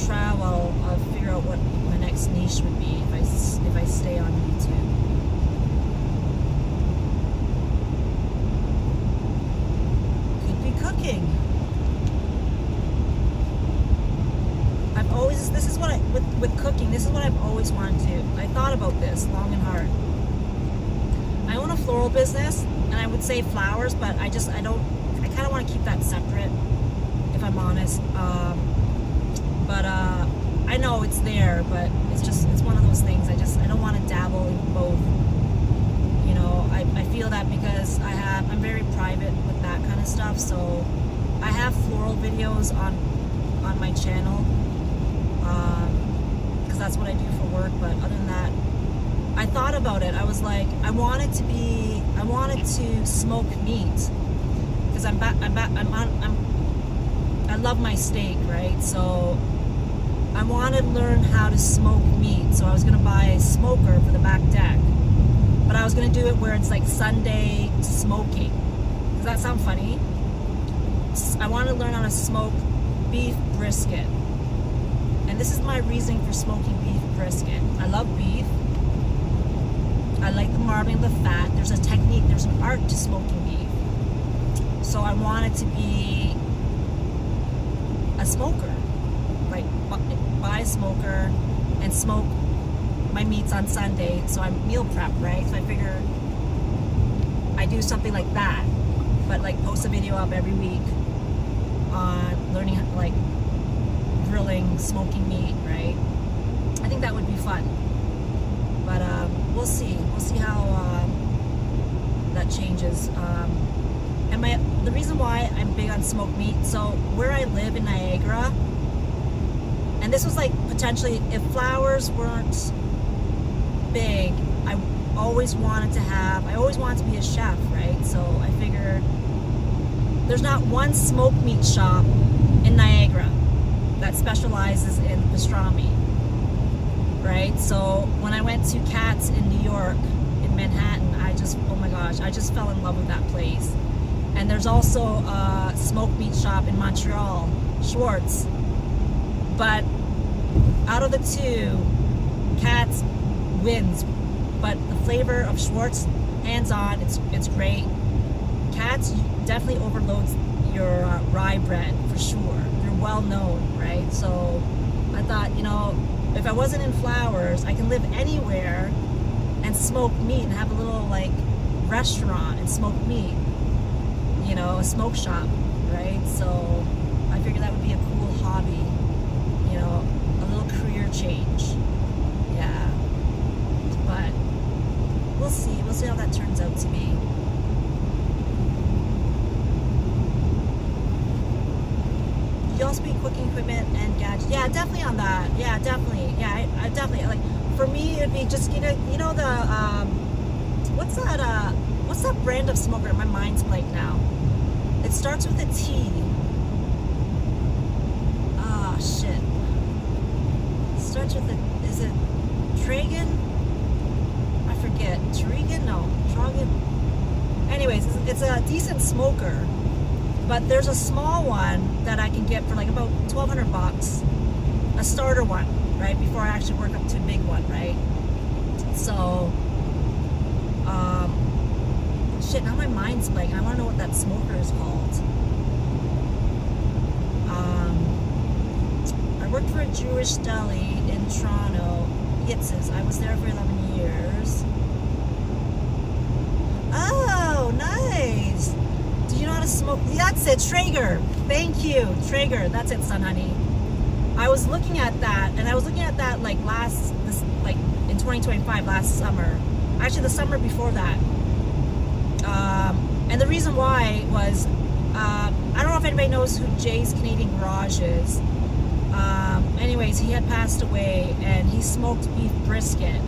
Travel, I'll figure out what my next niche would be if I stay on YouTube. Could be cooking. With cooking, this is what I've always wanted to do. I thought about this long and hard. I own a floral business, and I would say flowers, but I kind of want to keep that separate, if I'm honest. But I know it's there, but it's one of those things. I don't want to dabble in both. You know, I feel that because I'm very private with that kind of stuff. So I have floral videos on my channel, because that's what I do for work. But other than that, I thought about it. I was like, I wanted to smoke meat, because I love my steak, right? So I wanted to learn how to smoke meat. So I was going to buy a smoker for the back deck, but I was going to do it where it's like Sunday smoking. Does that sound funny? I wanted to learn how to smoke beef brisket, and this is my reasoning for smoking beef brisket. I love beef. I like the marbling of the fat. There's a technique, there's an art to smoking beef. So I wanted to be a smoker, like buy a smoker and smoke my meats on Sunday. So I meal prep, right? So I figure I do something like that, but like post a video up every week on learning how, like grilling, smoking meat, right? I think that would be fun. But we'll see. We'll see how that changes. And the reason why I'm big on smoked meat, so where I live in Niagara, and this was like potentially, if flowers weren't big, I always wanted to be a chef, right? So I figured there's not one smoked meat shop in Niagara that specializes in pastrami, right? So when I went to Katz in New York, in Manhattan, oh my gosh, I just fell in love with that place. And there's also a smoked meat shop in Montreal, Schwartz. But out of the two, Katz wins. But the flavor of Schwartz, hands on, it's great. Katz definitely overloads your rye bread for sure. They're well known, right? So I thought, you know, if I wasn't in Flowers, I can live anywhere and smoke meat and have a little like restaurant and smoke meat, you know, a smoke shop, right? So I figured that would be a cool hobby, you know, a little career change. Yeah, but we'll see how that turns out to be. You also be cooking equipment and gadgets. Yeah, definitely on that. Yeah, definitely. Yeah, I definitely, like, for me, it'd be just, you know the, what's that brand of smoker? My mind's blank now. It starts with a T. Ah, shit. It starts with a, is it Tragan? I forget. Tragan? No. Tragan? Anyways, it's a decent smoker. But there's a small one that I can get for like about $1,200. A starter one, right? Before I actually work up to a big one, right? So, shit, now my mind's blank. I want to know what that smoker is called. I worked for a Jewish deli in Toronto, Yitz's. I was there for 11 years. Oh, nice. Do you know how to smoke? That's it, Traeger. Thank you, Traeger. That's it, son, honey. I was looking at that, and I was looking at that like in 2025, last summer. Actually, the summer before that. And the reason why was, I don't know if anybody knows who Jay's Canadian Garage is. Anyways, he had passed away, and he smoked beef brisket.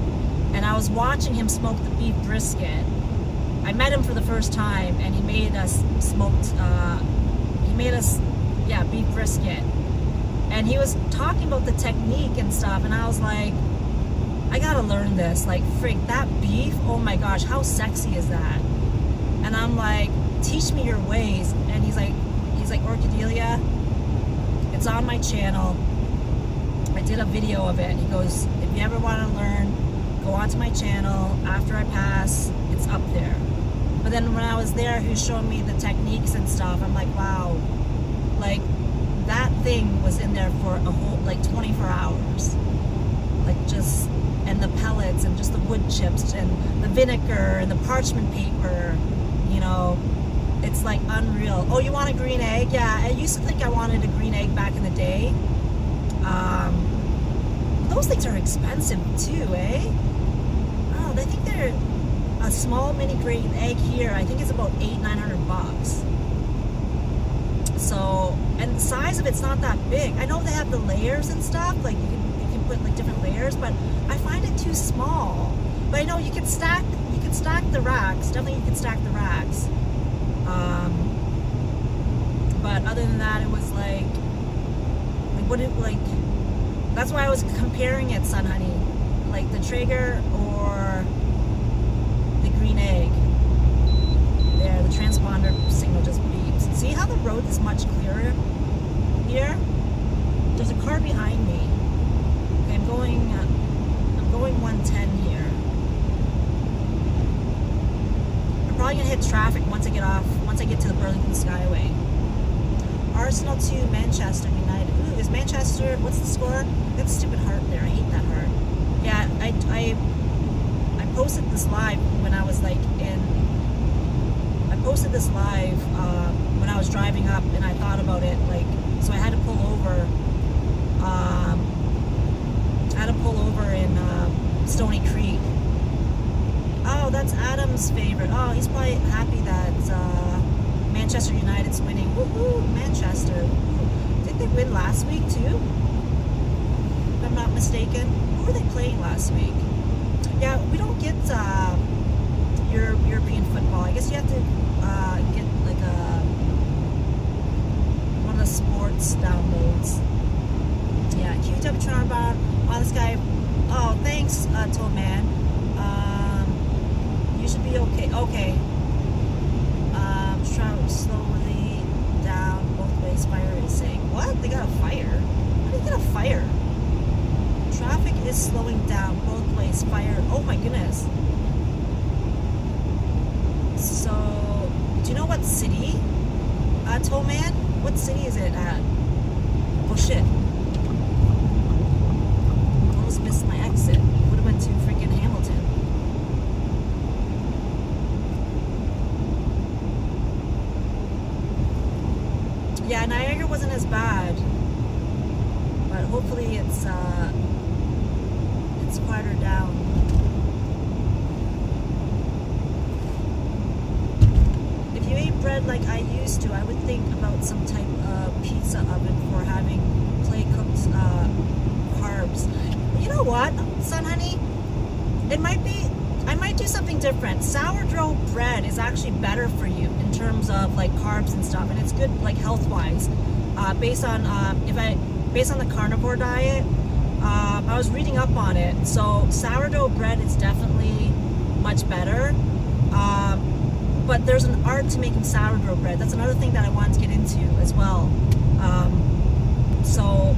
And I was watching him smoke the beef brisket. I met him for the first time, and he made us beef brisket. And he was talking about the technique and stuff, and I was like, I gotta learn this. Like, freak, that beef, oh my gosh, how sexy is that? And I'm like, teach me your ways. And he's like, Orchidelia, it's on my channel. I did a video of it. He goes, if you ever want to learn, go onto my channel. After I pass, it's up there. But then when I was there, he was showing me the techniques and stuff. I'm like, wow, like that thing was in there for a whole, like 24 hours. Like just, and the pellets and just the wood chips and the vinegar and the parchment paper, you know, it's like unreal. Oh, you want a green egg? Yeah, I used to think I wanted a green egg back in the day. Those things are expensive too, eh? Oh, I think they're, a small mini green egg here, I think it's about $800-900. So, and the size of it's not that big. I know they have the layers and stuff, like you can put like different layers, but I find it too small. But I know you can stack the racks. Definitely you can stack the racks. But other than that, it was like that's why I was comparing it, son, honey. Like the Traeger or the green egg. There, the transponder signal just beeps. See how the road is much clearer here? There's a car behind me. Okay, I'm going 110 here. I'm probably gonna hit traffic once I get to the Burlington Skyway. Arsenal 2, Manchester United. Ooh, is Manchester, what's the score? That stupid heart there, I hate that heart. Yeah, I posted this live when I was like in posted this live when I was driving up, and I thought about it, like, so I had to pull over. In Stony Creek. Oh, that's Adam's favorite. Oh, he's probably happy that Manchester United's winning. Woohoo, Manchester. Woo-hoo. Did they win last week too? If I'm not mistaken. Who were they playing last week? Yeah, we don't get European football. I guess you have to get like one of the sports downloads. Yeah, QW Charbar. Oh, this guy. Oh, thanks, Toad Man. You should be okay. Okay. Travel slowly down both ways. Fire is saying, what? They got a fire? How do you get a fire? Traffic is slowing down both ways. Fire. Oh my goodness. So, do you know what city? Toad Man? What city is it at? Oh shit. Almost missed my exit. Would have went to freaking Hamilton. Yeah, Niagara wasn't as bad, but hopefully it's quieter down. If you ate bread like I used to, I would think about some type of pizza oven for having clay cooked carbs. You know what, son, honey? I might do something different. Sourdough bread is actually better for you in terms of like carbs and stuff, and it's good like health wise. Based on the carnivore diet, I was reading up on it. So sourdough bread is definitely much better. But there's an art to making sourdough bread. That's another thing that I wanted to get into as well. So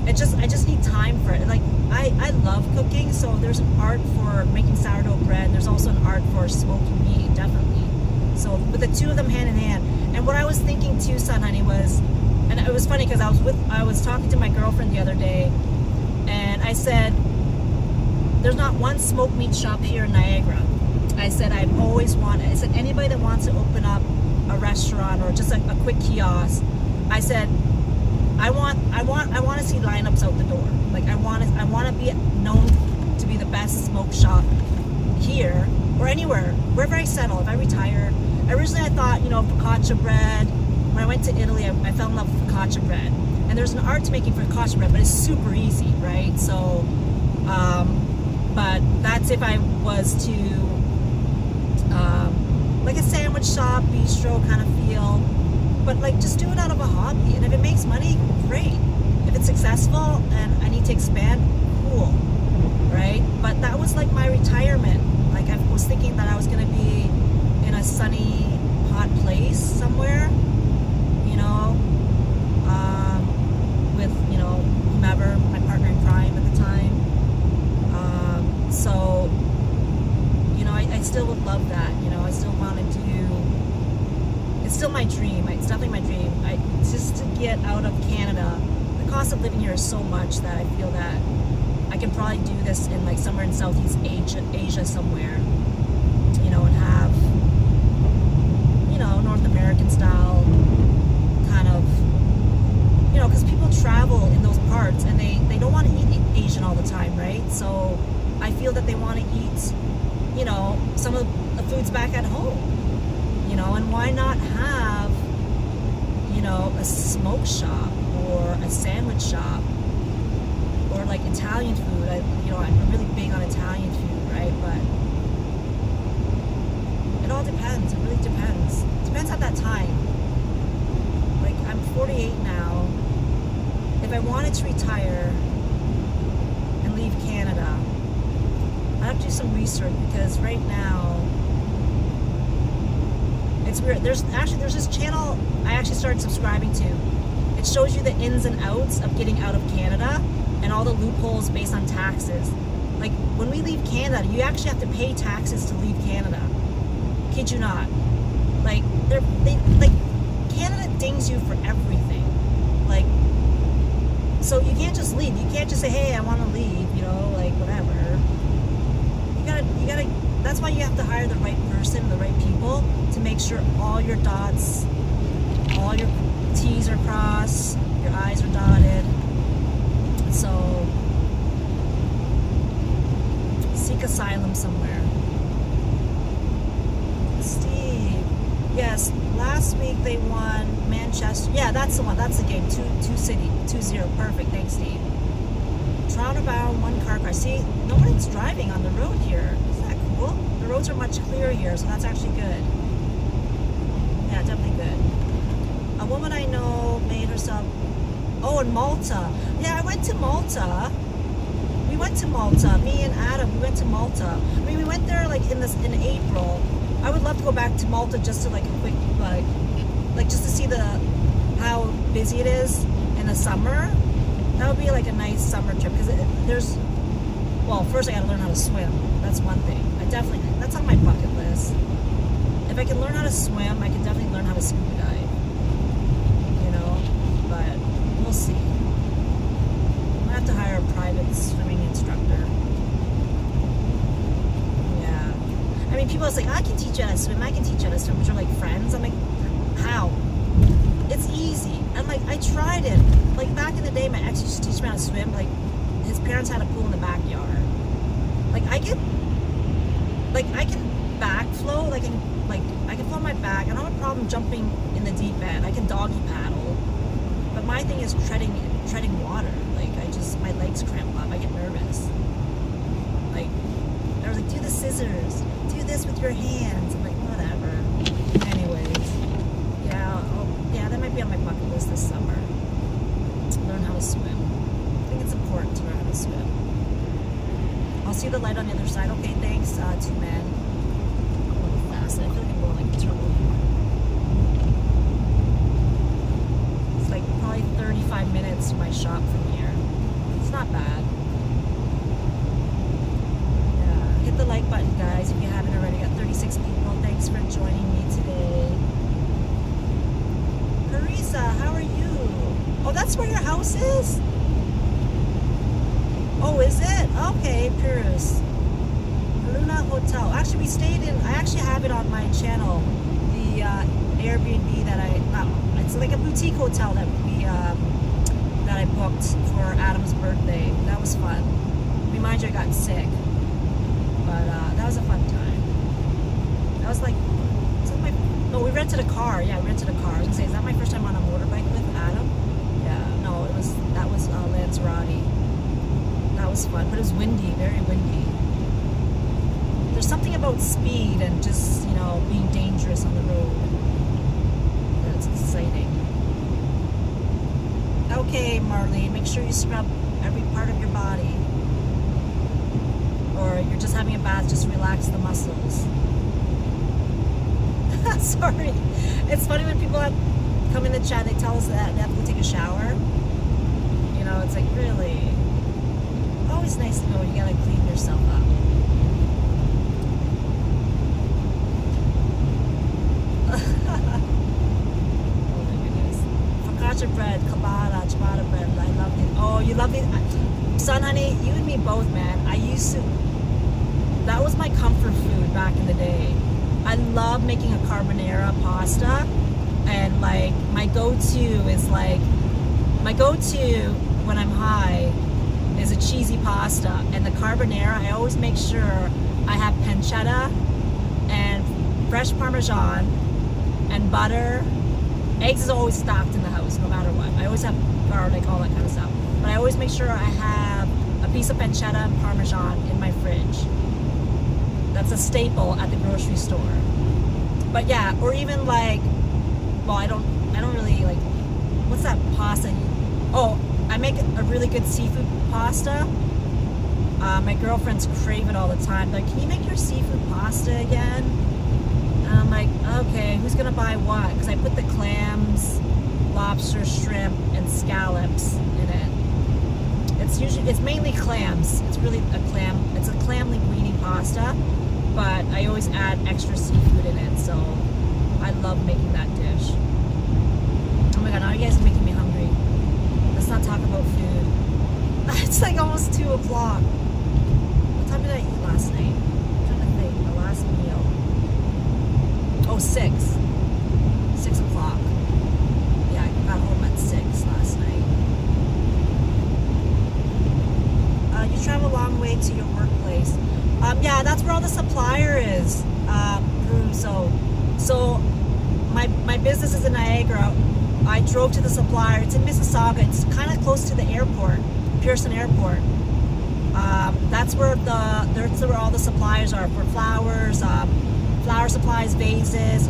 I just need time for it. Like I love cooking, so there's an art for making sourdough bread. There's also an art for smoking meat, definitely. So with the two of them hand in hand. And what I was thinking too, son, honey, was, and it was funny because I was talking to my girlfriend the other day, and I said, there's not one smoked meat shop here in Niagara. I said I've always wanted. I said anybody that wants to open up a restaurant or just a quick kiosk, I said I want to see lineups out the door. Like I want to be known to be the best smoke shop here or anywhere, wherever I settle. If I retire, originally I thought, focaccia bread. When I went to Italy, I fell in love with focaccia bread, and there's an art to making focaccia bread, but it's super easy, right? So, but that's if I was to like a sandwich shop, bistro kind of feel. But like just do it out of a hobby, and if it makes money, great. If it's successful and I need to expand, cool, right? But that was like my retirement. Like I was thinking that I was going to be in a sunny, hot place somewhere, with whomever, my partner in crime at the time. So I still would love that. I still wanted to. It's still my dream. It's definitely my dream. Just to get out of Canada. The cost of living here is so much that I feel that I can probably do this in like somewhere in Southeast Asia somewhere, and have, North American style kind of, because people travel in those parts and they don't want to eat Asian all the time, right? So I feel that they want to eat, some of the foods back at home. And why not have, a smoke shop or a sandwich shop or like Italian food. I'm really big on Italian food, right? But it all depends. It really depends. It depends at that time. Like I'm 48 now. If I wanted to retire and leave Canada, I'd have to do some research because right now, it's weird. There's this channel I actually started subscribing to. It shows you the ins and outs of getting out of Canada and all the loopholes based on taxes. Like when we leave Canada, you actually have to pay taxes to leave Canada. Kid you not. Like Canada dings you for everything. Like, so you can't just leave. You can't just say, hey, I want to leave. Like whatever. You gotta. That's why you have to hire the right person, the right people, to make sure all your dots, all your T's are crossed, your I's are dotted. So seek asylum somewhere. Steve, yes, last week they won Manchester. Yeah, that's the one. That's the game. 2-0. Perfect. Thanks, Steve. Toronto bound, one car crash. See, nobody's driving on the road here. Isn't that cool? The roads are much clearer here, so that's actually good. Yeah, definitely good. A woman I know made herself. Oh, in Malta. Yeah, I went to Malta. We went to Malta. Me and Adam, we went to Malta. I mean, we went there like in April. I would love to go back to Malta just to like a quick like just to see how busy it is in the summer. That would be like a nice summer trip because well, first I got to learn how to swim. That's one thing. That's on my bucket list. If I can learn how to swim, I can definitely learn how to scuba dive. You know, but we'll see. I'm gonna have to hire a private swimming instructor. Yeah. I mean, people are like, I can teach you how to swim. I can teach you how to swim, which are like friends. I'm like, how? It's easy. And like, I tried it. Like back in the day, my ex used to teach me how to swim. Like, his parents had a pool in the backyard. Like, I can back flow. Like, I can float my back. I don't have a problem jumping in the deep end. I can doggy paddle. But my thing is treading water. Like, my legs cramp up. I get nervous. Like, I was like, do the scissors. Do this with your hands. I'm like, whatever. Anyways, yeah, that might be on my bucket list this summer. Learn how to swim. I think it's important to learn how to swim. I'll see the light on the other side. Okay, thanks, two men. I'm a little fast. I feel like I'm going like trouble. It's like probably 35 minutes to my shop from here. It's not bad. Yeah, hit the like button, guys, if you haven't already. Got 36 people. Thanks for joining me today. Carissa, how are you? Oh, that's where your house is? Oh, is it? Okay, Pyrrhus. Luna Hotel. Actually, I actually have it on my channel. The Airbnb it's like a boutique hotel that I booked for Adam's birthday. That was fun. Mind you, I got sick. But that was a fun time. That was like, no, we rented a car. Yeah, we rented a car. I was gonna say, is that my first time on a motorbike with Adam? Yeah, no, that was Lanzarote. That was fun, but it was windy, very windy. There's something about speed and just, being dangerous on the road that's exciting. Okay, Marlene, make sure you scrub every part of your body. Or you're just having a bath, just relax the muscles. Sorry. It's funny when people come in the chat, they tell us that they have to go take a shower. It's like, really? Always nice to know you gotta clean yourself up. Oh my goodness. Focaccia bread, ciabatta bread. I love it. Oh, you love it? Son, honey, you and me both, man. That was my comfort food back in the day. I love making a carbonara pasta, and like my go-to when I'm high is a cheesy pasta, and the carbonara, I always make sure I have pancetta and fresh Parmesan and butter. Eggs is always stocked in the house, no matter what. I always have garlic, all that kind of stuff. But I always make sure I have a piece of pancetta and Parmesan in my fridge. That's a staple at the grocery store. But yeah, or even like, well, I don't really like, what's that pasta? Oh, I make a really good seafood pasta. My girlfriends crave it all the time. Like, can you make your seafood pasta again? And I'm like, okay, who's gonna buy what? Because I put the clams, lobster, shrimp, and scallops in it. It's mainly clams. It's a clam linguine pasta, but I always add extra seafood in it, so I love making that dish. Oh my god, now you guys are making me hungry. Let's not talk about food. It's like almost 2 o'clock. What time did I eat last night? I'm trying to think. 6. 6 o'clock. Yeah, I got home at 6 last night. You travel a long way to your workplace. Yeah, that's where all the supplier is. So my business is in Niagara. I drove to the supplier. It's in Mississauga. It's kind of close to the airport, Pearson Airport. That's where all the suppliers are for flowers, flower supplies, vases,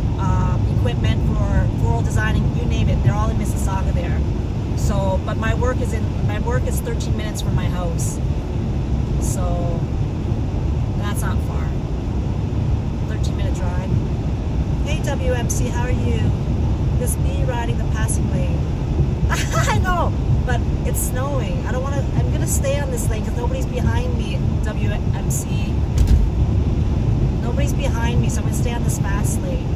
equipment for floral designing. You name it. They're all in Mississauga there. So, but my work is 13 minutes from my house. So that's not far. 13-minute drive. Hey WMC, how are you? This me riding the passing lane. I know, but it's snowing. I don't want to. I'm gonna stay on this lane because nobody's behind me. WMC. Nobody's behind me, so I'm gonna stay on this fast lane.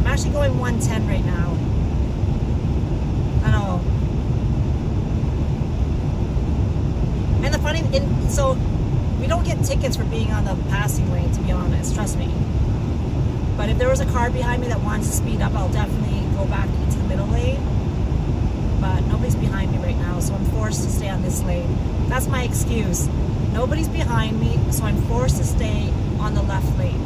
I'm actually going 110 right now. I know. And the funny, so we don't get tickets for being on the passing lane, to be honest. Trust me. But if there was a car behind me that wants to speed up, I'll definitely go back into the middle lane. But nobody's behind me right now, so I'm forced to stay on this lane. That's my excuse. Nobody's behind me, so I'm forced to stay on the left lane.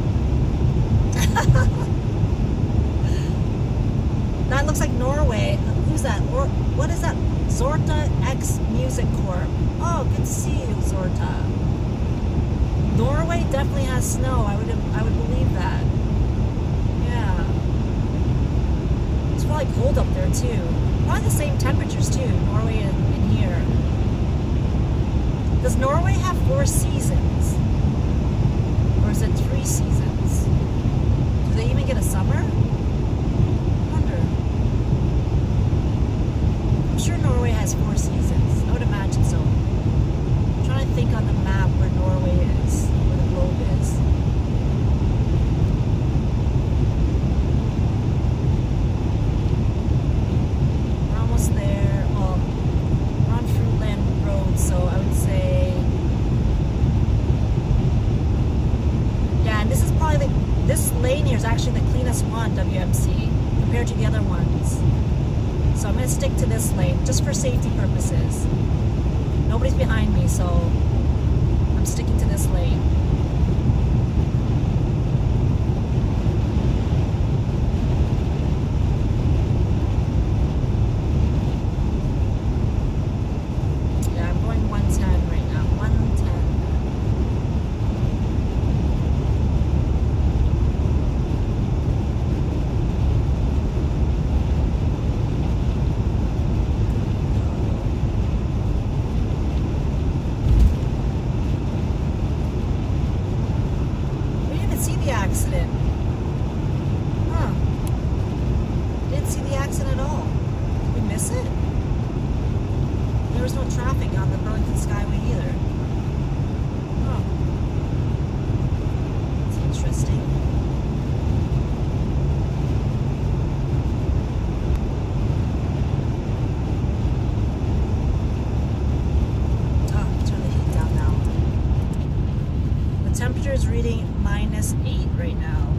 That looks like Norway. Who's that? Or what is that? Zorta X Music Corp. Oh, good to see you, Zorta. Norway definitely has snow. I would believe that. Yeah. It's probably cold up there too. Probably the same temperatures too, Norway and here. Does Norway have 4 seasons? Or is it 3 seasons? Do they even get a summer? I wonder. I'm sure Norway has 4 seasons. I would imagine so. I'm trying to think on the map where Norway is, where the globe is. We're almost there. Well, we're on Fruitland Road, so I would say, yeah, and this is probably this lane here is actually the cleanest one, WMC, compared to the other ones. So I'm going to stick to this lane just for safety purposes. Nobody's behind me, so I'm sticking to this lane. Yeah, I'm going 110 right now. 110. Accident. Huh. Didn't see the accident at all. Did we miss it? There was no traffic on the Burlington Skyway either. Oh. That's interesting. Oh, turn the heat down now. The temperature is reading -8 right now,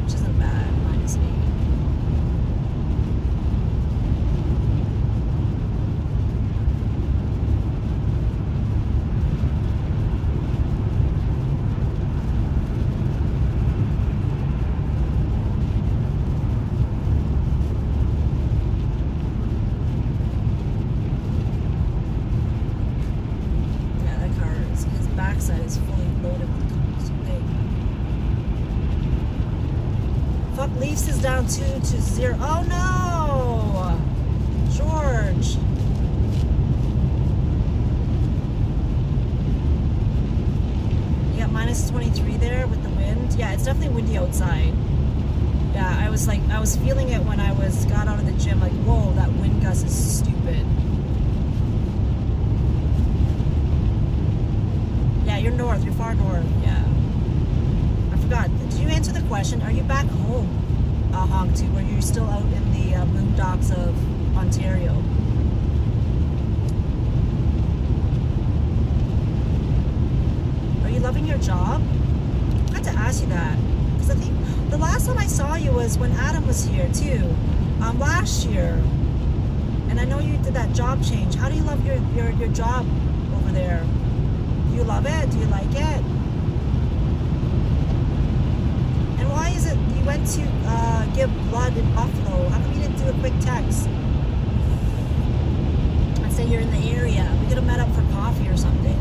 which isn't bad. -8. Yeah, that car is, his backside is fully loaded with Fuck, Leafs is down 2-0. Oh no! George. You got -23 there with the wind. Yeah, it's definitely windy outside. Yeah, I was feeling it when I got out of the gym, like, whoa, that wind gust is stupid. Yeah, you're north, you're far north, yeah. I forgot. Did you answer the question? Are you back home, Hong Tu? Or are you still out in the boondocks of Ontario? Are you loving your job? I had to ask you that. Because I think the last time I saw you was when Adam was here too, last year. And I know you did that job change. How do you love your job over there? Do you love it? Do you like it? And why is it you went to give blood in Buffalo? How come you didn't do a quick text and say you're in the area? We could have met up for coffee or something,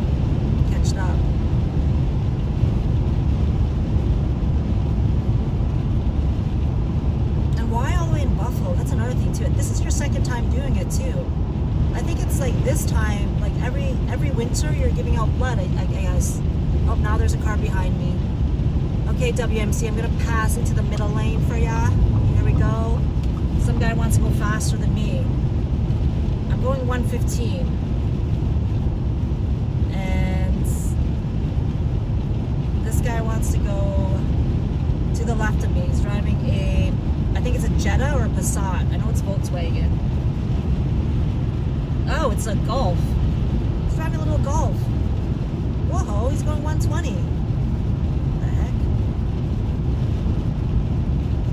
catched up. And why all the way in Buffalo? That's another thing too. This is your second time doing it too. I think it's like this time, like every winter you're giving out blood, I guess. Oh, now there's a car behind me. Okay, WMC, I'm gonna pass into the middle lane for ya. Here we go. Some guy wants to go faster than me. I'm going 115. And this guy wants to go to the left of me. He's driving I think it's a Jetta or a Passat. I know it's Volkswagen. Oh, it's a Golf. He's driving a little Golf. Whoa, he's going 120. What the heck?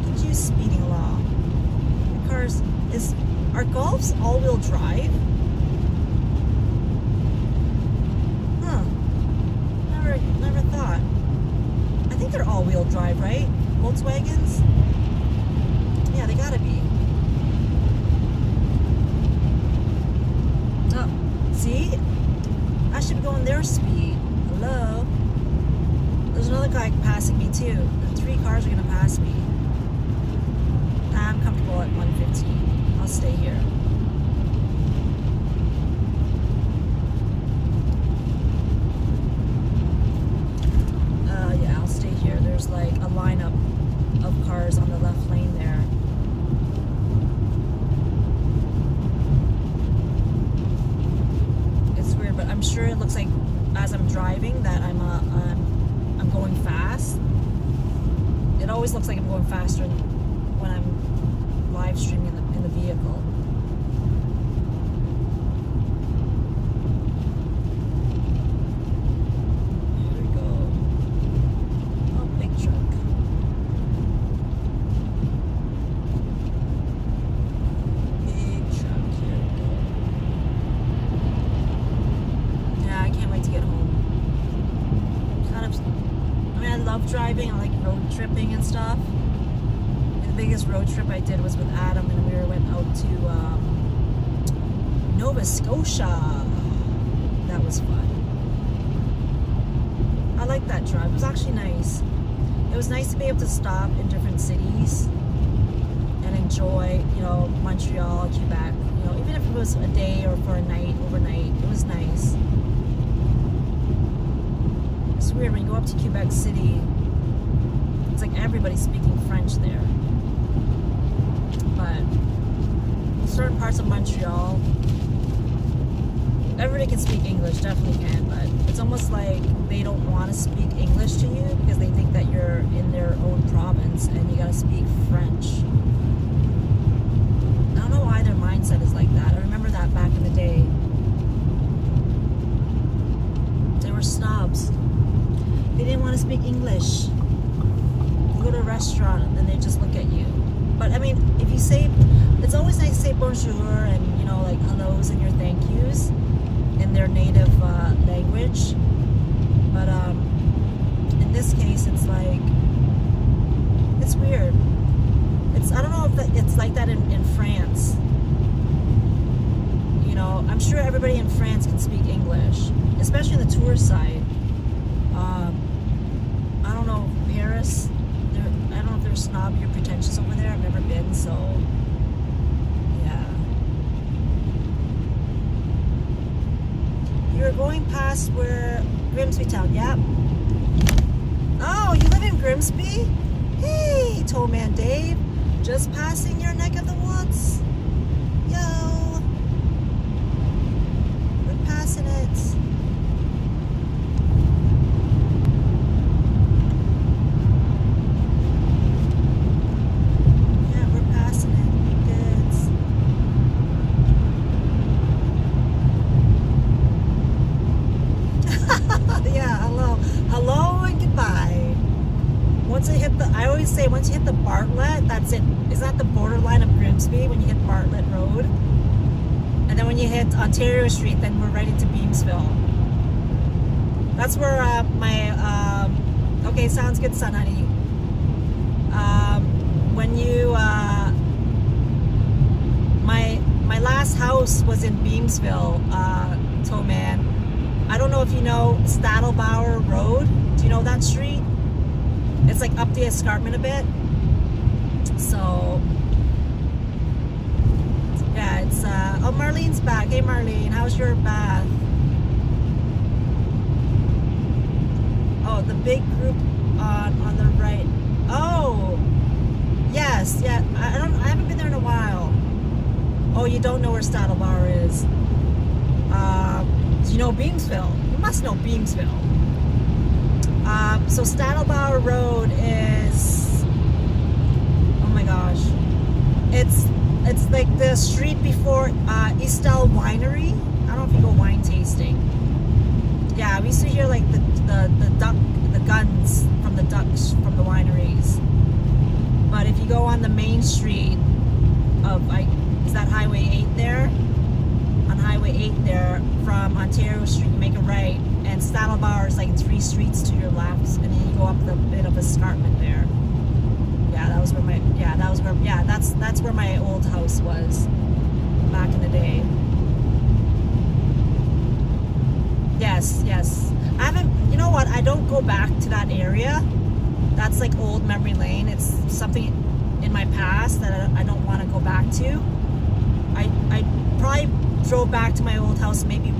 Look at you speeding along. Your cars, are Golfs all-wheel drive? Huh. Never thought. I think they're all-wheel drive, right? Volkswagens? Yeah, they gotta be. Oh, see? I should be going their speed. Hello? There's another guy passing me too. And 3 cars are gonna pass me. I'm comfortable at 115. I'll stay here. Yeah, I'll stay here. There's like a lineup of cars on the left lane there. It's weird, but I'm sure it looks like as I'm driving that I'm going fast. It always looks like I'm going faster when I'm live streaming in the vehicle. Here we go. Oh, big truck. Big truck. Here we go. Yeah, I can't wait to get home. I love driving. I like road tripping and stuff. And the biggest road trip I did was with Adam, and we went out to Nova Scotia. That was fun. I liked that drive. It was actually nice. It was nice to be able to stop in different cities and enjoy, Montreal, Quebec. Even if it was a day or for a night, overnight, it was nice. It's weird when you go up to Quebec City, it's like everybody's speaking French there. But certain parts of Montreal, everybody can speak English, definitely can, but it's almost like they don't want to speak English to you because they think that you're in their own province and you gotta speak French. I don't know why their mindset is like that. I remember that back in the day. They were snobs. They didn't want to speak English. You go to a restaurant and they just look at you. But I mean, if you say, it's always nice to say bonjour and like hellos and your thank yous in their native language. But in this case, it's like, it's weird. I don't know if it's like that in France. I'm sure everybody in France can speak English, especially on the tour side. I don't know, Paris, I don't know if they're snobby or pretentious over there. I've never been, so yeah. You're going past where Grimsby Town, yep. Oh, you live in Grimsby? Hey, Tollman Dave, just passing your neck of the woods. Yo, we're passing it. once you hit the, I always say once you hit the Bartlett, that's it. Is that the borderline of Grimsby when you hit Bartlett Road? And then when you hit Ontario Street, then we're right into Beamsville. That's where okay, sounds good, son, honey. When you, my last house was in Beamsville, Toe Man. I don't know if you know Stadelbauer Road. Do you know that street? It's like up the escarpment a bit. So, yeah, it's, oh, Marlene's back. Hey, Marlene, how's your bath? Oh, the big group on the right. Oh, yes, yeah. I haven't been there in a while. Oh, you don't know where Stadelbauer is. Do you know Beamsville? You must know Beamsville. So Stadelbauer Road is, oh my gosh, it's like the street before Eastel Winery. I don't know if you go wine tasting. Yeah, we used to hear like the guns from the ducks from the wineries. But if you go on the main street of, is that Highway 8 there? On Highway 8 there, from Ontario Street, you make a right, and Stadelbauer is like 3 streets to your left, and then you go up the bit of escarpment there. Yeah, that was where that's where my old house was back in the day. Yes. I haven't, you know what, I don't go back to that area. That's like old memory lane. It's something in my past that I don't want to go back to. I probably drove back to my old house maybe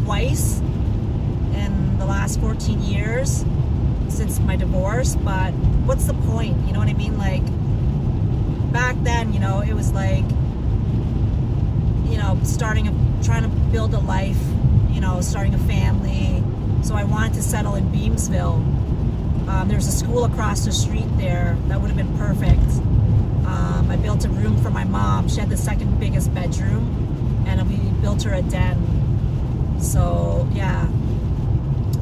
twice in the last 14 years since my divorce, but what's the point? You know what I mean? Like, back then, you know, it was like, you know, trying to build a life, you know, starting a family. So I wanted to settle in Beamsville. There's a school across the street there that would have been perfect. I built a room for my mom. She had the second biggest bedroom, and we built her a den. So yeah,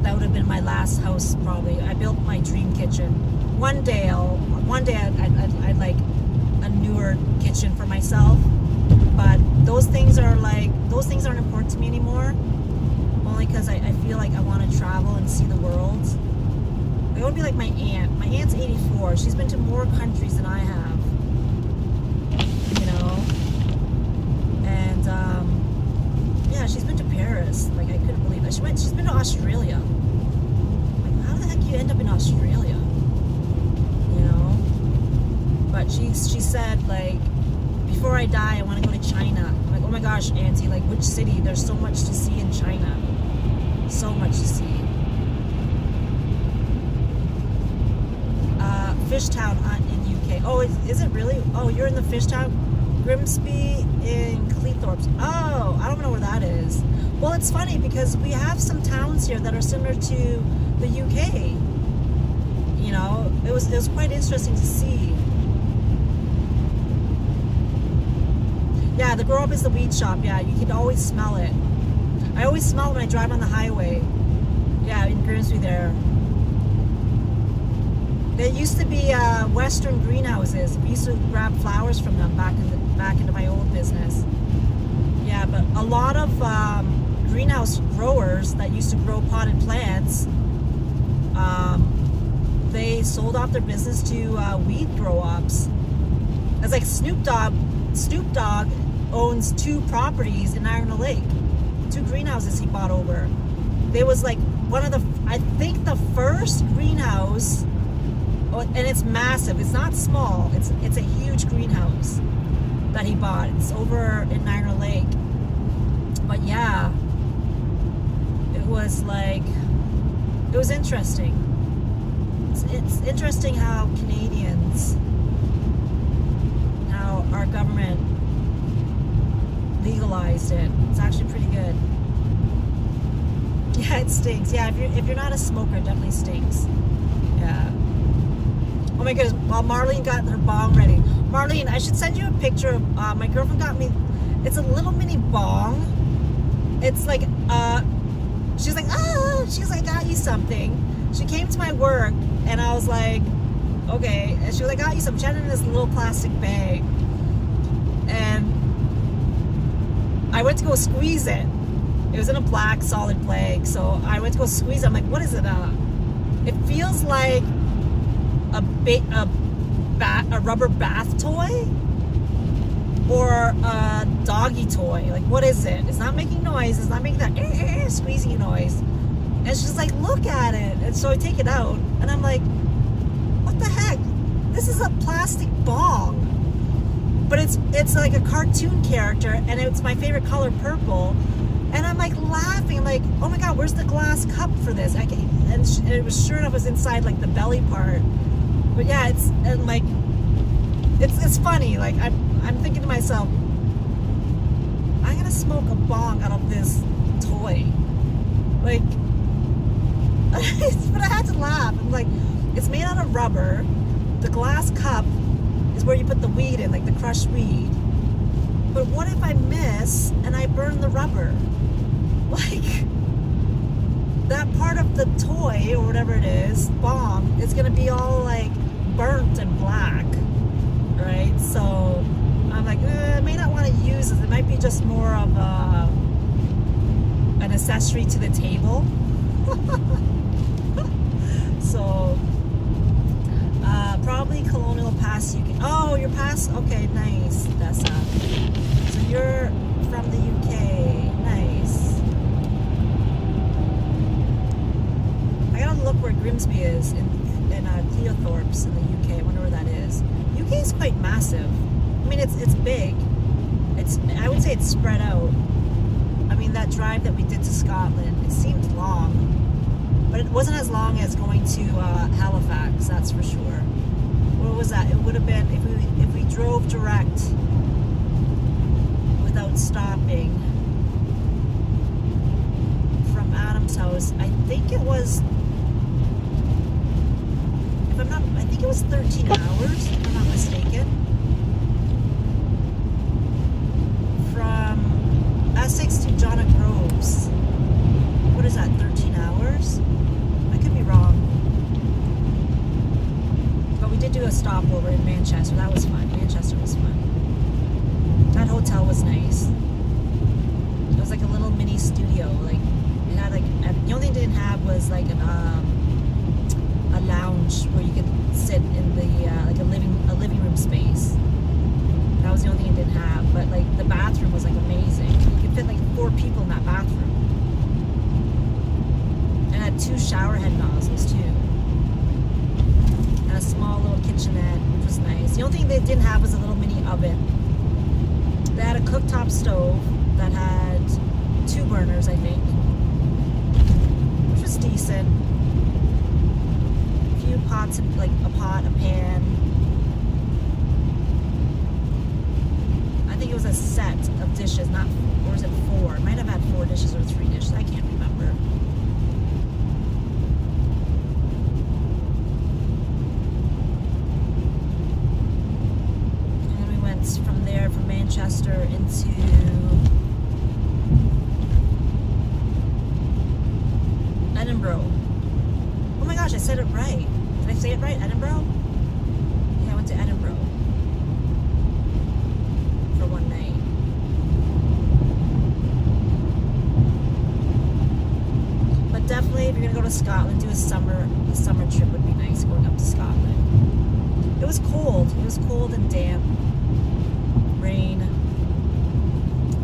that would have been my last house probably. I built my dream kitchen. One day I'd like a newer kitchen for myself. But those things aren't important to me anymore. Only because I feel like I want to travel and see the world. I want to be like my aunt. My aunt's 84. She's been to more countries than I have. You know? And, yeah, she's been to Paris. Like, I couldn't believe it. She's been to Australia. Like, how the heck do you end up in Australia? You know? But she said, like, before I die, I want to go to China. I'm like, oh my gosh, Auntie, like, which city? There's so much to see in China. So much to see. Fishtown in UK. Oh, is it really? Oh, you're in the Fishtown? Grimsby in Cleethorpes. Oh, I don't know where that is. Well, it's funny because we have some towns here that are similar to the UK. You know, it was quite interesting to see. Yeah, the grow up is the weed shop. Yeah, you can always smell it. I always smell it when I drive on the highway. Yeah, in Grimsby there. There used to be Western greenhouses. We used to grab flowers from them back into my old business. Yeah, but a lot of greenhouse growers that used to grow potted plants, they sold off their business to weed grow-ups. It's like Snoop Dogg owns 2 properties in Niagara Lake. 2 greenhouses he bought over. There was like one of the, I think the first greenhouse. And it's massive. It's not small. It's a huge greenhouse that he bought. It's over in Niagara Lake. But yeah, it was interesting. It's interesting how Canadians, how our government legalized it. It's actually pretty good. Yeah, it stinks. Yeah, if you're not a smoker, it definitely stinks. Yeah. Oh my goodness, while Marlene got her bong ready. Marlene, I should send you a picture of, my girlfriend got me, it's a little mini bong. It's like, she's like, I got you something. She came to my work, and I was like, okay. And she was like, I got you some. She had it in this little plastic bag. And I went to go squeeze it. It was in a black solid bag. So I went to go squeeze it. I'm like, what is it? It feels like a rubber bath toy or a doggy toy. Like, what is it? It's not making noise. It's not making that squeezy noise. And she's like, look at it. And so I take it out, and I'm like, what the heck? This is a plastic bong. But it's like a cartoon character, and it's my favorite color, purple. And I'm like laughing. I'm like, oh my God, where's the glass cup for this? And it was sure enough, it was inside like the belly part. But yeah, it's funny. Like I'm thinking to myself, I'm gonna smoke a bong out of this toy. Like, but I had to laugh. I'm like, it's made out of rubber. The glass cup is where you put the weed in, like the crushed weed. But what if I miss and I burn the rubber? Like, that part of the toy or whatever it is, bong, is gonna be all like burnt and black, right? So I'm like, I may not want to use this. It might be just more of an accessory to the table. So probably Colonial Pass. You can. Oh, your pass. Okay, nice. That's so you're from the UK. Nice. I gotta look where Grimsby is in Cleothorpes in the UK. I wonder where that is. UK is quite massive. I mean, it's big. I would say it's spread out. I mean, that drive that we did to Scotland, it seemed long, but it wasn't as long as going to Halifax. That's for sure. What was that? It would have been if we drove direct without stopping from Adam's house. I think it was. I think it was 13 hours, if I'm not mistaken. From Essex to John o' Groves. What is that, 13 hours? I could be wrong. But we did do a stopover in Manchester. That was fun. Manchester was fun. That hotel was nice. It was like a little mini studio. Like, it had like, the only thing it didn't have was like a lounge where you could sit in the like a living room space. That was the only thing it didn't have. But like the bathroom was like amazing. You could fit like 4 people in that bathroom. And it had 2 shower head nozzles too. And a small little kitchenette, which was nice. The only thing they didn't have was a little mini oven. They had a cooktop stove that had 2 burners, I think, which was decent. Pots, like a pot, a pan. I think it was a set of dishes, not, or was it 4? It might have had 4 dishes or 3 dishes. I can't remember. And then we went from there, from Manchester into Edinburgh. Oh my gosh, I said it right. Did I say it right? Edinburgh? Yeah, I went to Edinburgh for one night. But definitely, if you're gonna go to Scotland, do a summer trip would be nice. Going up to Scotland. It was cold. It was cold and damp. Rain,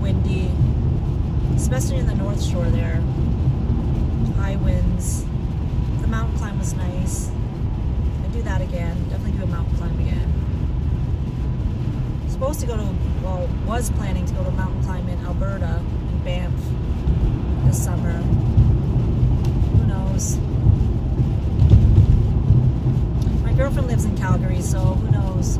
windy, especially in the North Shore there. High winds. The mountain climb was nice. Do that again. Definitely do a mountain climb again. Supposed to go to, well, was planning to go to a mountain climb in Alberta, in Banff, this summer. Who knows? My girlfriend lives in Calgary, so who knows?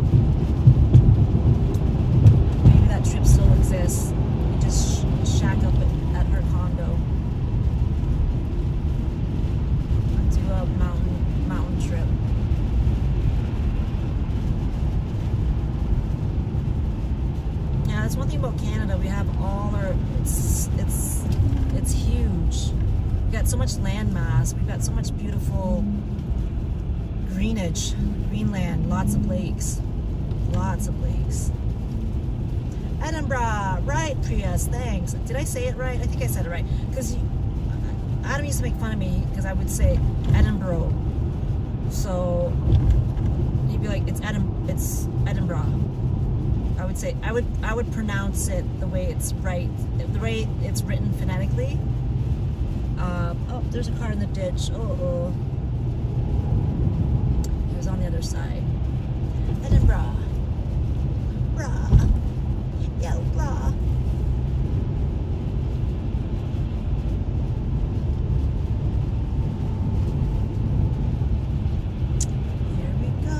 Maybe that trip still exists. We just shack up at her condo and do a mountain trip. That's one thing about Canada. We have all our, it's huge. We've got so much land mass. We've got so much beautiful greenage, Greenland, lots of lakes. Lots of lakes. Edinburgh, right, Prius, thanks. Did I say it right? I think I said it right. Because Adam used to make fun of me because I would say Edinburgh. So he'd be like, it's Edinburgh. I would pronounce it the way it's right, the way it's written phonetically. Oh, there's a car in the ditch. Oh. It was on the other side. Edinburgh. Brah. Yeah, brah. Here we go.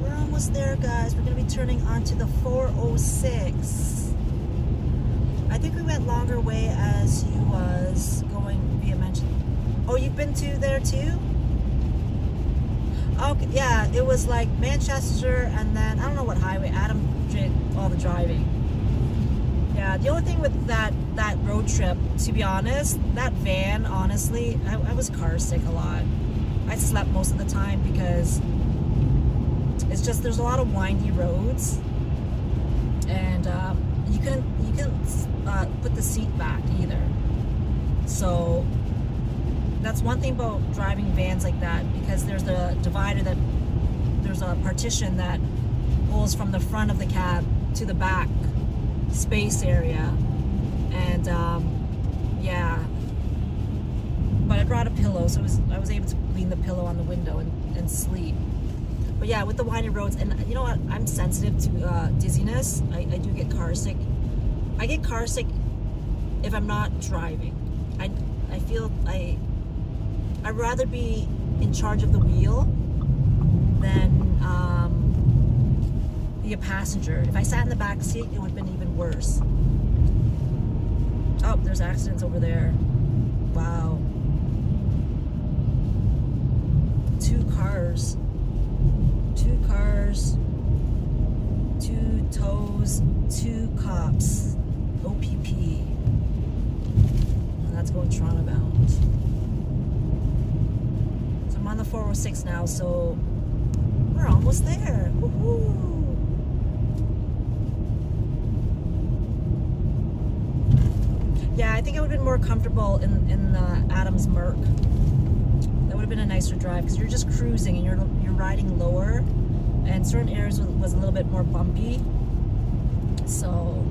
We're almost there, guys. We're going to be turning onto the 406. I think we went longer way as you was going via mention. Oh, you've been to there too? Okay, yeah, it was like Manchester and then, I don't know what highway. Adam did all the driving. Yeah, the only thing with that road trip, to be honest, that van, honestly, I was car sick a lot. I slept most of the time because it's just, there's a lot of windy roads. And you couldn't put the seat back either. So that's one thing about driving vans like that, because there's the divider that there's a partition that pulls from the front of the cab to the back space area. And yeah, but I brought a pillow, so I was able to lean the pillow on the window and sleep. But yeah, with the windy roads, and you know what, I'm sensitive to dizziness. I do get car sick. I get car sick if I'm not driving. I feel I'd rather be in charge of the wheel than be a passenger. If I sat in the back seat, it would have been even worse. Oh, there's accidents over there. Wow. 2 cars. 2 tows, 2 cops. OPP. And that's going Toronto bound. So I'm on the 406 now, so we're almost there. Woohoo! Yeah, I think I would have been more comfortable in the Adams Merc. That would have been a nicer drive because you're just cruising and you're riding lower, and certain areas was a little bit more bumpy. So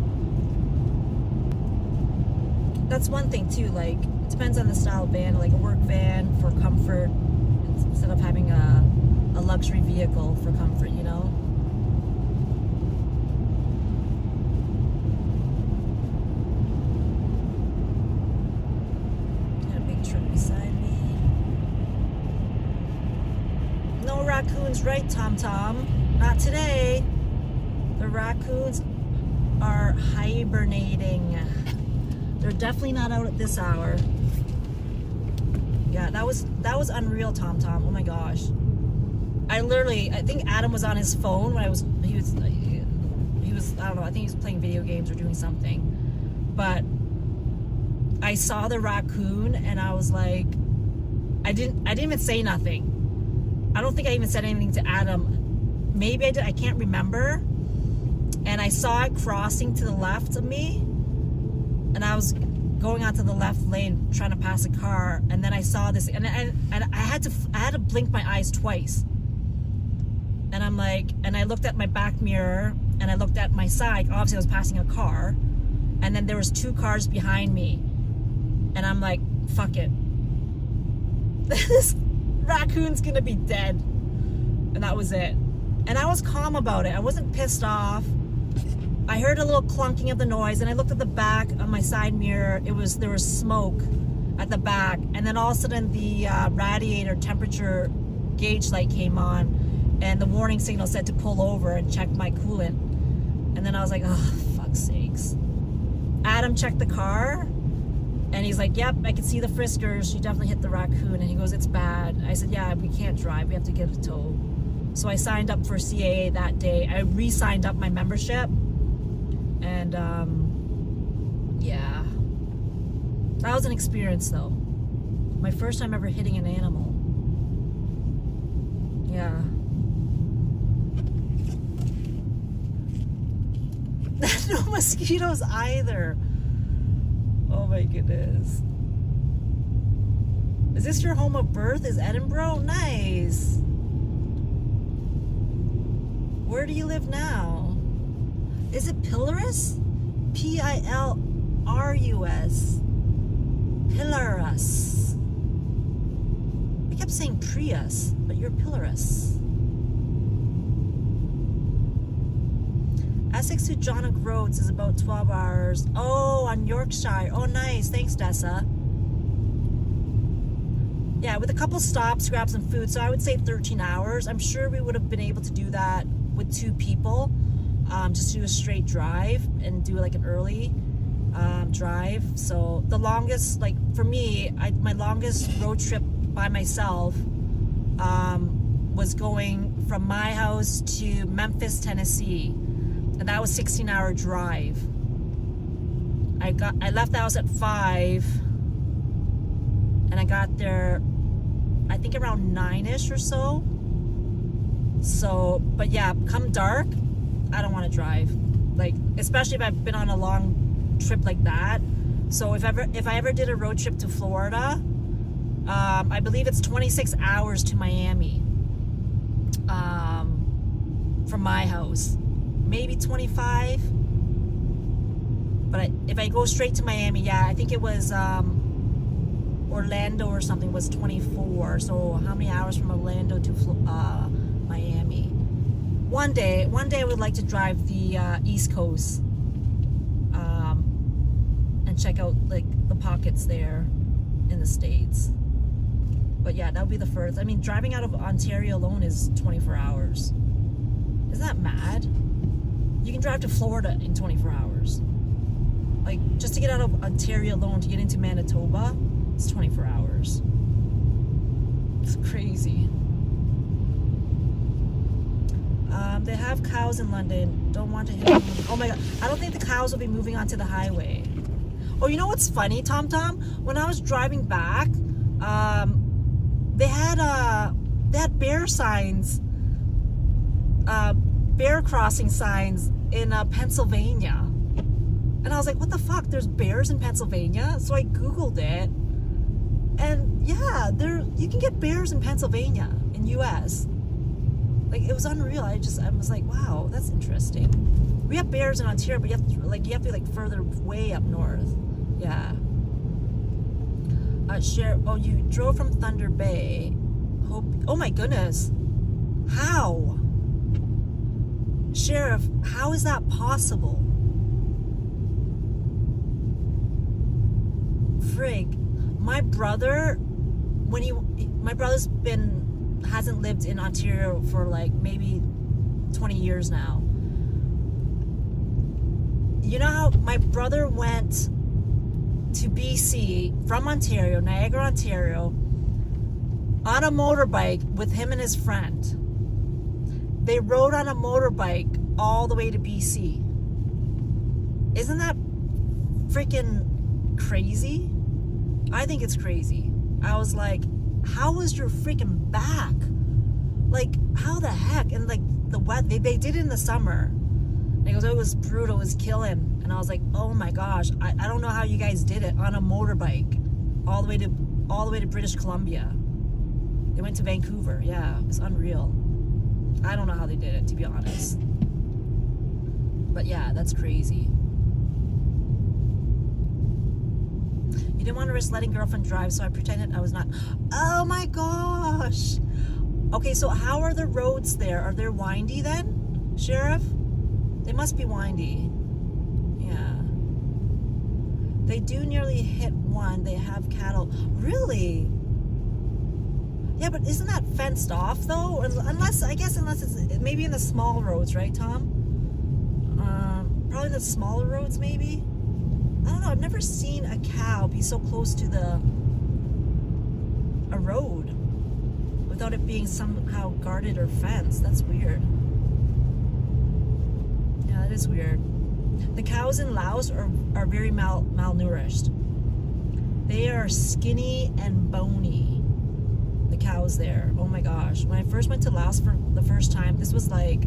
that's one thing too. Like, it depends on the style of van. Like a work van for comfort instead of having a luxury vehicle for comfort, you know. Got a big truck beside me. No raccoons, right, Tom Tom? Not today. The raccoons are hibernating. They're definitely not out at this hour. Yeah, that was unreal, Tom Tom. Oh my gosh. I think Adam was on his phone when he was I don't know, I think he was playing video games or doing something. But I saw the raccoon and I was like, I didn't even say nothing. I don't think I even said anything to Adam. Maybe I did, I can't remember. And I saw it crossing to the left of me, and I was going onto the left lane trying to pass a car, and then I saw this, and I had to blink my eyes twice. And I'm like, and I looked at my back mirror, and I looked at my side. Obviously I was passing a car, and then there was 2 cars behind me, and I'm like, fuck it. This raccoon's gonna be dead. And that was it. And I was calm about it. I wasn't pissed off. I heard a little clunking of the noise, and I looked at the back of my side mirror. There was smoke at the back, and then all of a sudden the radiator temperature gauge light came on, and the warning signal said to pull over and check my coolant. And then I was like, oh, fuck's sakes. Adam checked the car, and he's like, yep, I can see the friskers. She definitely hit the raccoon. And he goes, it's bad. I said, yeah, we can't drive. We have to get a tow. So I signed up for CAA that day. I re-signed up my membership. And yeah, that was an experience though. My first time ever hitting an animal. Yeah. No mosquitoes either. Oh my goodness. Is this your home of birth? Is Edinburgh? Nice. Where do you live now? Is it Pillarus? Pilrus. Pillarus. I kept saying Prius, but you're Pillarus. Essex to John O'Groats is about 12 hours. Oh, on Yorkshire. Oh, nice. Thanks, Dessa. Yeah, with a couple stops, grab some food. So I would say 13 hours. I'm sure we would have been able to do that with 2 people. Just do a straight drive and do like an early drive. So the longest, like for me, my longest road trip by myself was going from my house to Memphis, Tennessee. And that was 16-hour drive. I left the house at 5, and I got there, I think around 9-ish or so. So, but yeah, come dark, I don't want to drive. Like, especially if I've been on a long trip like that. So if I ever did a road trip to Florida, I believe it's 26 hours to Miami from my house. Maybe 25, but if I go straight to Miami, yeah, I think it was Orlando or something was 24. So how many hours from Orlando to Miami? One day I would like to drive the East Coast and check out like the pockets there in the States. But yeah, that would be the first. I mean, driving out of Ontario alone is 24 hours. Isn't that mad? You can drive to Florida in 24 hours. Like, just to get out of Ontario alone, to get into Manitoba, it's 24 hours. It's crazy. They have cows in London. Don't want to hit them. Oh my God. I don't think the cows will be moving onto the highway. Oh, you know what's funny, Tom Tom? When I was driving back, they had bear signs, bear crossing signs in Pennsylvania. And I was like, what the fuck? There's bears in Pennsylvania? So I Googled it. And yeah, you can get bears in Pennsylvania, in US. Like, it was unreal. I was like, wow, that's interesting. We have bears in Ontario, but you have to be like further way up north. Yeah. Oh, you drove from Thunder Bay. Oh my goodness. How? Sheriff, how is that possible? Frig, my brother hasn't lived in Ontario for like maybe 20 years now. You know how my brother went to BC from Ontario, Niagara, Ontario, on a motorbike with him and his friend. They rode on a motorbike all the way to BC. Isn't that freaking crazy? I think it's crazy. I was like, how was your freaking back? Like, how the heck? And like the wet, they did it in the summer. And he goes, oh, it was brutal, it was killing. And I was like, oh my gosh, I don't know how you guys did it on a motorbike all the way to British Columbia. They went to Vancouver. Yeah, it was unreal. I don't know how they did it, to be honest. But yeah, that's crazy. You didn't want to risk letting girlfriend drive, so I pretended I was not. Oh my gosh. Okay, so how are the roads there? Are they windy then, Sheriff? They must be windy. Yeah. They do nearly hit one. They have cattle. Really? Yeah, but isn't that fenced off though? Unless it's maybe in the small roads, right, Tom? Probably the smaller roads, maybe. I don't know. I've never seen a cow be so close to a road without it being somehow guarded or fenced. That's weird. Yeah, that is weird. The cows in Laos are very malnourished. They are skinny and bony. The cows there. Oh my gosh. When I first went to Laos for the first time, this was like,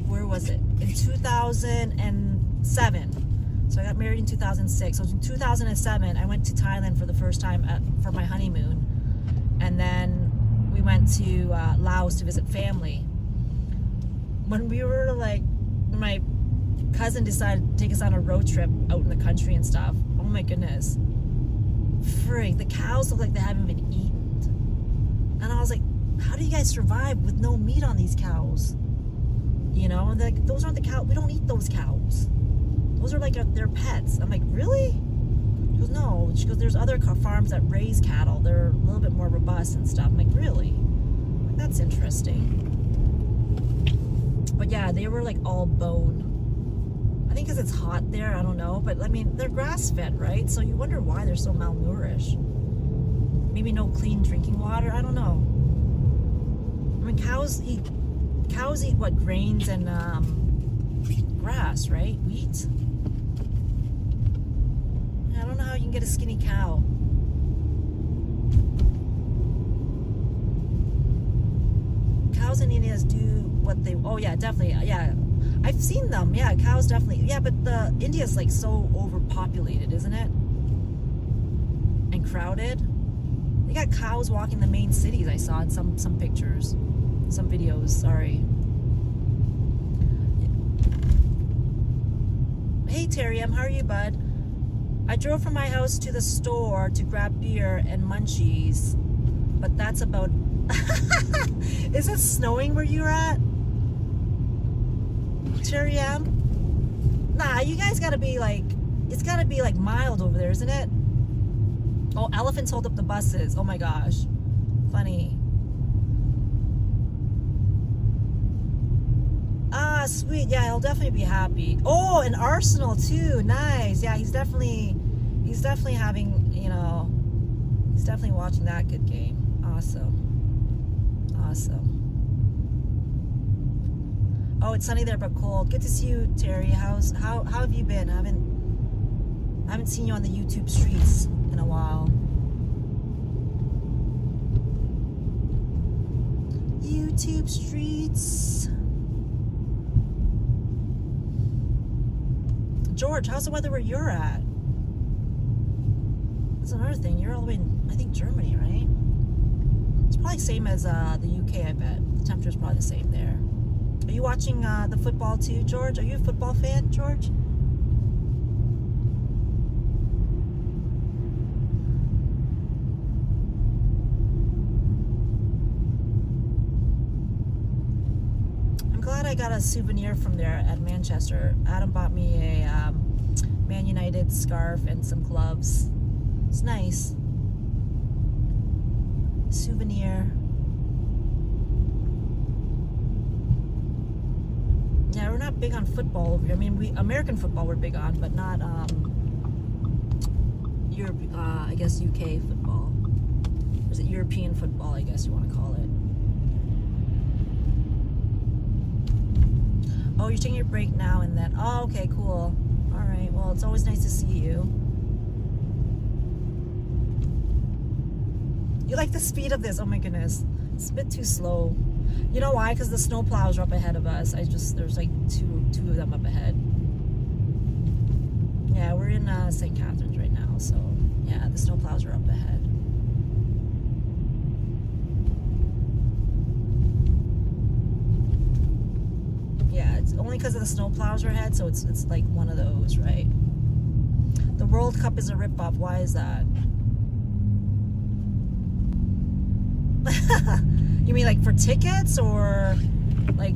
where was it? In 2007. So I got married in 2006. So in 2007, I went to Thailand for the first time for my honeymoon. And then we went to Laos to visit family. When we were like, my cousin decided to take us on a road trip out in the country and stuff. Oh my goodness. Freak, the cows look like they haven't been eaten. And I was like, how do you guys survive with no meat on these cows? You know, and like, those aren't the cows. We don't eat those cows. Those are like their pets. I'm like, really? She goes, no. She goes, there's other farms that raise cattle. They're a little bit more robust and stuff. I'm like, really? I'm like, that's interesting. But yeah, they were like all bone. I think because it's hot there, I don't know. But I mean, they're grass-fed, right? So you wonder why they're so malnourished. Maybe no clean drinking water. I don't know. I mean, cows eat what, grains and grass, right? Wheat. I don't know how you can get a skinny cow. Cows in India do what they, oh yeah, definitely, yeah. I've seen them, yeah, cows definitely, yeah, but India's like so overpopulated, isn't it? And crowded. They got cows walking the main cities, I saw in some pictures, some videos, sorry. Hey Terry, how are you, bud? I drove from my house to the store to grab beer and munchies, but that's about... Is it snowing where you're at? Terry M? Nah, you guys gotta be like... It's gotta be like mild over there, isn't it? Oh, elephants hold up the buses. Oh my gosh. Funny. Ah, sweet. Yeah, he'll definitely be happy. Oh, and Arsenal too. Nice. Yeah, he's definitely having, you know, he's definitely watching that good game. Awesome. Awesome. Oh, it's sunny there but cold. Good to see you, Terry. How have you been? I haven't seen you on the YouTube streets in a while. YouTube streets. George, how's the weather where you're at? That's another thing. You're all the way in, I think, Germany, right? It's probably the same as the UK, I bet. The temperature's probably the same there. Are you watching the football too, George? Are you a football fan, George? I'm glad I got a souvenir from there at Manchester. Adam bought me a Man United scarf and some gloves. It's nice. Souvenir. Yeah, we're not big on football over here. I mean, American football we're big on, but not Europe. I guess UK football. Or is it European football? I guess you want to call it. Oh, you're taking your break now and then. Oh, okay, cool. All right. Well, it's always nice to see you. You like the speed of this? Oh my goodness, it's a bit too slow. You know why? Because the snow plows are up ahead of us. There's like two of them up ahead. Yeah, we're in St. Catharines right now, so yeah, the snow plows are up ahead. Yeah, it's only because of the snow plows are ahead, so it's like one of those, right? The World Cup is a rip-off. Why is that? You mean like for tickets, or like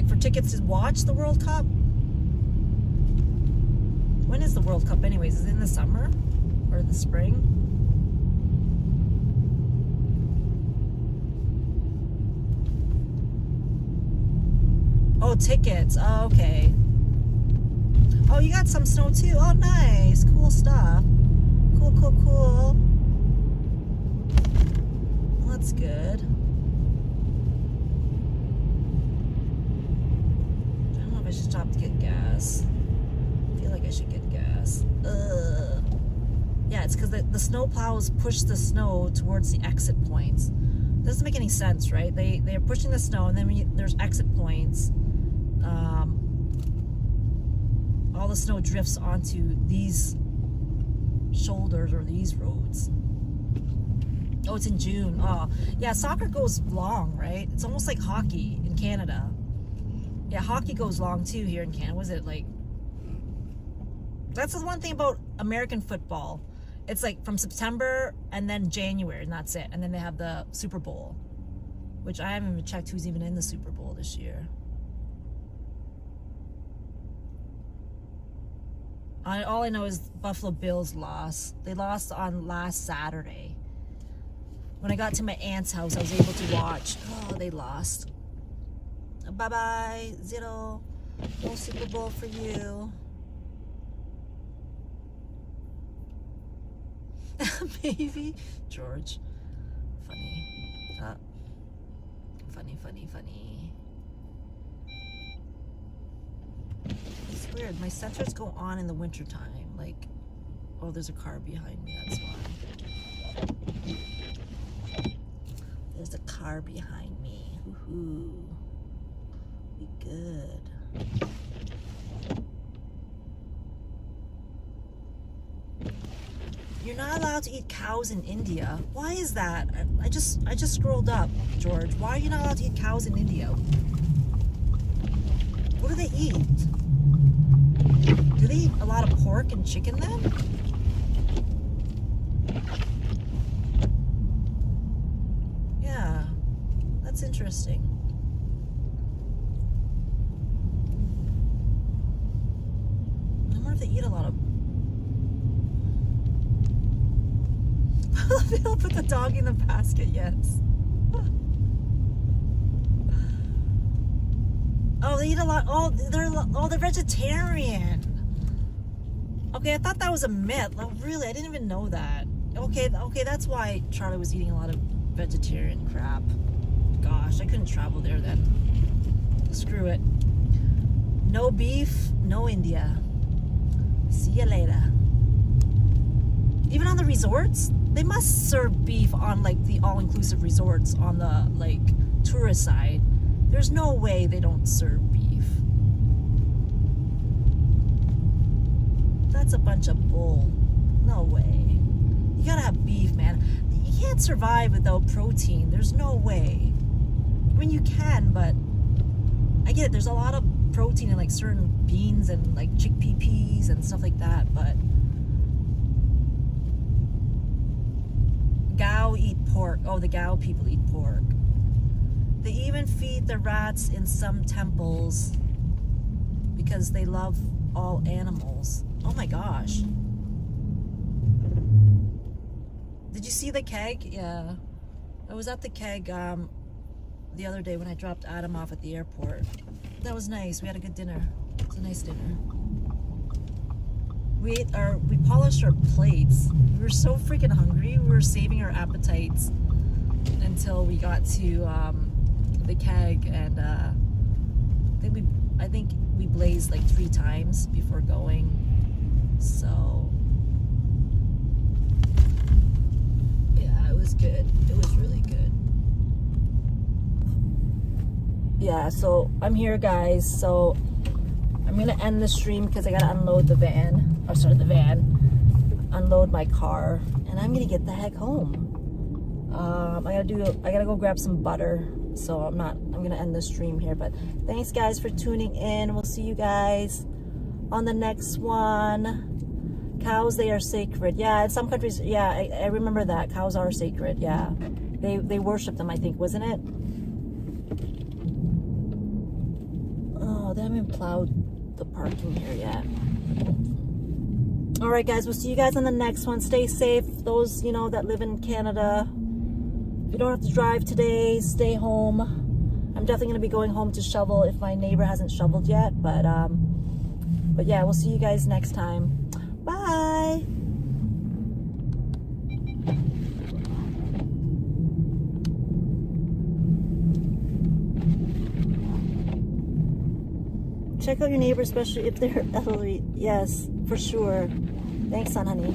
for tickets to watch the World Cup? When is the World Cup anyways? Is it in the summer or the spring? Oh, tickets. Oh, okay. Oh, you got some snow too. Oh, nice. Cool stuff. Cool, cool, cool. That's good. I don't know if I should stop to get gas. I feel like I should get gas. Ugh. Yeah, it's because because the snow plows push the snow towards the exit points. Doesn't make any sense, right? They're pushing the snow, and then there's exit points. All the snow drifts onto these shoulders or these roads. Oh, it's in June. Oh, yeah, soccer goes long, right? It's almost like hockey in Canada. Yeah, hockey goes long too here in Canada. Was it like... That's the one thing about American football. It's like from September and then January, and that's it. And then they have the Super Bowl, which I haven't even checked who's even in the Super Bowl this year. All I know is Buffalo Bills lost. They lost on last Saturday. When I got to my aunt's house, I was able to watch. Oh, they lost. Bye-bye, Zito. No Super Bowl for you. Maybe. George. Funny. Funny. It's weird. My sensors go on in the wintertime. Like, oh, there's a car behind me. That's why. There's a car behind me. Woohoo. Be good. You're not allowed to eat cows in India. Why is that? I just scrolled up, George. Why are you not allowed to eat cows in India? What do they eat? Do they eat a lot of pork and chicken then? Yeah, that's interesting. I wonder if they eat a lot of... They'll put the dog in the basket, yes. Oh, they eat a lot. Oh, they're vegetarian. Okay, I thought that was a myth. Oh, really? I didn't even know that. Okay, that's why Charlie was eating a lot of vegetarian crap. Gosh, I couldn't travel there then. Screw it. No beef, no India. See you later. Even on the resorts, they must serve beef on like the all-inclusive resorts on the like tourist side. There's no way they don't serve beef. That's a bunch of bull. No way. You gotta have beef, man. You can't survive without protein. There's no way. I mean, you can, but I get it. There's a lot of protein in like certain beans and like chickpea peas and stuff like that, but Gao eat pork. Oh, the Gao people eat pork. They even feed the rats in some temples because they love all animals. Oh my gosh. Did you see the keg? Yeah. I was at the keg the other day when I dropped Adam off at the airport. That was nice. We had a good dinner. It was a nice dinner. We polished our plates. We were so freaking hungry. We were saving our appetites until we got to the keg, and I think we blazed like 3 times before going. So yeah, it was good. It was really good. Yeah, so I'm here, guys. So I'm gonna end the stream because I gotta unload the van. Oh, sorry, the van. Unload my car, and I'm gonna get the heck home. I gotta go grab some butter. So I'm gonna end the stream here, but thanks guys for tuning in. We'll see you guys on the next one. Cows, they are sacred. Yeah, in some countries, yeah, I remember that. Cows are sacred, yeah. They worship them, I think, wasn't it? Oh, they haven't plowed the parking here yet. Alright guys, we'll see you guys on the next one. Stay safe, those, you know, that live in Canada. If you don't have to drive today, stay home. I'm definitely going to be going home to shovel if my neighbor hasn't shoveled yet. But yeah, we'll see you guys next time. Bye! Check out your neighbor, especially if they're elderly. Yes, for sure. Thanks, son, honey.